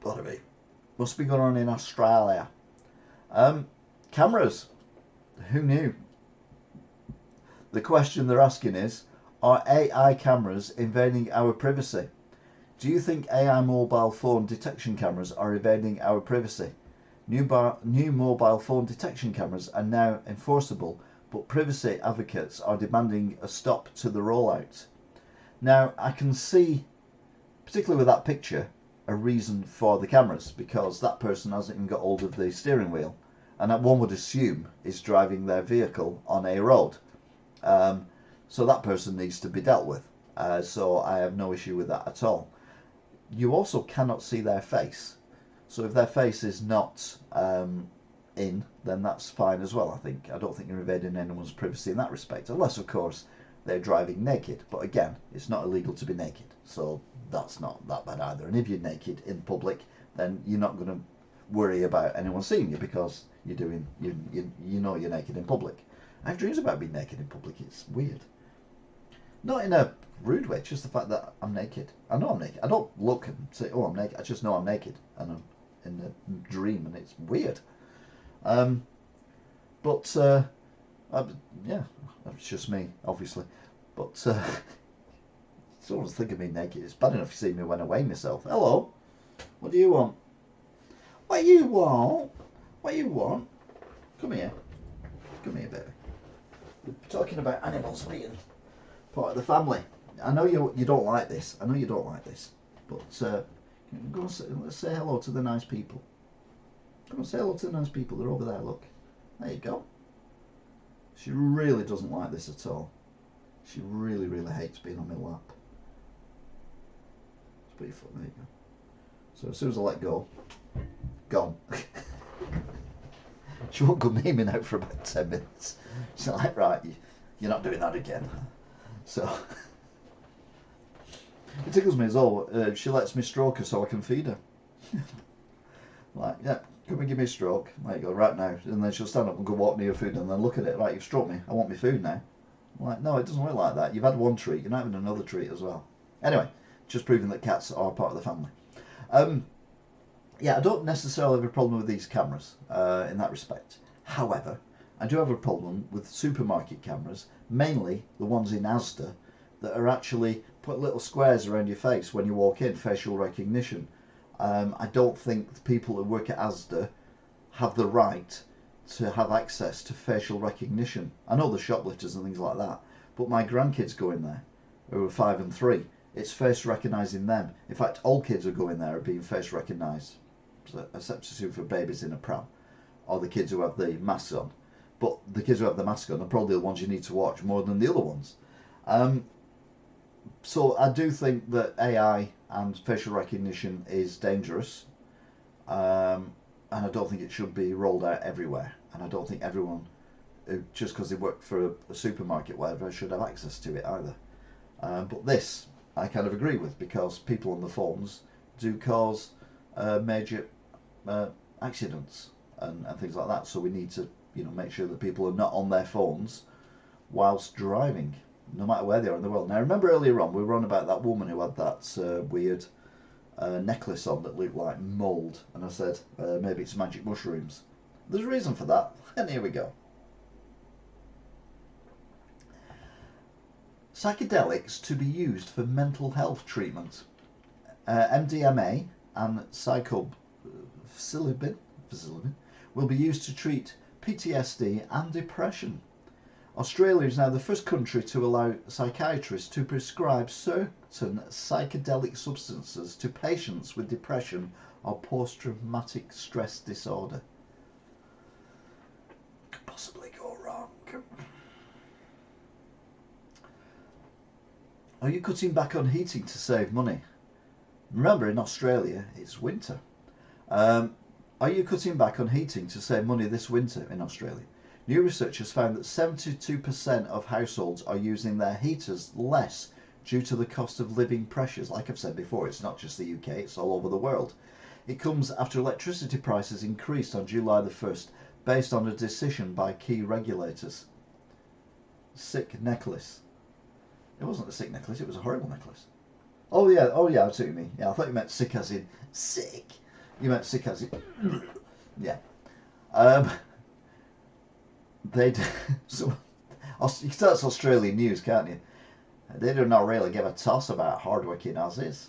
Gotta be. Must be going on in Australia. Cameras. Who knew? The question they're asking is, are AI cameras invading our privacy? Do you think AI mobile phone detection cameras are invading our privacy? New mobile phone detection cameras are now enforceable, but privacy advocates are demanding a stop to the rollout. Now, I can see, particularly with that picture, a reason for the cameras, because that person hasn't even got hold of the steering wheel, and that one would assume is driving their vehicle on a road. So that person needs to be dealt with. So I have no issue with that at all. You also cannot see their face. So if their face is not in, then that's fine as well, I think. I don't think you're invading anyone's privacy in that respect, unless, of course, they're driving naked. But again, it's not illegal to be naked, so that's not that bad either. And if you're naked in public, then you're not going to worry about anyone seeing you, because you're doing, you know you're naked in public. I have dreams about being naked in public. It's weird. Not in a rude way, just the fact that I'm naked. I know I'm naked. I don't look and say, oh, I'm naked. I just know I'm naked. And I'm in a dream, and it's weird. Yeah, that's just me, obviously. But someone's thinking of me naked. It's bad enough you see me when I weigh myself. Hello. What do you want? What you want? What you want? Come here. Come here, baby. We're talking about animals being part of the family. I know you don't like this. I know you don't like this. But go and let's say hello to the nice people. Come and say hello to the nice people. They're over there, look. There you go. She really doesn't like this at all. She really, really hates being on my lap. Just put your foot, there you go. So as soon as I let go, gone. She won't go near me now for about 10 minutes. She's like, right, you're not doing that again. So, it tickles me as well. She lets me stroke her so I can feed her. Like, yeah, come and give me a stroke. There you go, right now. And then she'll stand up and go walk near her food and then look at it. Right, you've stroked me. I want my food now. I'm like, no, it doesn't work like that. You've had one treat. You're not having another treat as well. Anyway, just proving that cats are part of the family. Yeah, I don't necessarily have a problem with these cameras in that respect. However, I do have a problem with supermarket cameras, mainly the ones in Asda, that are actually put little squares around your face when you walk in, facial recognition. I don't think the people who work at Asda have the right to have access to facial recognition. I know the shoplifters and things like that, but my grandkids go in there, who are 5 and 3. It's face recognising them. In fact, all kids who go in there are being face recognised, except for babies in a pram, or the kids who have the masks on. But the kids who have the mask on are probably the ones you need to watch more than the other ones. So I do think that AI and facial recognition is dangerous. and I don't think it should be rolled out everywhere. And I don't think everyone, just because they work for a supermarket, whatever, should have access to it either. But this, I kind of agree with, because people on the phones do cause major accidents and things like that. So we need to, make sure that people are not on their phones whilst driving, no matter where they are in the world. Now, I remember earlier on we were on about that woman who had that weird necklace on that looked like mould, and I said maybe it's magic mushrooms. There's a reason for that, and here we go. Psychedelics to be used for mental health treatment. MDMA and psilocybin will be used to treat PTSD and depression. Australia is now the first country to allow psychiatrists to prescribe certain psychedelic substances to patients with depression or post-traumatic stress disorder. Could possibly go wrong. Are you cutting back on heating to save money? Remember, in Australia, it's winter. Are you cutting back on heating to save money this winter in Australia? New research has found that 72% of households are using their heaters less due to the cost of living pressures. Like I've said before, it's not just the UK, it's all over the world. It comes after electricity prices increased on July the 1st based on a decision by key regulators. Sick necklace. It wasn't a sick necklace, it was a horrible necklace. Oh yeah, I see what you mean. Yeah, I thought you meant sick as in sick. You meant sick as in yeah. So that's Australian news, can't you? They do not really give a toss about hardworking Aussies.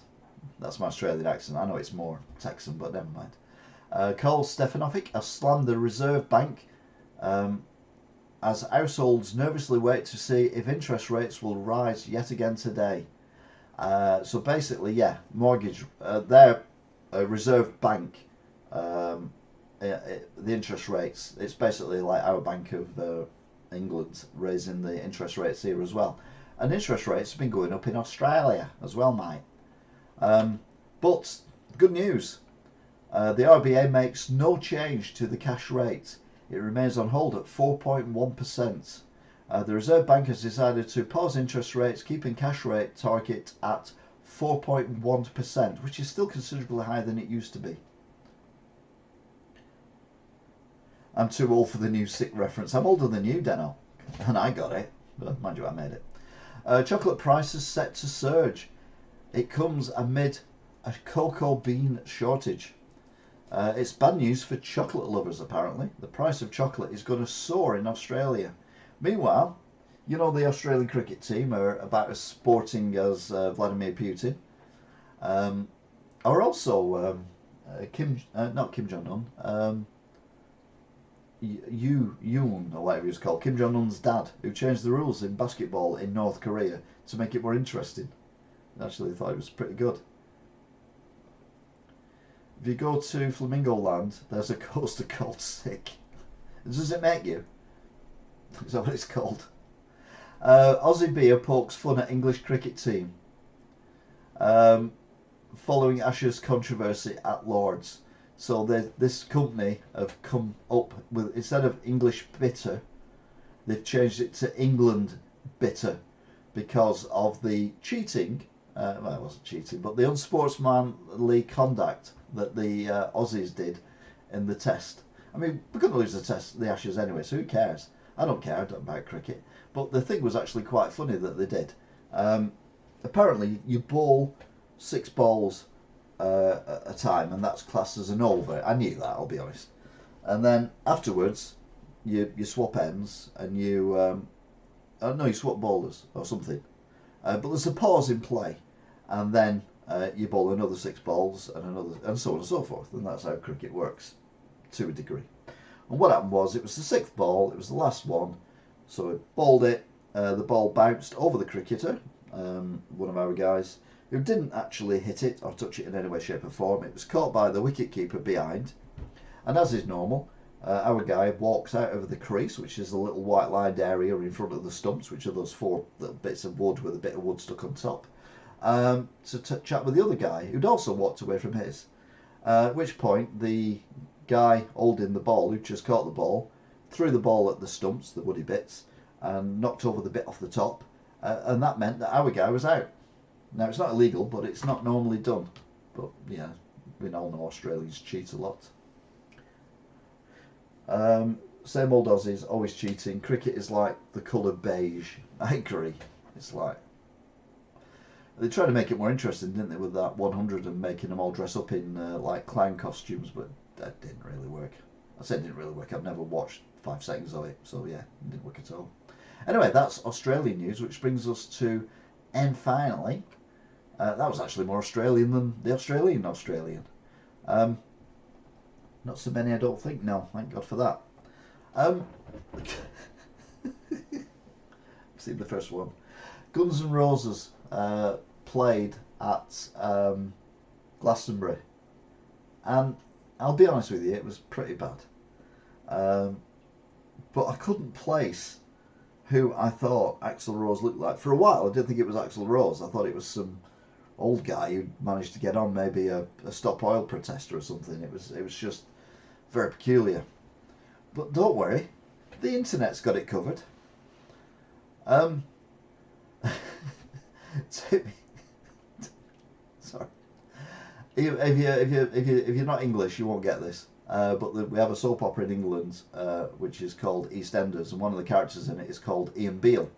That's my Australian accent. I know it's more Texan, but never mind. Cole Stefanovic has slammed the Reserve Bank as households nervously wait to see if interest rates will rise yet again today. So basically, yeah, mortgage, their Reserve Bank, the interest rates, it's basically like our Bank of England raising the interest rates here as well. And interest rates have been going up in Australia as well, mate. But good news, the RBA makes no change to the cash rate. It remains on hold at 4.1%. The Reserve Bank has decided to pause interest rates, keeping cash rate target at 4.1%, which is still considerably higher than it used to be. I'm too old for the new sick reference. I'm older than you, Deno, and I got it. But mind you, I made it. Chocolate prices set to surge. It comes amid a cocoa bean shortage. It's bad news for chocolate lovers, apparently. The price of chocolate is going to soar in Australia. Meanwhile, the Australian cricket team are about as sporting as Vladimir Putin. Are also not Kim Jong-un, Yoon, or whatever he was called, Kim Jong-un's dad, who changed the rules in basketball in North Korea to make it more interesting. I actually thought it was pretty good. If you go to Flamingo Land, there's a coaster called Sick. Does it make you? Is that what it's called? Aussie Beer pokes fun at English cricket team following Ashes controversy at Lords. So this company have come up with, instead of English bitter, they've changed it to England bitter because of the cheating. Well, it wasn't cheating, but the unsportsmanly conduct that the Aussies did in the test. I mean, we're going to lose the Ashes anyway, so who cares? I don't care about cricket. But the thing was actually quite funny that they did. Apparently, you bowl 6 balls a time, and that's classed as an over. I knew that, I'll be honest. And then afterwards, you swap ends, and you swap bowlers or something. But there's a pause in play, and then you bowl another 6 balls and so on and so forth. And that's how cricket works, to a degree. And what happened was, it was the 6th ball, it was the last one, so it bowled it, the ball bounced over the cricketer, one of our guys, who didn't actually hit it or touch it in any way, shape or form. It was caught by the wicket-keeper behind, and as is normal, our guy walks out of the crease, which is the little white lined area in front of the stumps, which are those 4 little bits of wood with a bit of wood stuck on top, to chat with the other guy, who'd also walked away from his. At which point the guy holding the ball, who just caught the ball, threw the ball at the stumps, the woody bits, and knocked over the bit off the top, and that meant that our guy was out. Now, it's not illegal, but it's not normally done. But yeah, we all know Australians cheat a lot. Same old Aussies, always cheating. Cricket is like the colour beige. I agree. It's like, they tried to make it more interesting, didn't they, with that 100 and making them all dress up in like clown costumes, but that didn't really work. I said it didn't really work. I've never watched 5 seconds of it, so yeah, it didn't work at all. Anyway, that's Australian news, which brings us to, and finally, that was actually more Australian than the Australian. Not so many, I don't think. No, thank God for that. See the first one. Guns N' Roses played at Glastonbury, and I'll be honest with you, it was pretty bad. But I couldn't place who I thought Axl Rose looked like. For a while, I didn't think it was Axl Rose. I thought it was some old guy who managed to get on, maybe a stop oil protester or something. It was just very peculiar. But don't worry, the internet's got it covered. Sorry. If you're not English, you won't get this. But we have a soap opera in England which is called EastEnders, and one of the characters in it is called Ian Beale.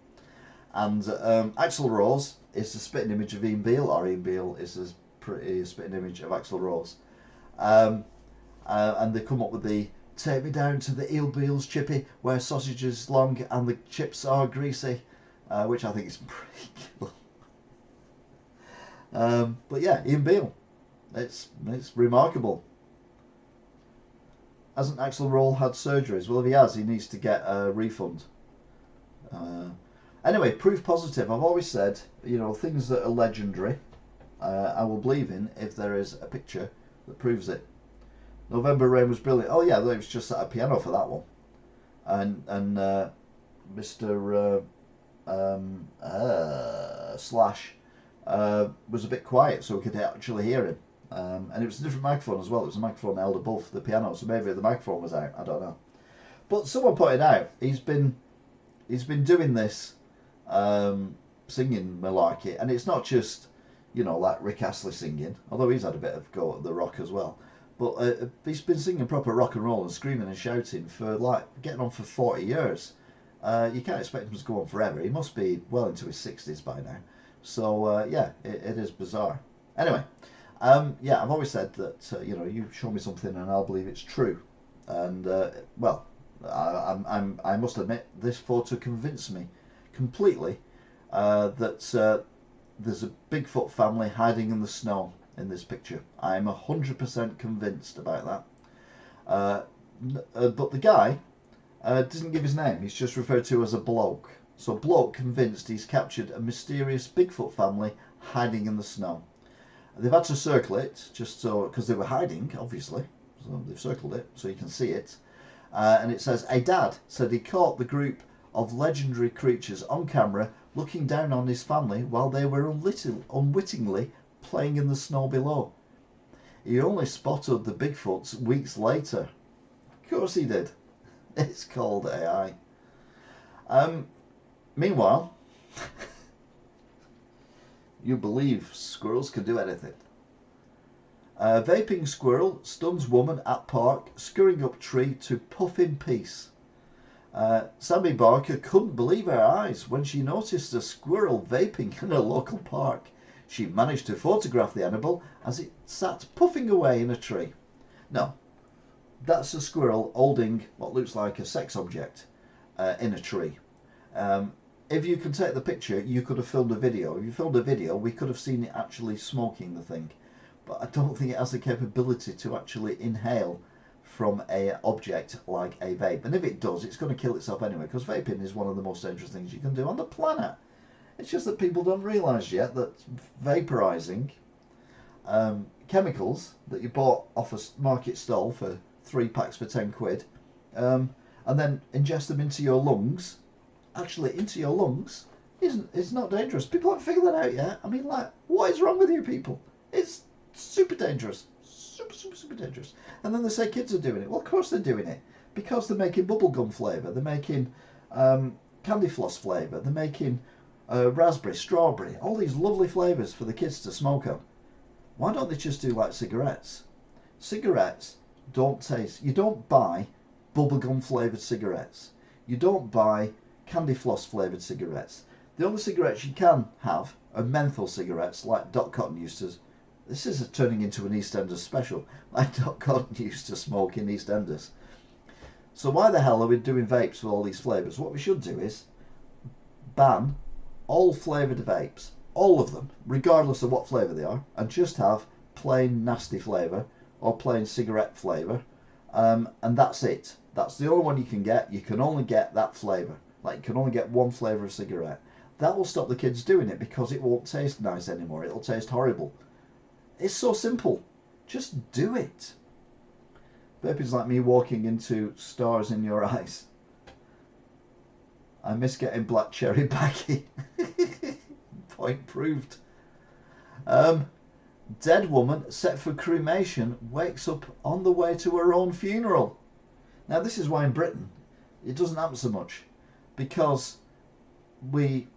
And Axl Rose is the spitting image of Ian Beale, or Ian Beale is a pretty spitting image of Axl Rose. And they come up with the "Take me down to the Eel Beale's chippy, where sausage is long and the chips are greasy," which I think is pretty cool. But yeah, Ian Beale, it's remarkable. Hasn't Axl Rose had surgeries? Well, if he has, he needs to get a refund. Anyway, proof positive. I've always said, things that are legendary, I will believe in if there is a picture that proves it. November Rain was brilliant. Oh yeah, it was just at a piano for that one. And Mr. Slash was a bit quiet, so we could actually hear him. And it was a different microphone as well. It was a microphone held above the piano, so maybe the microphone was out. I don't know. But someone pointed out he's been doing this singing malarkey, and it's not just like Rick Astley singing, although he's had a bit of go at the rock as well. But he's been singing proper rock and roll and screaming and shouting for getting on for 40 years. You can't expect him to go on forever. He must be well into his 60s by now. So yeah, it is bizarre. Anyway, yeah, I've always said that you show me something and I'll believe it's true. And well, I must admit this photo convinced me completely that there's a Bigfoot family hiding in the snow in this picture. I'm 100% convinced about that. But the guy doesn't give his name. He's just referred to as a bloke. So bloke convinced he's captured a mysterious Bigfoot family hiding in the snow. They've had to circle it just so, because they were hiding, obviously. So they've circled it so you can see it. And it says, a dad said he caught the group of legendary creatures on camera looking down on his family while they were unwittingly playing in the snow below. He only spotted the Bigfoots weeks later. Of course he did. It's called AI. Meanwhile, you believe squirrels can do anything. Vaping squirrel stuns woman at park, scurrying up tree to puff in peace. Sammy Barker couldn't believe her eyes when she noticed a squirrel vaping in a local park. She managed to photograph the animal as it sat puffing away in a tree. No, that's a squirrel holding what looks like a sex object in a tree. If you can take the picture, you could have filmed a video. If you filmed a video, we could have seen it actually smoking the thing. But I don't think it has the capability to actually inhale from an object like a vape. And if it does, it's going to kill itself anyway, because vaping is one of the most dangerous things you can do on the planet. It's just that people don't realise yet that vaporising chemicals that you bought off a market stall for 3 packs for 10 quid, and then ingest them into your lungs, is not dangerous. People haven't figured that out yet. I mean, like, what is wrong with you people? It's super dangerous. Super super dangerous. And then they say kids are doing it. Well, of course they're doing it because they're making bubblegum flavour. They're making candy floss flavour. They're making raspberry, strawberry, all these lovely flavours for the kids to smoke on. Why don't they just do like cigarettes? Cigarettes don't taste. You don't buy bubblegum flavoured cigarettes. You don't buy candy floss flavoured cigarettes. The only cigarettes you can have are menthol cigarettes, like Doc Cotton used to. This is turning into an EastEnders special, like Doc Cotton used to smoke in EastEnders. So why the hell are we doing vapes with all these flavours? What we should do is ban all flavoured vapes, all of them, regardless of what flavour they are, and just have plain nasty flavour or plain cigarette flavour, and that's it. That's the only one you can get. You can only get that flavour. Like, you can only get one flavour of cigarette. That will stop the kids doing it because it won't taste nice anymore. It'll taste horrible. It's so simple. Just do it. Vaping's like me walking into stars in your eyes. I miss getting black cherry baggy. Point proved. Dead woman set for cremation wakes up on the way to her own funeral. Now this is why in Britain it doesn't happen so much, because we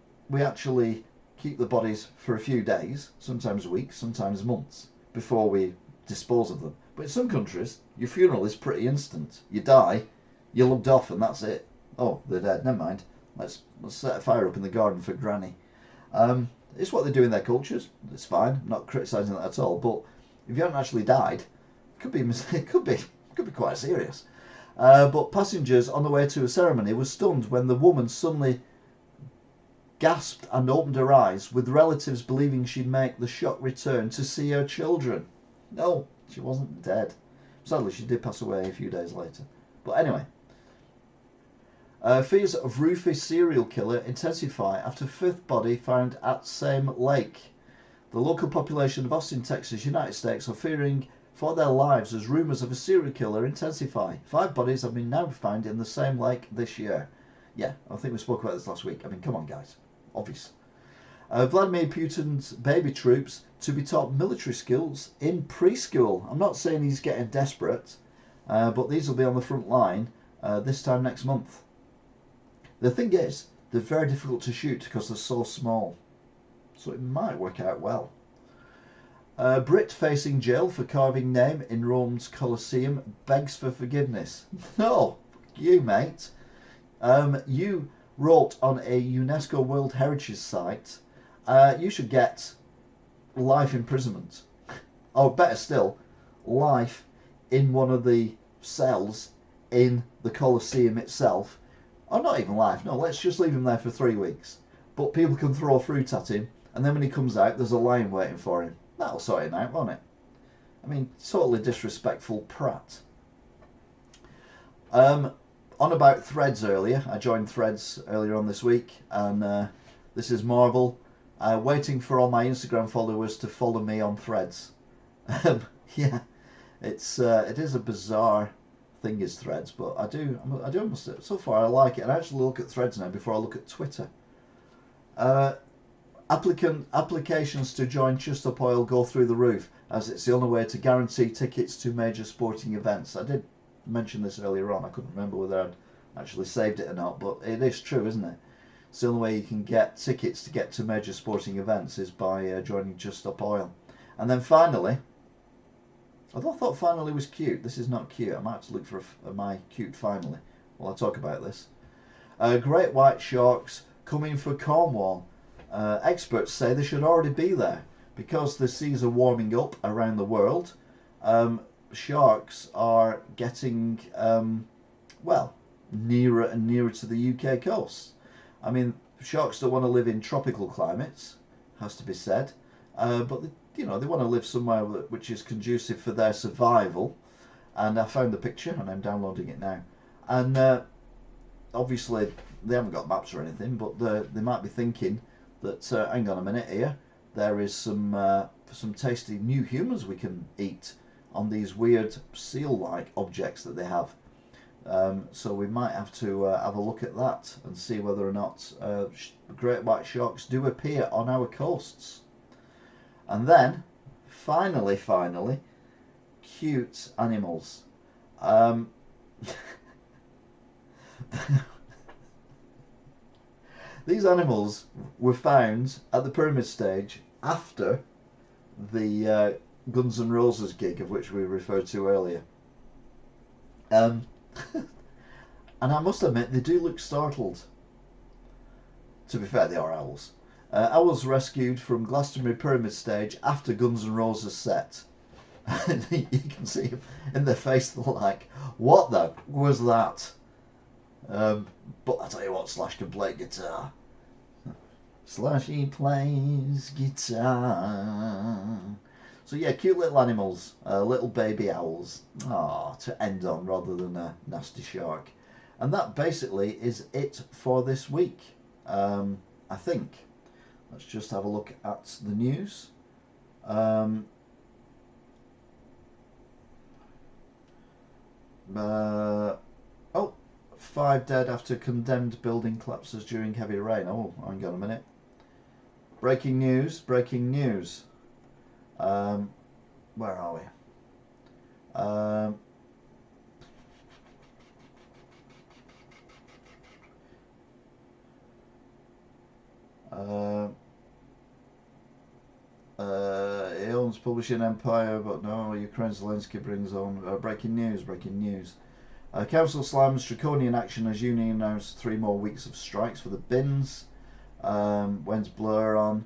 actually keep the bodies for a few days, sometimes weeks, sometimes months, before we dispose of them. But in some countries, your funeral is pretty instant. You die, you're lugged off, and that's it. Oh, they're dead. Never mind. Let's set a fire up in the garden for Granny. It's what they do in their cultures. It's fine. I'm not criticising that at all. But if you haven't actually died, it could be quite serious. But passengers on the way to a ceremony were stunned when the woman suddenly gasped and opened her eyes, with relatives believing she'd make the shocked return to see her children. No, she wasn't dead. Sadly, she did pass away a few days later. But anyway, fears of Rufus serial killer intensify after fifth body found at same lake. The local population of Austin, Texas, United States, are fearing for their lives as rumours of a serial killer intensify. 5 bodies have been now found in the same lake this year. Yeah, I think we spoke about this last week. I mean, come on, guys. Obvious. Vladimir Putin's baby troops to be taught military skills in preschool. I'm not saying he's getting desperate, but these will be on the front line this time next month. The thing is, they're very difficult to shoot because they're so small. So it might work out well. Brit facing jail for carving name in Rome's Colosseum begs for forgiveness. No, you mate. You wrote on a UNESCO World Heritage site, you should get life imprisonment. Or better still, life in one of the cells in the Colosseum itself. Or not even life, no, let's just leave him there for 3 weeks. But people can throw fruit at him, and then when he comes out, there's a lion waiting for him. That'll sort him out, won't it? I mean, totally disrespectful prat. On about Threads earlier, I joined Threads earlier on this week, and this is Marvel, waiting for all my Instagram followers to follow me on Threads. Yeah, it is a bizarre thing, is Threads, but I do almost, so far I like it. I actually look at Threads now before I look at Twitter. Applications to join Just Up Oil go through the roof, as it's the only way to guarantee tickets to major sporting events. I did mention this earlier on. I couldn't remember whether I'd actually saved it or not, but it is true, isn't it? It's the only way you can get tickets to get to major sporting events is by joining Just Stop Oil. And then finally, although I thought finally was cute, this is not cute. I might have to look for my cute finally while I talk about this. Great white sharks coming for Cornwall. Experts say they should already be there because the seas are warming up around the world. Sharks are getting, well, nearer and nearer to the UK coast. I mean, sharks don't want to live in tropical climates, has to be said, but they want to live somewhere which is conducive for their survival. And I found the picture and I'm downloading it now. And obviously they haven't got maps or anything, but they might be thinking that hang on a minute here, there is some tasty new humans we can eat on these weird seal-like objects that they have. So we might have to have a look at that and see whether or not great white sharks do appear on our coasts. And then, finally, cute animals. Um, these animals were found at the pyramid stage after the Guns N' Roses gig, of which we referred to earlier. And I must admit, they do look startled. To be fair, they are owls. Owls rescued from Glastonbury Pyramid stage after Guns N' Roses set. You can see them in their face, they're like, what the was that? But I tell you what, Slash can play guitar. Slashy plays guitar. So yeah, cute little animals, little baby owls. To end on rather than a nasty shark. And that basically is it for this week. I think. Let's just have a look at the news. Oh, 5 dead after condemned building collapses during heavy rain. Oh, hang on a minute. Breaking news, breaking news. Where are we? He owns publishing empire, but no, Ukraine Zelensky brings on breaking news, breaking news. Council slams draconian action as union announced 3 more weeks of strikes for the bins. When's Blur on?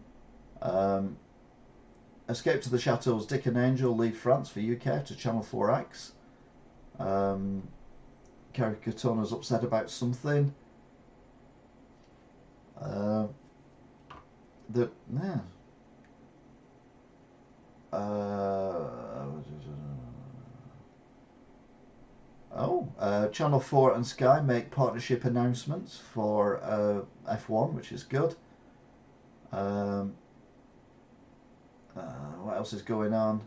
Escape to the Chateaus. Dick and Angel leave France for UK to Channel 4 Acts. Kerry Katona's upset about something. Channel 4 and Sky make partnership announcements for F1, which is good. What else is going on?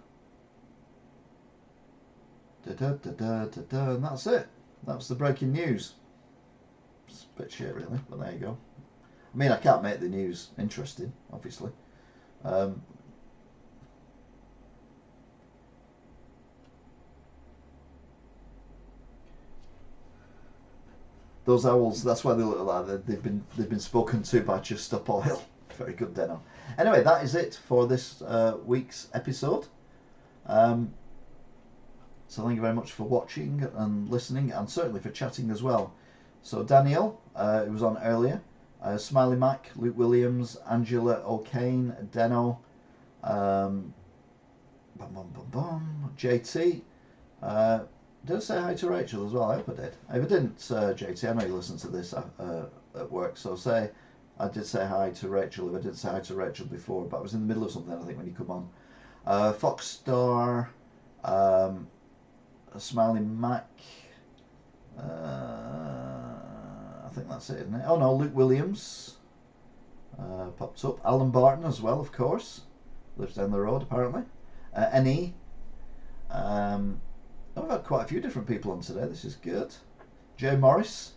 And that's it. That's the breaking news. It's a bit shit, really, but there you go. I mean, I can't make the news interesting, obviously. Those owls, that's why they look like that. They've been spoken to by Just Stop Oil. Very good, Deno. Anyway, that is it for this week's episode. So thank you very much for watching and listening, and certainly for chatting as well. So Daniel, who was on earlier, Smiley Mac, Luke Williams, Angela O'Kane, Deno, JT. Did I say hi to Rachel as well? I hope I did. If I didn't, JT, I know you listen to this at work, so say I did say hi to Rachel. If I did say hi to Rachel before, but I was in the middle of something, I think, when you come on. Foxstar, Smiley Mac, I think that's it, isn't it? Oh no, Luke Williams popped up. Alan Barton as well, of course. Lives down the road, apparently. NE. I've had quite a few different people on today. This is good. Jay Morris,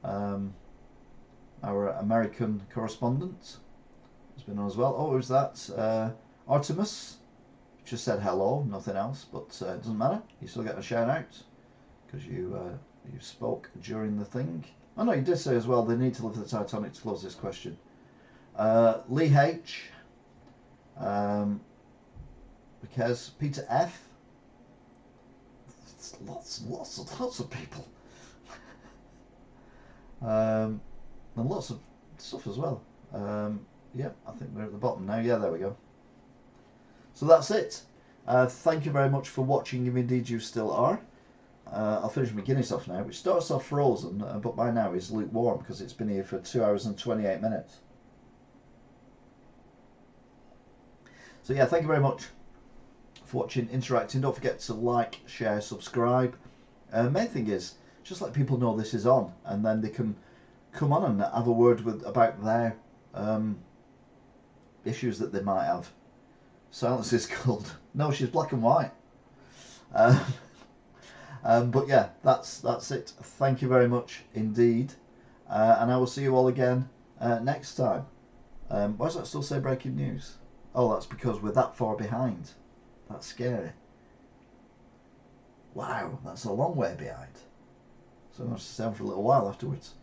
our American correspondent, has been on as well. Oh, who's that? Artemis. Just said hello, nothing else, but it doesn't matter. You still get a shout out because you spoke during the thing. Oh no, you did say as well they need to live the Titanic to close this question. Lee H. Because Peter F. It's lots of people. And lots of stuff as well. Yeah, I think we're at the bottom now. Yeah, there we go. So that's it. Thank you very much for watching, if indeed you still are. I'll finish my Guinness off now, which starts off frozen, but by now is lukewarm because it's been here for 2 hours and 28 minutes. So yeah, thank you very much for watching, interacting. Don't forget to like, share, subscribe. Main thing is, just let people know this is on, and then they can come on and have a word about their issues that they might have. Silence is gold. No, she's black and white. But yeah, that's it. Thank you very much indeed, and I will see you all again next time. Why does that still say breaking news? Oh, that's because we're that far behind. That's scary. Wow, that's a long way behind. So I'm going to stay on for a little while afterwards.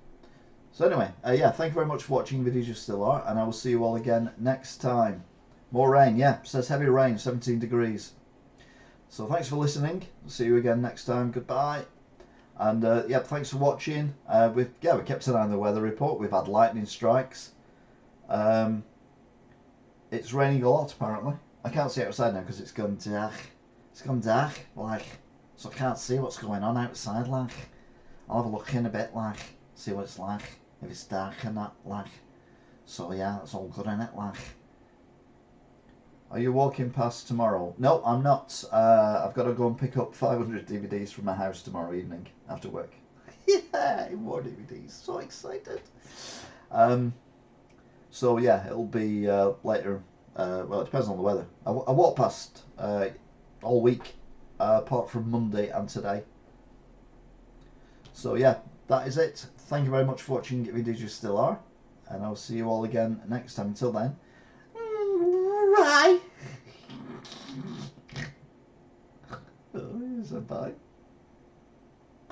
So anyway, yeah, thank you very much for watching. Videos you still are, and I will see you all again next time. More rain, yeah, says heavy rain, 17 degrees. So thanks for listening. See you again next time. Goodbye. And yeah, thanks for watching. We kept an eye on the weather report. We've had lightning strikes. It's raining a lot apparently. I can't see outside now because it's gone dark. It's gone dark, like, so I can't see what's going on outside. Like, I'll have a look in a bit, like, see what it's like if it's dark and that, like. So yeah, that's all good in it, like. Are you walking past tomorrow? No, I'm not. I've got to go and pick up 500 DVDs from my house tomorrow evening after work. Yeah, more DVDs. So excited. So yeah, it'll be later. Well, it depends on the weather. I walk past all week, apart from Monday and today. So yeah, that is it. Thank you very much for watching. If you still are, and I'll see you all again next time. Until then. Bye. Oh, here's a bye.